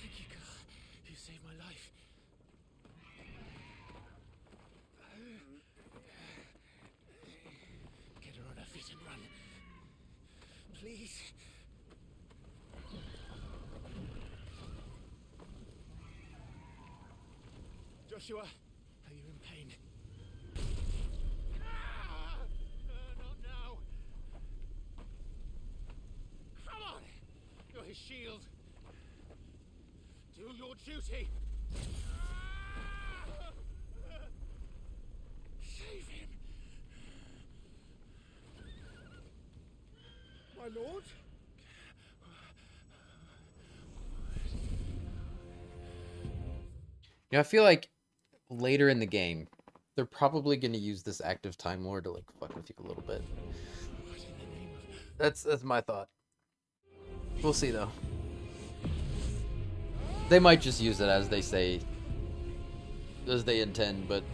Thank you, God. You saved my life. Get her on her feet and run. Please. Joshua, are you in pain? Not now. Come on! You're his shield. Do your duty. Save him. My lord? I feel like later in the game, they're probably going to use this active Time Lord to like fuck with you a little bit. That's my thought. We'll see though. They might just use it as they say, as they intend, but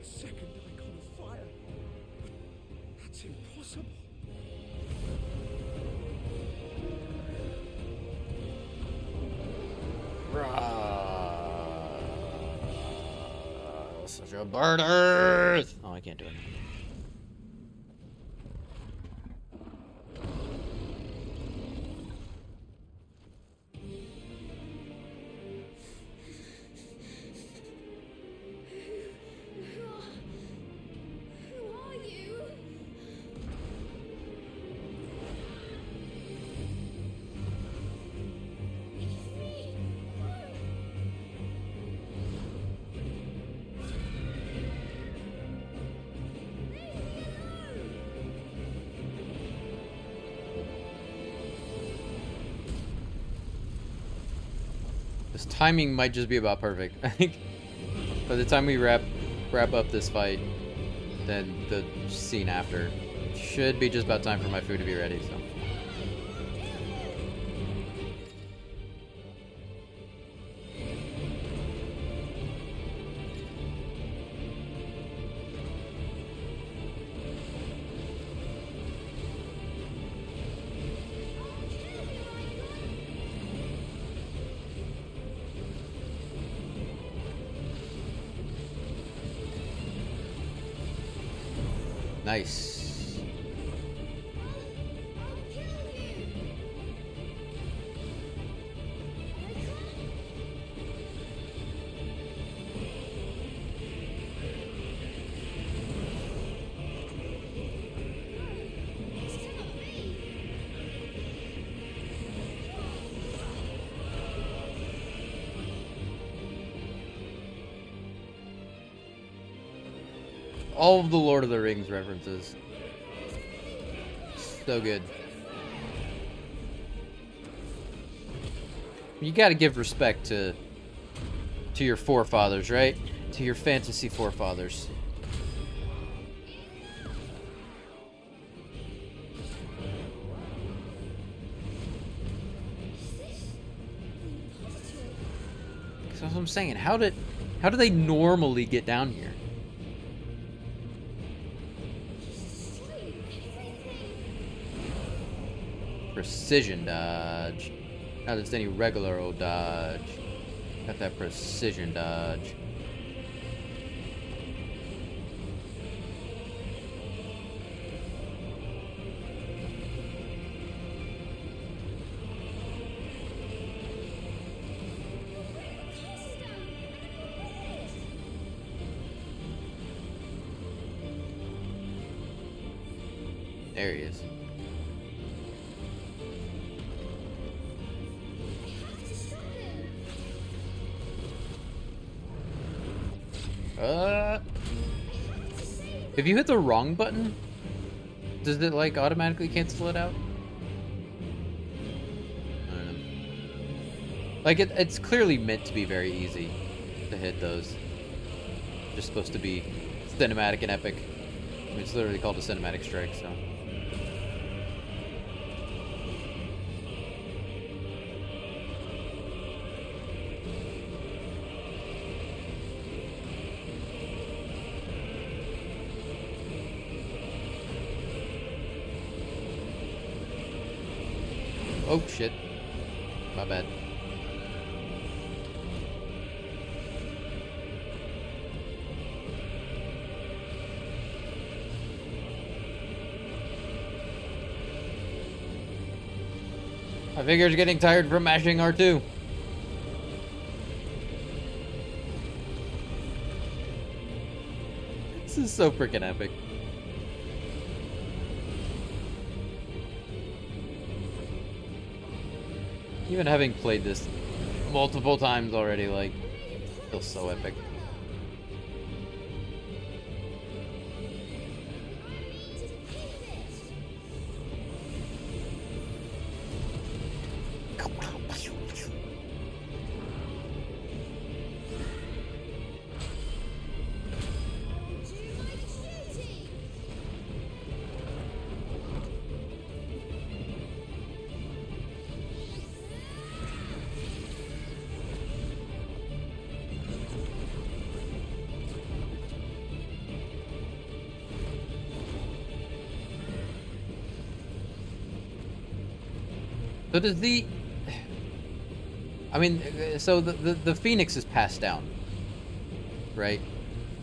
A second icon of fire. That's impossible. such a bird earth. Oh, I can't do it. Who are you? It's me. This timing might just be about perfect. I think by the time we wrap up this fight, then the scene after should be just about time for my food to be ready. So. Nice. All of the Lord of the Rings references. So good. You gotta give respect to your forefathers, right? To your fantasy forefathers. That's what I'm saying. How do they normally get down here? Precision dodge. Not just any regular old dodge. Got that precision dodge. There he is. If you hit the wrong button, does it like automatically cancel it out? I don't know. Like it's clearly meant to be very easy to hit those. Just supposed to be cinematic and epic. I mean, it's literally called a cinematic strike, so. Oh shit. My bad. My finger's getting tired from mashing R2. This is so freaking epic. Even having played this multiple times already, like, it feels so epic. So does the... I mean, so the Phoenix is passed down, right?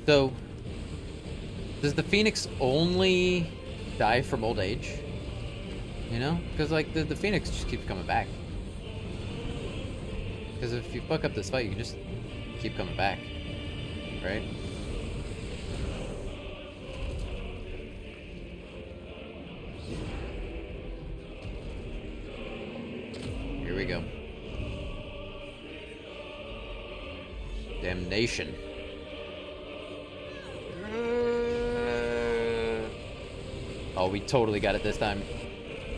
So, does the Phoenix only die from old age? You know? Because, like, the Phoenix just keeps coming back. Because if you fuck up this fight, you can just keep coming back, right? Here we go. Damnation. Oh, we totally got it this time.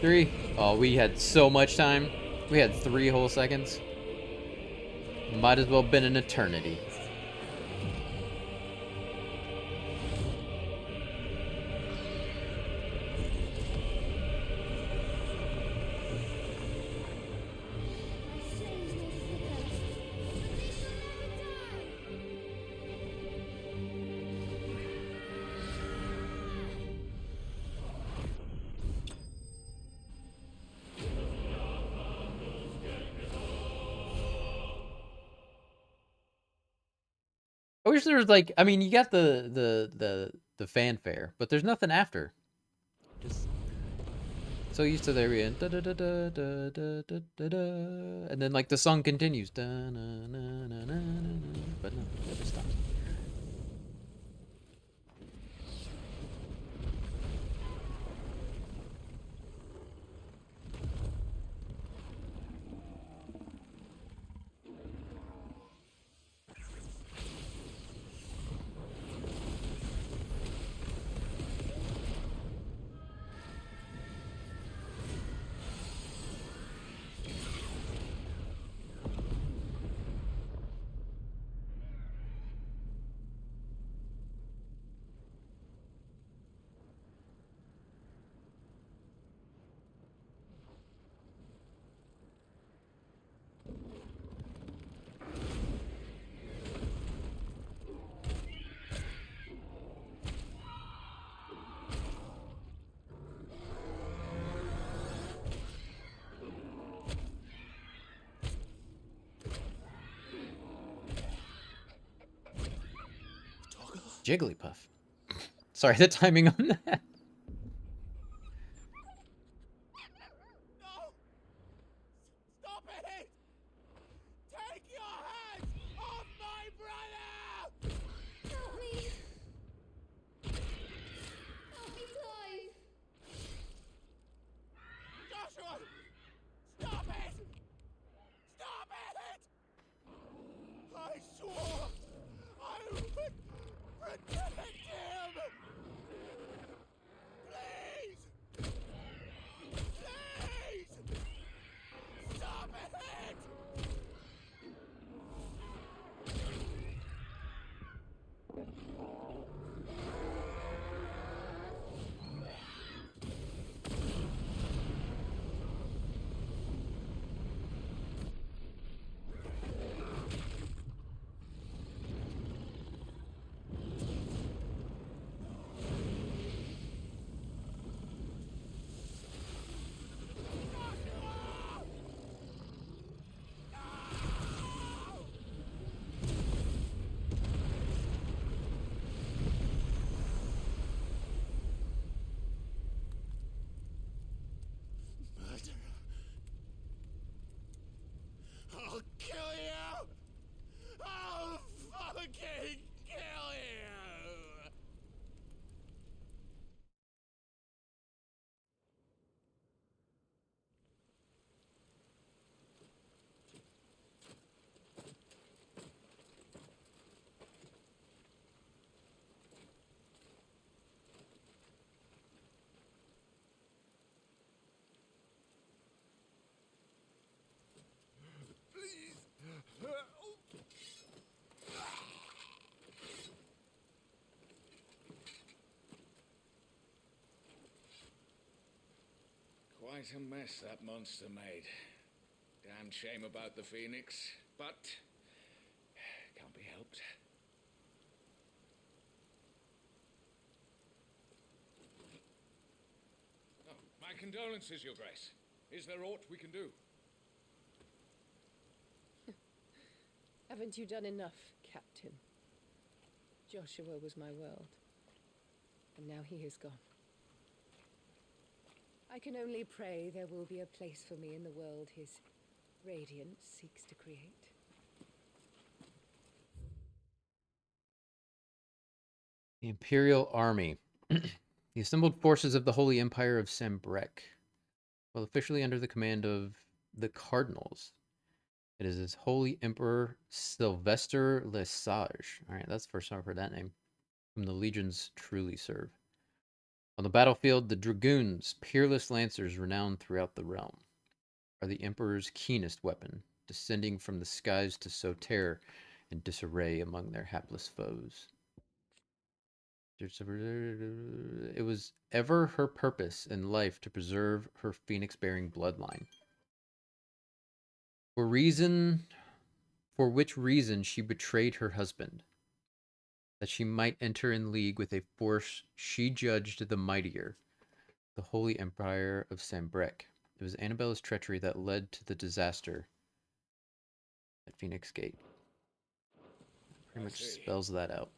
3. Oh, we had so much time. We had 3 whole seconds. Might as well been an eternity. I wish there was like, I mean, you got the fanfare, but there's nothing after. Just so used to the area, and then like the song continues, but no, it never stops. Jigglypuff. Sorry, the timing on that. Stop it! Take your hands off my brother! Help me! Help me, Clive! Quite a mess that monster made. Damn shame about the Phoenix, but can't be helped. Oh, my condolences, Your Grace. Is there aught we can do? Haven't you done enough, Captain? Joshua was my world, and now he is gone. I can only pray there will be a place for me in the world his radiance seeks to create. The Imperial Army. The assembled forces of the Holy Empire of Sambrek. While officially under the command of the Cardinals, it is His Holy Emperor Sylvester Lesage. Alright, that's the first time I've heard that name. Whom the legions truly serve. On the battlefield, the Dragoons, peerless lancers renowned throughout the realm, are the Emperor's keenest weapon, descending from the skies to sow terror and disarray among their hapless foes. It was ever her purpose in life to preserve her phoenix-bearing bloodline. For which reason she betrayed her husband, that she might enter in league with a force she judged the mightier, the Holy Empire of Sambrek. It was Annabella's treachery that led to the disaster at Phoenix Gate. Pretty much spells that out.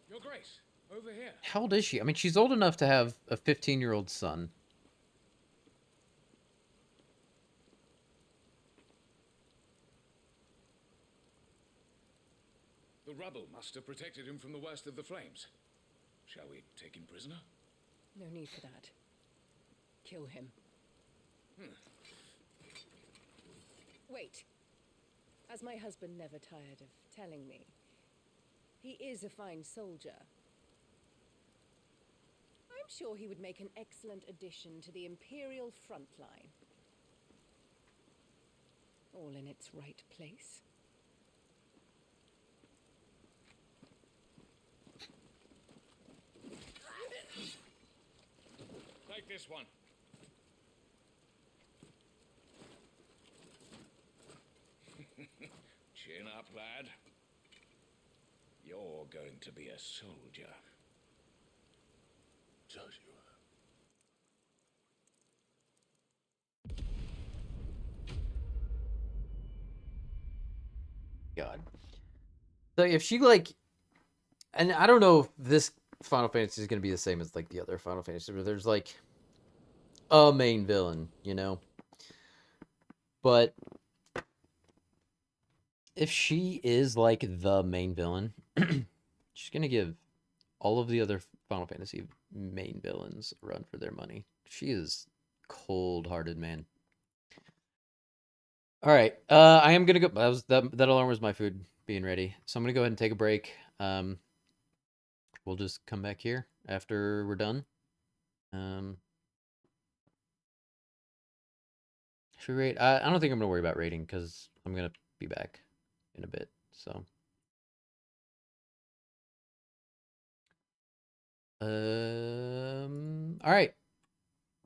Your Grace, over here. How old is she? I mean, she's old enough to have a 15-year-old son. The rubble must have protected him from the worst of the flames. Shall we take him prisoner? No need for that. Kill him. Wait. As my husband never tired of telling me, he is a fine soldier. I'm sure he would make an excellent addition to the Imperial front line. All in its right place. Take this one. Chin up, lad. You're going to be a soldier. Joshua. God. So if she like, and I don't know if this Final Fantasy is going to be the same as like the other Final Fantasy, where there's like a main villain, you know? But if she is like the main villain, she's going to give all of the other Final Fantasy main villains a run for their money. She is cold-hearted, man. All right, I am gonna go. That alarm was my food being ready, so I'm gonna go ahead and take a break. We'll just come back here after we're done. Should we rate? I don't think I'm gonna worry about rating because I'm gonna be back in a bit. So, all right,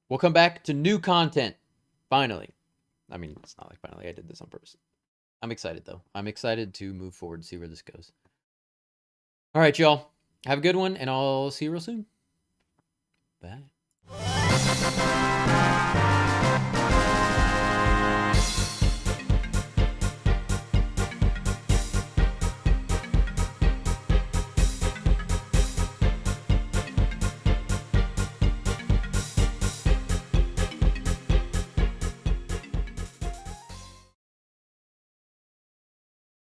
we'll come back to new content finally. I mean, it's not like finally I did this on purpose. I'm excited, though. I'm excited to move forward and see where this goes. All right, y'all. Have a good one, and I'll see you real soon. Bye.